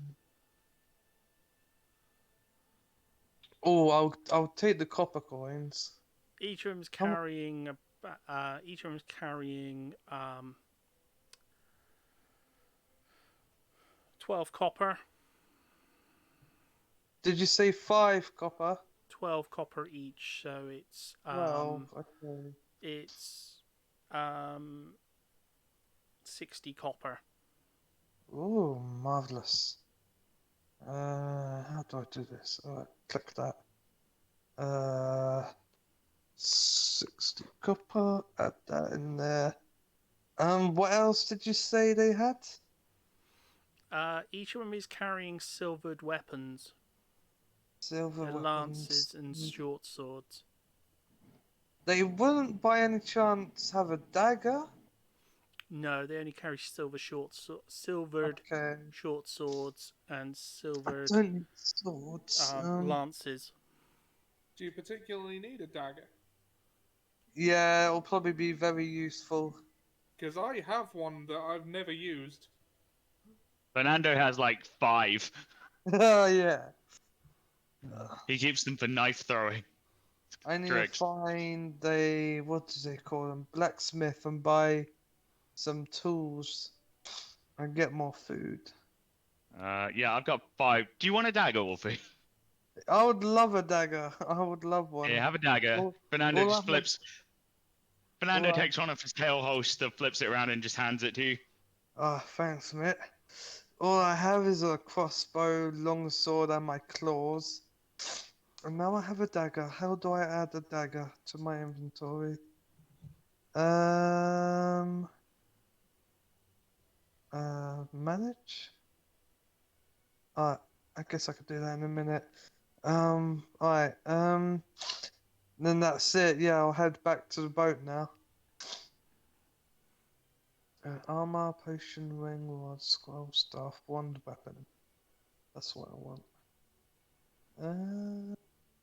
S5: Oh, I'll take the copper coins.
S1: Each of them's
S5: How mu-
S1: carrying each of them's carrying 12 copper,
S5: Did you say 5 copper?
S1: 12 copper each. So
S5: Well, okay.
S1: it's um 60 copper.
S5: Oh, marvelous. How do I do this? Alright, click that. 60 copper. Add that in there. What else did you say they had?
S1: Each of them is carrying silvered weapons,
S5: Silver
S1: their
S5: weapons.
S1: lances and short swords.
S5: They wouldn't by any chance have a dagger?
S1: No, they only carry silvered
S5: Okay.
S1: short swords and
S5: I
S1: silvered
S5: don't need swords.
S1: lances.
S2: Do you particularly need a dagger?
S5: Yeah, it'll probably be very useful.
S2: Because I have one that I've never used.
S3: Fernando has like 5.
S5: Oh, yeah.
S3: He keeps them for knife throwing.
S5: I need
S3: Correct.
S5: to find a, what do they call them? Blacksmith and buy some tools and get more food.
S3: Yeah, I've got 5. Do you want a dagger, Wolfie?
S5: I would love a dagger. I would love one.
S3: Yeah, have a dagger.
S5: All-
S3: Fernando
S5: all I
S3: just
S5: have-
S3: flips. Fernando
S5: all I-
S3: takes one off his tail holster, flips it around, and just hands it to you.
S5: Ah, thanks, mate. All I have is a crossbow, longsword, and my claws. And now I have a dagger. How do I add a dagger to my inventory? Manage? Alright, I guess I could do that in a minute. Alright, then that's it. Yeah, I'll head back to the boat now. Armor, potion, ring, rod, scroll, staff, wand weapon. That's what I want.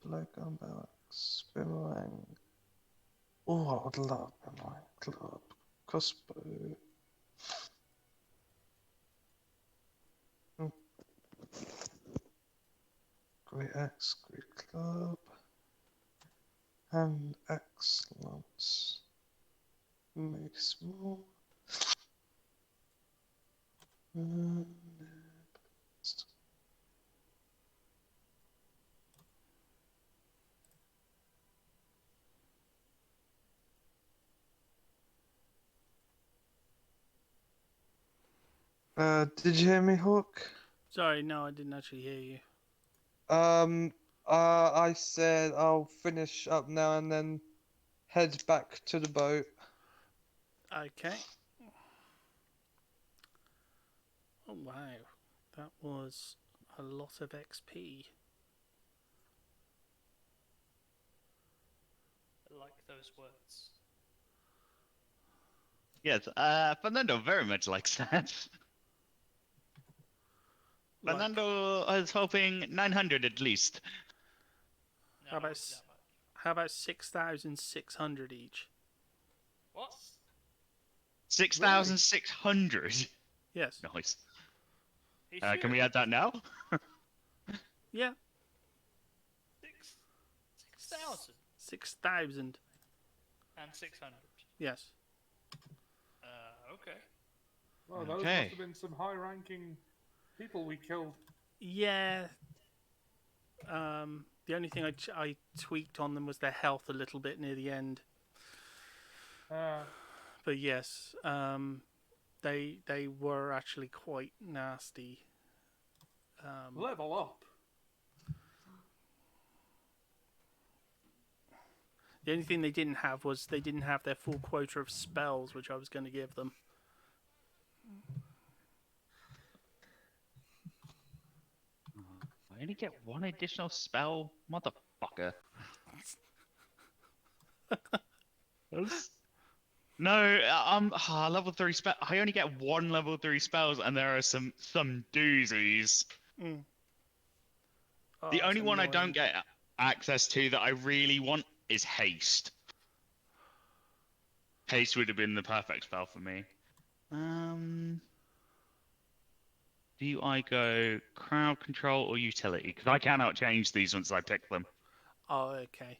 S5: Blowgun, barracks, boomerang. Oh, I would love boomerang club. Crossbow. Oh. Great axe, great club. Hand axe, lance. Make small. Mm, did you hear me, Hawk?
S1: Sorry, no, I didn't actually hear you.
S5: I said I'll finish up now and then head back to the boat.
S1: Okay. Oh wow, that was a lot of XP.
S4: I like those words.
S3: Yes, Fernando very much likes that.
S1: Like,
S3: Fernando is hoping 900 at least.
S4: No,
S1: How
S4: it
S1: about
S4: wouldn't be that much.
S1: how about 6,600 each?
S4: What?
S3: 6,600.
S1: Yes.
S3: Nice.
S4: He
S3: Can we
S4: should.
S3: add that now?
S1: Yeah,
S4: 6,000
S1: 6,000.
S4: and 600.
S1: Yes.
S4: Okay.
S2: Oh, those
S3: Okay.
S2: must have been some high-ranking people we killed.
S1: Yeah. The only thing I tweaked on them was their health a little bit near the end. But yes, they were actually quite nasty.
S2: Level up.
S1: The only thing they didn't have was they didn't have their full quota of spells, which I was going to give them.
S3: I only get one additional spell, motherfucker. No, level 3 spell. I only get one level 3 spells, and there are some doozies.
S1: Mm.
S3: The
S1: that's
S3: only one I don't
S1: annoying.
S3: get access to that I really want is haste. Haste would have been the perfect spell for me. Do I go crowd control or utility? Because I cannot change these once I pick them.
S1: Oh, okay.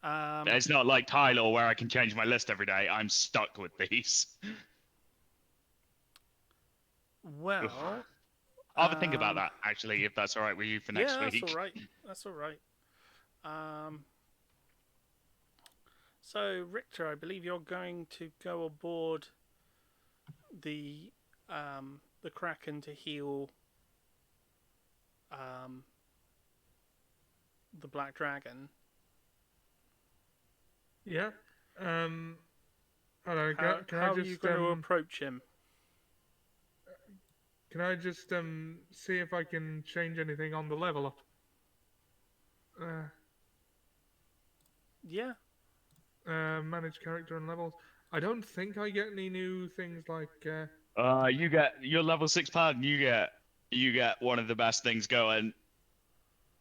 S3: It's not like Tyler where I can change my list every day. I'm stuck with these.
S1: Well,
S3: I'll have a think about
S1: um,
S3: that, actually, if that's all right with you for
S1: yeah,
S3: next
S1: that's all
S3: week.
S1: right. That's all right. So Richter, I believe you're going to go aboard the Kraken to heal the Black Dragon.
S2: Yeah. Hello.
S1: How,
S2: Can I
S1: how are you
S2: just
S1: going to approach him?
S2: see if I can change anything on the level up?
S1: Yeah.
S2: Manage character and levels. I don't think I get any new things like.
S3: You get your level 6 paladin. You get one of the best things going.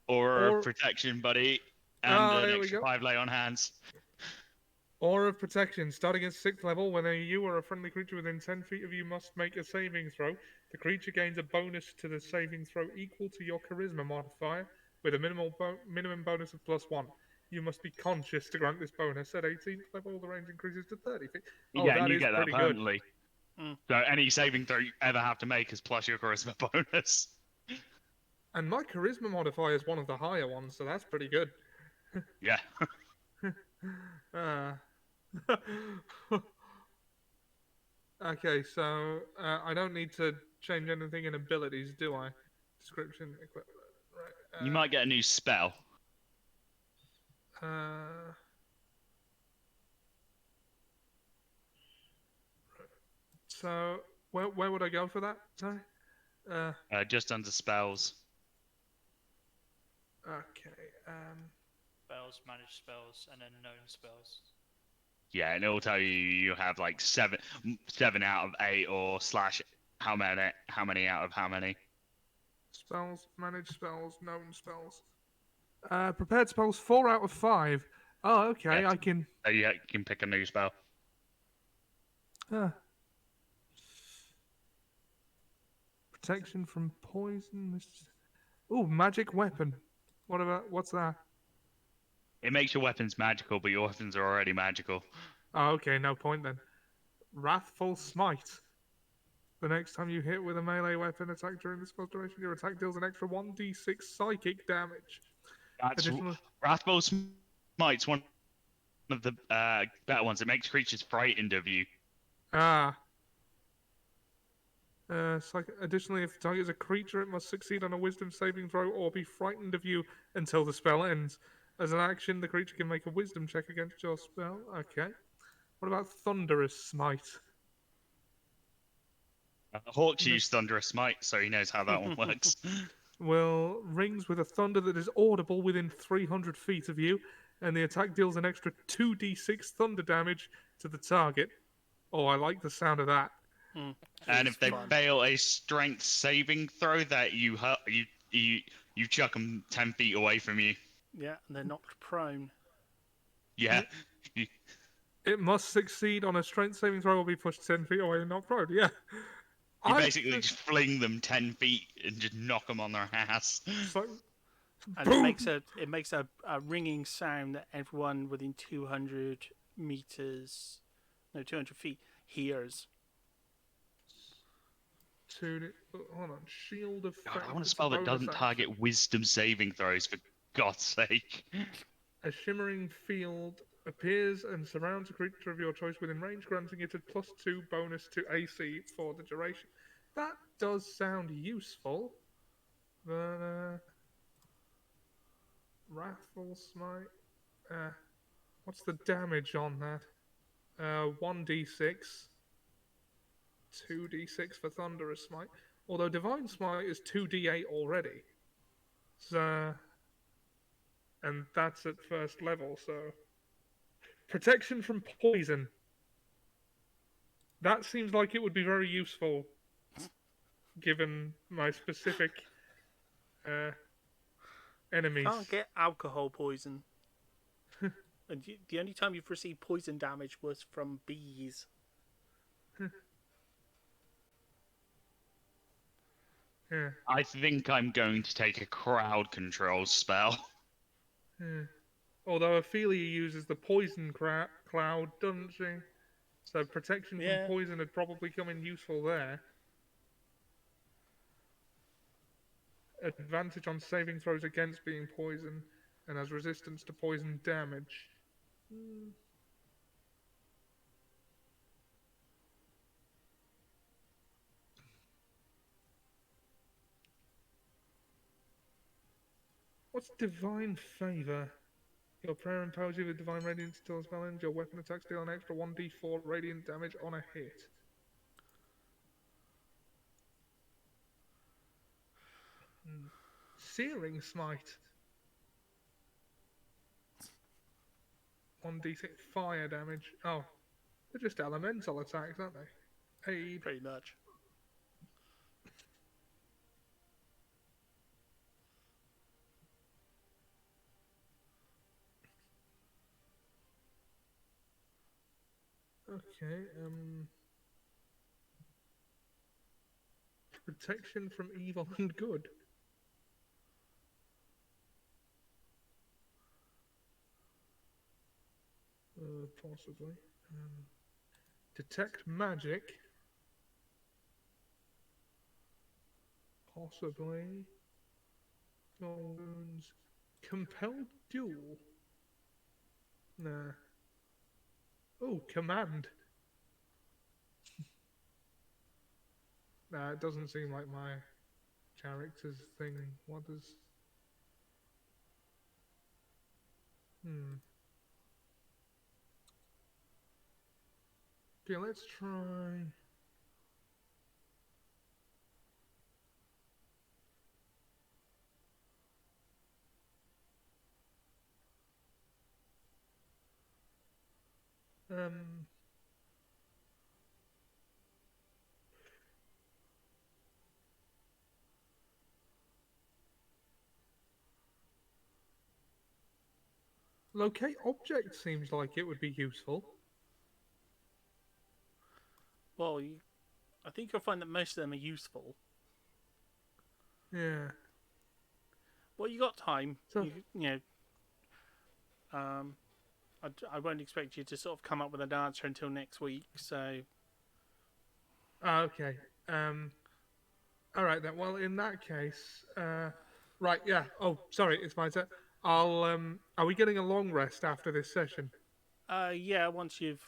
S3: Aura of
S2: Or
S3: protection, buddy, and an
S2: here we
S3: extra
S2: go.
S3: 5 lay on hands.
S2: Aura of Protection. Starting at 6th level, when you or a friendly creature within 10 feet of you must make a saving throw, the creature gains a bonus to the saving throw equal to your Charisma modifier, with a minimum bonus of +1. You must be conscious to grant this bonus. At 18th level, the range increases to 30 feet. Oh,
S3: Yeah, and
S2: that
S3: you
S2: is
S3: get that
S2: pretty good.
S3: permanently.
S1: Mm.
S3: So any saving throw you ever have to make is plus your charisma bonus.
S2: And my Charisma modifier is one of the higher ones, so that's pretty good.
S3: Yeah.
S2: Okay, so I don't need to change anything in abilities, do I? Description, equipment, right?
S3: You might get a new spell.
S2: So where would I go for that? Sorry.
S3: Just under spells.
S2: Okay.
S4: Spells, managed spells, and then known spells.
S3: Yeah, and it'll tell you you have like 7 out of 8 or / how many out of how many.
S2: Spells, managed spells, known spells. Prepared spells 4 out of 5. Oh, okay.
S3: Yeah.
S2: I can.
S3: So you can pick a new spell.
S2: Protection from poison. Ooh, magic weapon. What's that?
S3: It makes your weapons magical, but your weapons are already magical.
S2: Oh, okay, no point then. Wrathful Smite. The next time you hit with a melee weapon attack during this spell's duration, your attack deals an extra 1d6 psychic damage.
S3: That's
S2: Additional...
S3: Wrathful Smite's one of the better ones. It makes creatures frightened of you.
S2: Additionally, if the target is a creature, it must succeed on a wisdom saving throw or be frightened of you until the spell ends. As an action, the creature can make a wisdom check against your spell. Okay. What about Thunderous Smite?
S3: Hawks used Thunderous Smite, so he knows how that one works.
S2: Well, rings with a thunder that is audible within 300 feet of you, and the attack deals an extra 2d6 thunder damage to the target. Oh, I like the sound of that.
S3: And if they
S1: fun.
S3: fail a strength saving throw, that you chuck them 10 feet away from you.
S1: Yeah, and they're knocked prone.
S3: Yeah.
S2: It must succeed on a strength saving throw or be pushed 10 feet away and not prone. Yeah.
S3: You basically just fling them 10 feet and just knock them on their ass.
S2: So,
S1: And it makes a ringing sound that everyone within 200 feet hears.
S2: hold on. Shield of
S3: God,
S2: Fate.
S3: I want a
S2: It's
S3: spell that
S2: bonus
S3: doesn't
S2: action.
S3: target wisdom saving throws, for God's sake.
S2: A shimmering field appears and surrounds a creature of your choice within range, granting it a +2 bonus to AC for the duration. That does sound useful. But, Wrathful Smite. What's the damage on that? 1d6. 2d6 for Thunderous Smite. Although Divine Smite is 2d8 already. So... And that's at first level, so... Protection from poison. That seems like it would be very useful, given my specific enemies.
S1: Can't get alcohol poison. And the only time you've received poison damage was from bees.
S2: Yeah.
S3: I think I'm going to take a crowd control spell.
S2: Yeah. Although Ophelia uses the poison cloud, doesn't she? So protection
S1: Yeah.
S2: from poison would probably come in useful there. Advantage on saving throws against being poisoned, and has resistance to poison damage. What's Divine Favor? Your prayer empowers you with Divine Radiance until the spell ends. Your weapon attacks deal an extra 1d4 radiant damage on a hit. Searing Smite. 1d6 fire damage. Oh, they're just elemental attacks, aren't they? Hey,
S1: Pretty much.
S2: okay. Protection from evil and good. Possibly. Detect magic. Possibly. Dull wounds. Compelled duel. Nah. Oh, command. Nah, it doesn't seem like my character's thing. What does... Okay, let's try... Locate object seems like it would be useful.
S1: Well, I think you'll find that most of them are useful.
S2: Yeah.
S1: Well, you got time.
S2: So-
S1: I won't expect you to sort of come up with an answer until next week. So
S2: Okay. All right then. Well, in that case, right. Yeah. Oh, sorry. It's my turn. I'll. Are we getting a long rest after this session?
S1: yeah, once you've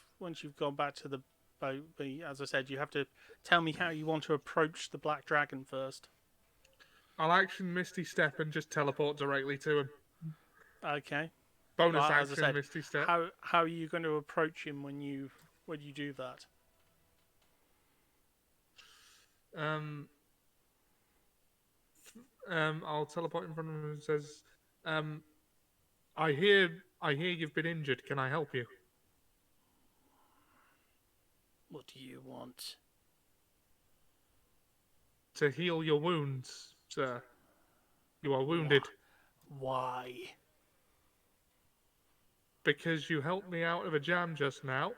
S1: gone back to the boat, but as I said, you have to tell me how you want to approach the Black Dragon first.
S2: I'll action Misty Step and just teleport directly to him.
S1: Okay.
S2: Bonus
S1: Well, as I
S2: action
S1: said,
S2: Misty Step.
S1: how are you going to approach him when you do that?
S2: I'll teleport in front of him and says, I hear you've been injured. Can I help you?
S1: What do you want?
S2: To heal your wounds, sir. You are wounded.
S1: Why?
S2: Because you helped me out of a jam just now,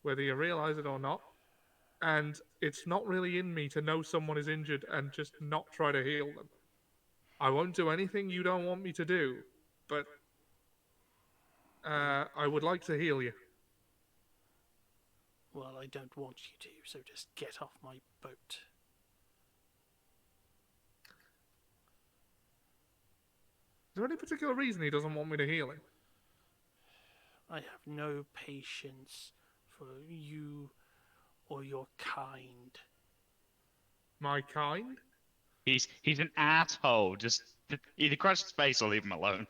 S2: whether you realize it or not. And it's not really in me to know someone is injured and just not try to heal them. I won't do anything you don't want me to do, but I would like to heal you.
S1: Well, I don't want you to, so just get off my boat.
S2: Is there any particular reason he doesn't want me to heal him?
S1: I have no patience for you or your kind.
S2: My kind?
S3: He's an asshole. Just either crush his face or leave him alone.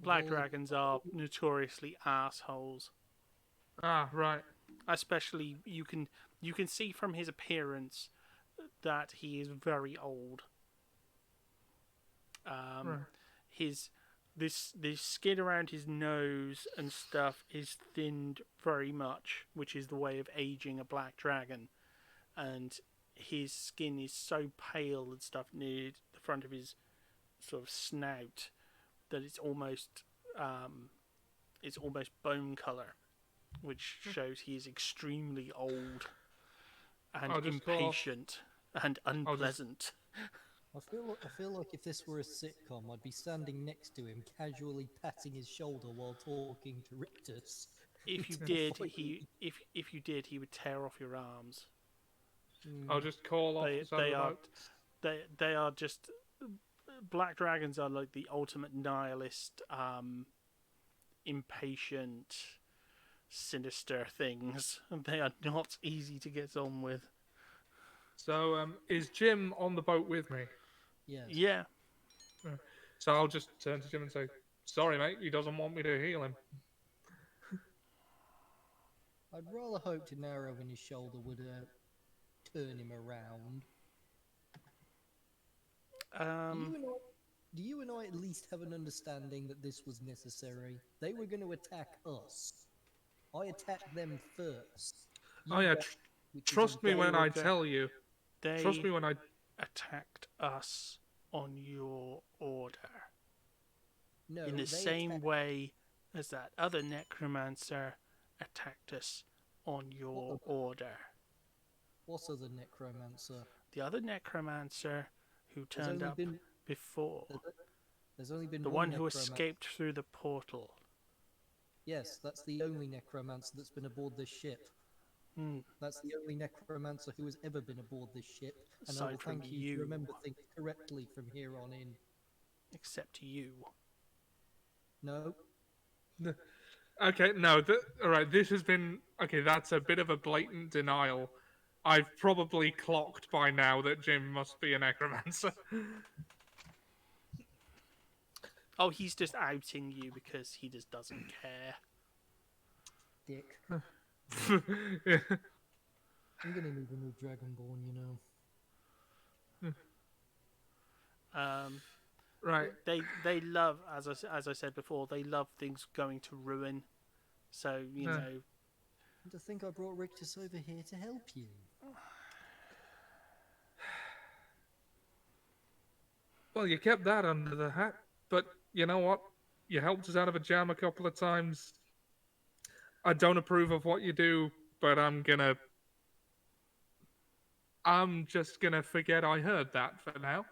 S1: Black dragons are notoriously assholes.
S2: Ah, right.
S1: Especially you can see from his appearance that he is very old.
S2: Right.
S1: This skin around his nose and stuff is thinned very much, which is the way of aging a black dragon, and his skin is so pale and stuff near the front of his sort of snout that it's almost bone color, which shows he is extremely old and
S2: I'll just call off-
S1: impatient and unpleasant.
S6: I feel like if this were a sitcom, I'd be standing next to him, casually patting his shoulder while talking to Rictus.
S1: If you
S6: It's
S1: did,
S6: quite-
S1: if you did, he would tear off your arms.
S2: I'll just call off
S1: They
S2: the
S1: they are
S2: boat.
S1: they are just black dragons are like the ultimate nihilist, impatient, sinister things. They are not easy to get on with.
S2: So, is Jim on the boat with me?
S6: Yes.
S1: Yeah,
S2: So I'll just turn to Jim and say, "Sorry, mate, he doesn't want me to heal him."
S6: I'd rather hope an arrow in his shoulder would turn him around. Do you and I at least have an understanding that this was necessary? They were going to attack us. I attacked them first.
S2: Oh yeah,
S6: Which is
S2: trust me
S6: a
S2: when I
S1: were
S2: tell you.
S1: they
S2: Trust me when I.
S1: attacked us on your order.
S6: No,
S1: In the
S6: they
S1: same
S6: attacked-
S1: way as that other necromancer attacked us on your order.
S6: What other necromancer?
S1: The other necromancer who
S6: There's
S1: turned
S6: only
S1: up
S6: been
S1: before.
S6: there's only been
S1: The one who
S6: necromancer.
S1: escaped through the portal.
S6: Yes, that's the only necromancer that's been aboard this ship.
S1: Hmm.
S6: That's the only necromancer who has ever been aboard this ship, and I will
S1: Aside from
S6: thank you
S1: you.
S6: to remember things correctly from here on in.
S1: Except you.
S6: No,
S2: Okay, no, all right. This has been okay. That's a bit of a blatant denial. I've probably clocked by now that Jim must be a necromancer.
S1: Oh, he's just outing you because he just doesn't care.
S6: dick.
S2: Yeah.
S6: I'm gonna need a new Dragonborn, you know.
S2: Right.
S1: They love, as I said before, they love things going to ruin. So you
S2: Yeah.
S1: know,
S6: And to think I brought Rictus over here to help you.
S2: Well, you kept that under the hat, but you know what? You helped us out of a jam a couple of times. I don't approve of what you do, but I'm just gonna forget I heard that for now.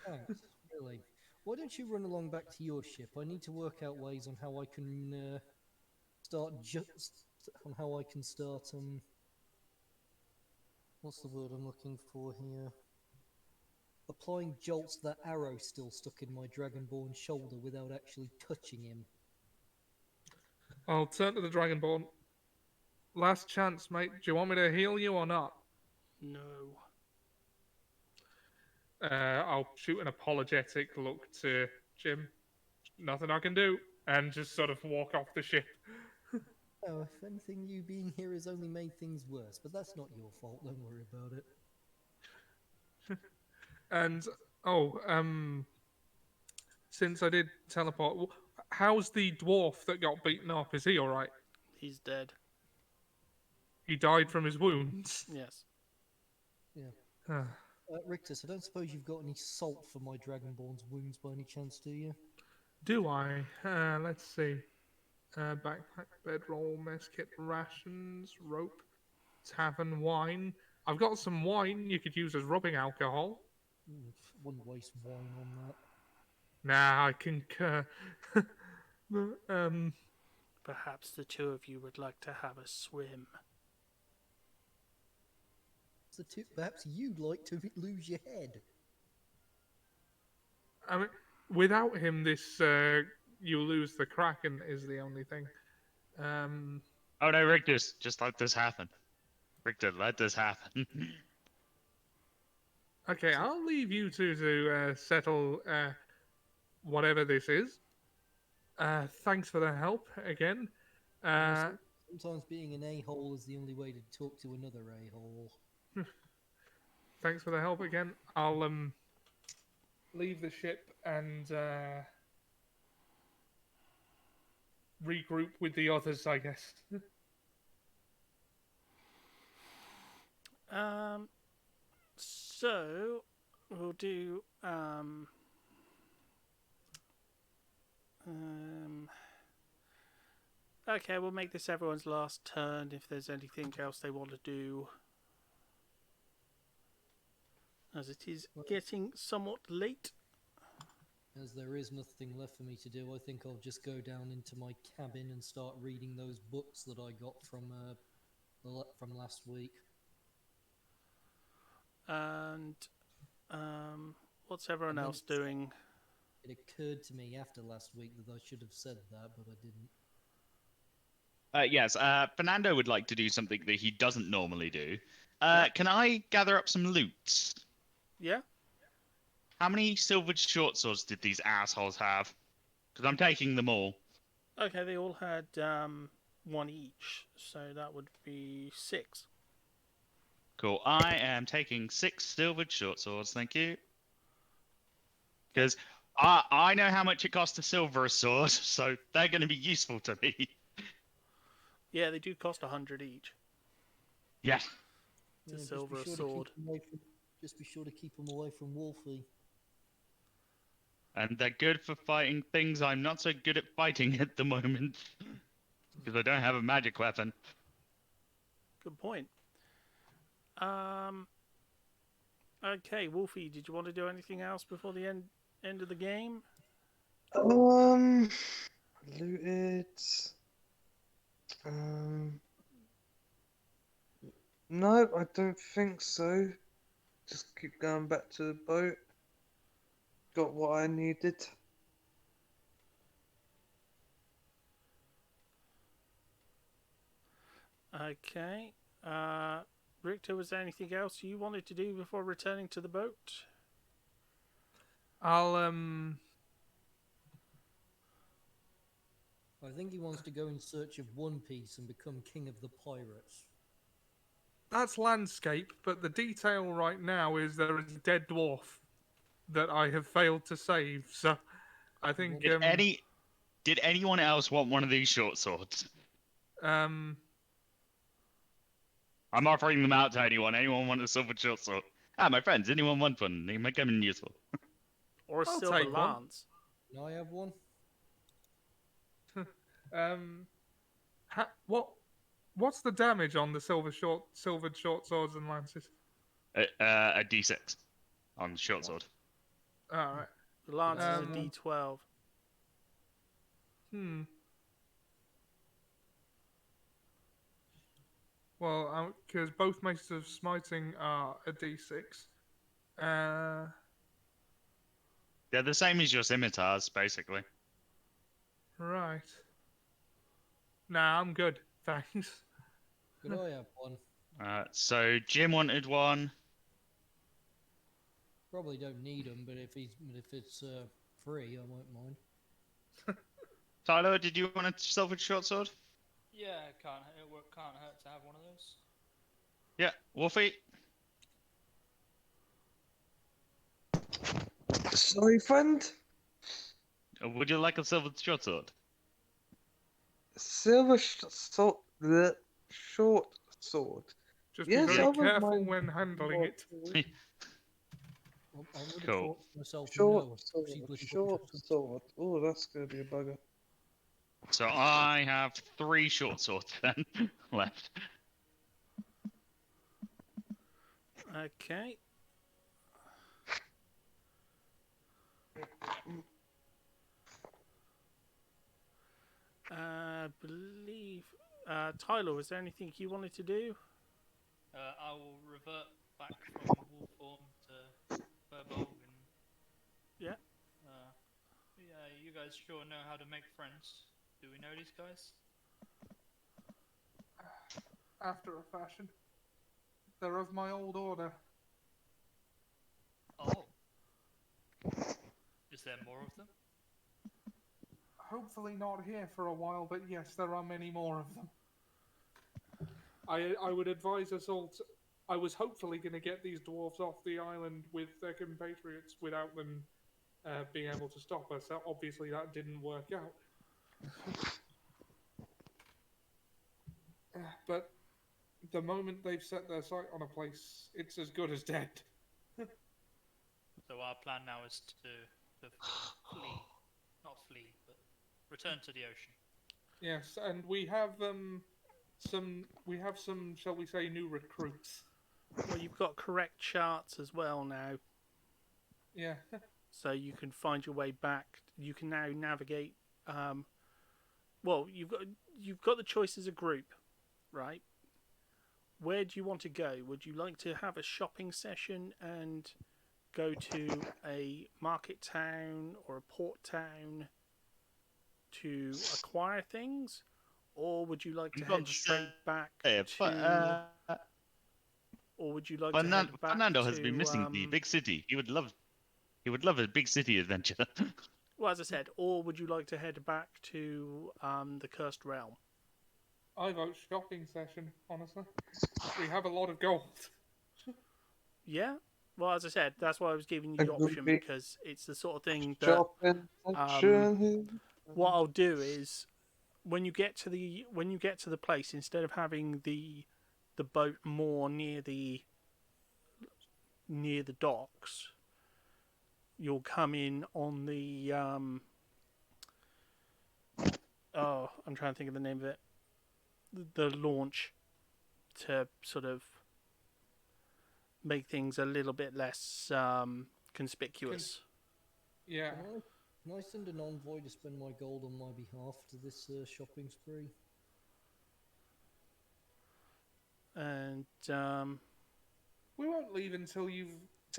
S6: Thanks, really. Why don't you run along back to your ship? I need to work out ways on how I can start what's the word I'm looking for here? Applying jolts to that arrow still stuck in my Dragonborn shoulder without actually touching him.
S2: I'll turn to the Dragonborn. Last chance, mate. Do you want me to heal you or not?
S1: no.
S2: I'll shoot an apologetic look to Jim. Nothing I can do, and just sort of walk off the ship.
S6: Oh, if anything, you being here has only made things worse, but that's not your fault. Don't worry about it.
S2: And since I did teleport, how's the dwarf that got beaten up? Is he all right?
S1: He's dead.
S2: He died from his wounds.
S1: Yes.
S6: Yeah. Rictus, I don't suppose you've got any salt for my Dragonborn's wounds by any chance, do you?
S2: Do I? Let's see. Backpack, bedroll, mess kit, rations, rope, tavern wine. I've got some wine you could use as rubbing alcohol.
S6: Wouldn't waste wine on that.
S2: Nah, I concur.
S1: Perhaps the two of you would like to have a swim.
S6: So perhaps you'd like to lose your head.
S2: I mean, without him, this you lose the Kraken is the only thing.
S3: Oh no, Rictus, just let this happen. Rictus, let this happen.
S2: Okay, I'll leave you two to settle whatever this is. Thanks for the help again.
S6: Sometimes being an a-hole is the only way to talk to another a-hole.
S2: Thanks for the help again. I'll leave the ship and regroup with the others, I guess.
S1: So we'll do Okay, we'll make this everyone's last turn if there's anything else they want to do. As it is getting somewhat late.
S6: As there is nothing left for me to do, I think I'll just go down into my cabin and start reading those books that I got from last week.
S1: And what's everyone
S6: And then
S1: else doing?
S6: It occurred to me after last week that I should have said that, but I didn't.
S3: Yes, Fernando would like to do something that he doesn't normally do.
S1: Yeah.
S3: Can I gather up some loot?
S1: Yeah?
S3: How many silvered short swords did these assholes have? Because I'm taking them all.
S1: Okay, they all had one each, so that would be 6.
S3: Cool. I am taking 6 silvered short swords, thank you. Because I know how much it costs to silver a sword, so they're going to be useful to me.
S1: Yeah, they do cost 100 each.
S3: Yeah.
S1: To silver a sword.
S6: Just be sure to keep them away from Wolfie.
S3: And they're good for fighting things I'm not so good at fighting at the moment. Because I don't have a magic weapon.
S1: Good point. Okay, Wolfie, did you want to do anything else before the end of the game?
S5: Looted. No, I don't think so. Just keep going back to the boat. Got what I needed.
S1: Okay. Richter, was there anything else you wanted to do before returning to the boat?
S2: I'll
S6: I think he wants to go in search of One Piece and become king of the pirates.
S2: That's landscape, but the detail right now is there is a dead dwarf that I have failed to save. So, I think
S3: Did anyone else want one of these short swords?
S2: um
S3: I'm offering them out to anyone. Anyone want a silver short sword? My friends, anyone want one? They might come in useful.
S1: Or a
S2: I'll
S1: silver
S2: take one.
S1: lance?
S6: Can I have one?
S2: what's the damage on the silvered short swords and lances?
S3: A D6 on short sword.
S2: All right.
S1: The lance is a
S2: Um,
S1: D12.
S2: Well, because both Maces of Smiting are a D6.
S3: They're the same as your scimitars, basically.
S2: Right. Nah, I'm good. Thanks.
S6: Could I have one?
S3: So Jim wanted one.
S6: Probably don't need them, but if it's free, I won't mind.
S3: Tyler, did you want a silver short sword?
S4: Yeah, can't hurt to have one of those.
S3: Yeah, Wolfie.
S5: Sorry, friend.
S3: Would you like a silver short sword?
S5: Silver sword. The short sword.
S2: Just
S5: Yes,
S2: be
S5: I
S2: very
S5: wouldn't
S2: careful
S5: mind
S2: when handling it.
S6: I would have
S3: Cool.
S6: thought to myself,
S5: Short
S6: no,
S5: sword.
S6: she was
S5: Short sword. Oh, that's gonna be a bugger.
S3: So I have 3 short swords then left.
S1: Okay. I believe... Tyler, was there anything you wanted to do?
S4: I will revert back from wolf form to Furbolg and...
S1: Yeah.
S4: Yeah, you guys sure know how to make friends. Do we know these guys?
S2: After a fashion. They're of my old order.
S4: Oh. Is there more of them?
S2: Hopefully not here for a while, but yes, there are many more of them. I would advise us all to... I was hopefully going to get these dwarves off the island with their compatriots without them being able to stop us. Obviously, that didn't work out. But the moment they've set their sight on a place, it's as good as dead.
S4: So our plan now is to flee. Not flee, but return to the ocean.
S2: Yes, and we have some shall we say new recruits.
S1: Well, you've got correct charts as well now,
S2: Yeah.
S1: so you can find your way back. You can now navigate. Well, you've got the choice as a group, right? Where do you want to go? Would you like to have a shopping session and go to a market town or a port town to acquire things, or would you like to
S3: I'm going
S1: head
S3: to
S1: straight
S3: say,
S1: back
S3: but
S1: to, or would you like to head back
S3: Fernando has
S1: to?
S3: been missing the big city. He would love a big city adventure.
S1: Well, as I said, or would you like to head back to the Cursed Realm?
S2: I vote shopping session, honestly. We have a lot of gold.
S1: Yeah. Well, as I said, that's why I was giving you the option,
S5: Agree.
S1: because it's the sort of thing that
S5: Shopping section.
S1: what I'll do is when you get to the place, instead of having the boat more near the docks, you'll come in on the oh, I'm trying to think of the name of it. The launch, to sort of make things a little bit less conspicuous.
S2: Yeah.
S6: Can I send an envoy to spend my gold on my behalf to this shopping spree?
S1: And
S2: We won't leave until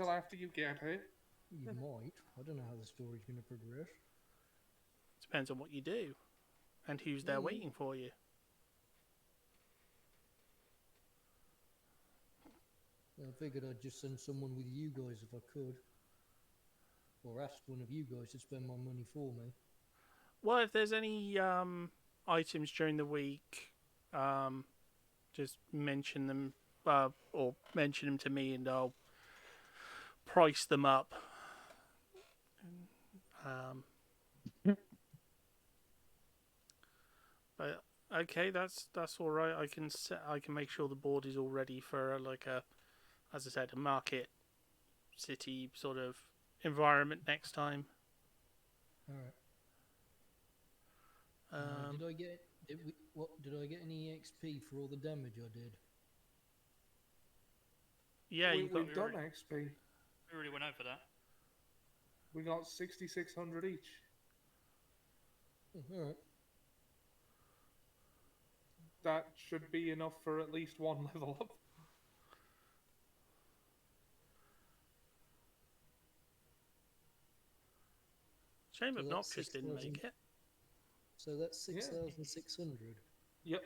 S2: after you get here.
S6: You might. I don't know how the story's going to progress.
S1: depends on what you do and who's there waiting for you.
S6: I figured I'd just send someone with you guys if I could. Or ask one of you guys to spend my money for me.
S1: Well, if there's any items during the week, just mention them, or mention them to me, and I'll price them up. But okay, that's all right. I can make sure the board is all ready for as I said, a market city sort of environment next time.
S6: Alright. Did I get any XP for all the damage I did?
S1: Yeah, you got
S2: we've done XP.
S4: We already went over that.
S2: We got 6,600 each.
S6: Alright.
S2: That should be enough for at least one level up.
S1: shame
S6: So that's
S1: Obnoxious didn't
S6: 6,000.
S1: make it.
S6: So that's 6,600.
S2: Yep.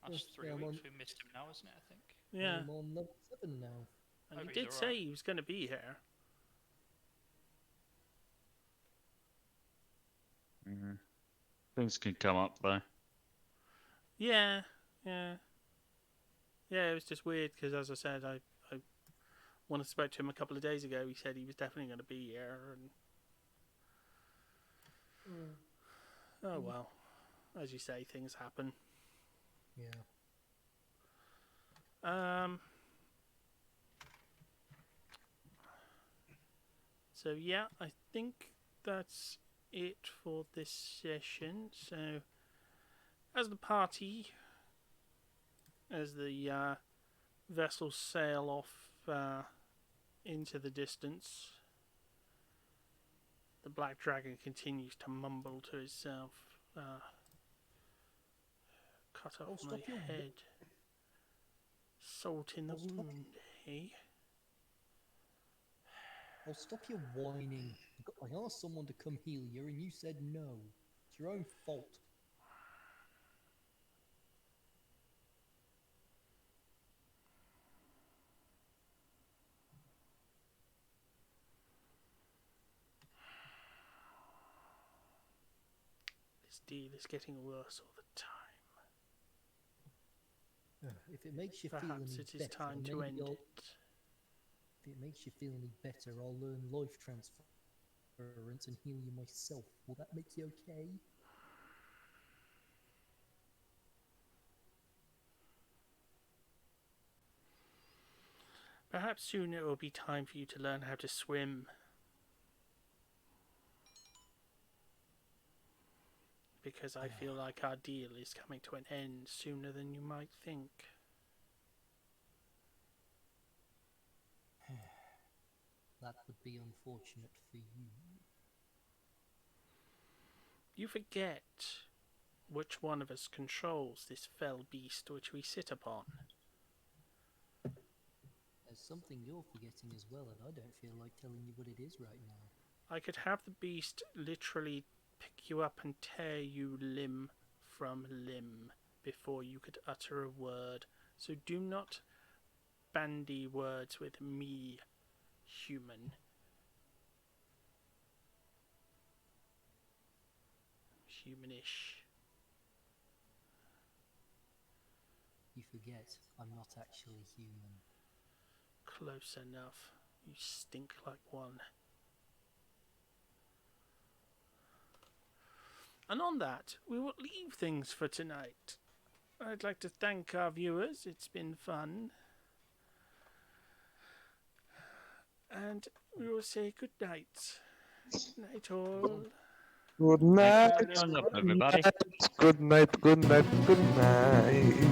S4: That's
S6: Yes,
S4: 3
S6: yeah, I'm
S4: weeks.
S6: on-
S4: We missed him now, isn't it? I think.
S1: Yeah,
S6: I'm on level 7 now.
S1: and
S4: Oh,
S1: he
S4: he's
S1: did
S4: alright.
S1: say he was going to be here.
S3: Things can come up though.
S1: Yeah. It was just weird because, as I said, I when I spoke to him a couple of days ago, he said he was definitely going to be here, and oh well, as you say, things happen.
S6: Yeah.
S1: So yeah, I think that's it for this session. So, as the party, as the vessels sail off into the distance, the Black Dragon continues to mumble to itself. Cut
S6: I'll
S1: off my
S6: stop you.
S1: head. Salt in the
S6: I'll stop you.
S1: wound, eh?
S6: I'll stop you whining. I asked someone to come heal you and you said no. It's your own fault.
S1: This deal is getting worse all the time.
S6: If it makes you feel
S1: Perhaps
S6: any
S1: it is
S6: better,
S1: time to
S6: maybe
S1: end
S6: I'll-
S1: it.
S6: If it makes you feel any better, I'll learn life transference and heal you myself. Will that make you okay?
S1: Perhaps soon it will be time for you to learn how to swim. because I feel like our deal is coming to an end sooner than you might think.
S6: That would be unfortunate for you.
S1: You forget which one of us controls this fell beast which we sit upon.
S6: There's something you're forgetting as well, and I don't feel like telling you what it is right now.
S1: I could have the beast literally pick you up and tear you limb from limb before you could utter a word. So do not bandy words with me, human. Humanish.
S6: You forget, I'm not actually human.
S1: Close enough. You stink like one. And on that, we will leave things for tonight. I'd like to thank our viewers. It's been fun. And we will say good night. Good night, all.
S5: Good night.
S3: Thanks for joining up, everybody.
S5: Good night. Good night. Good night.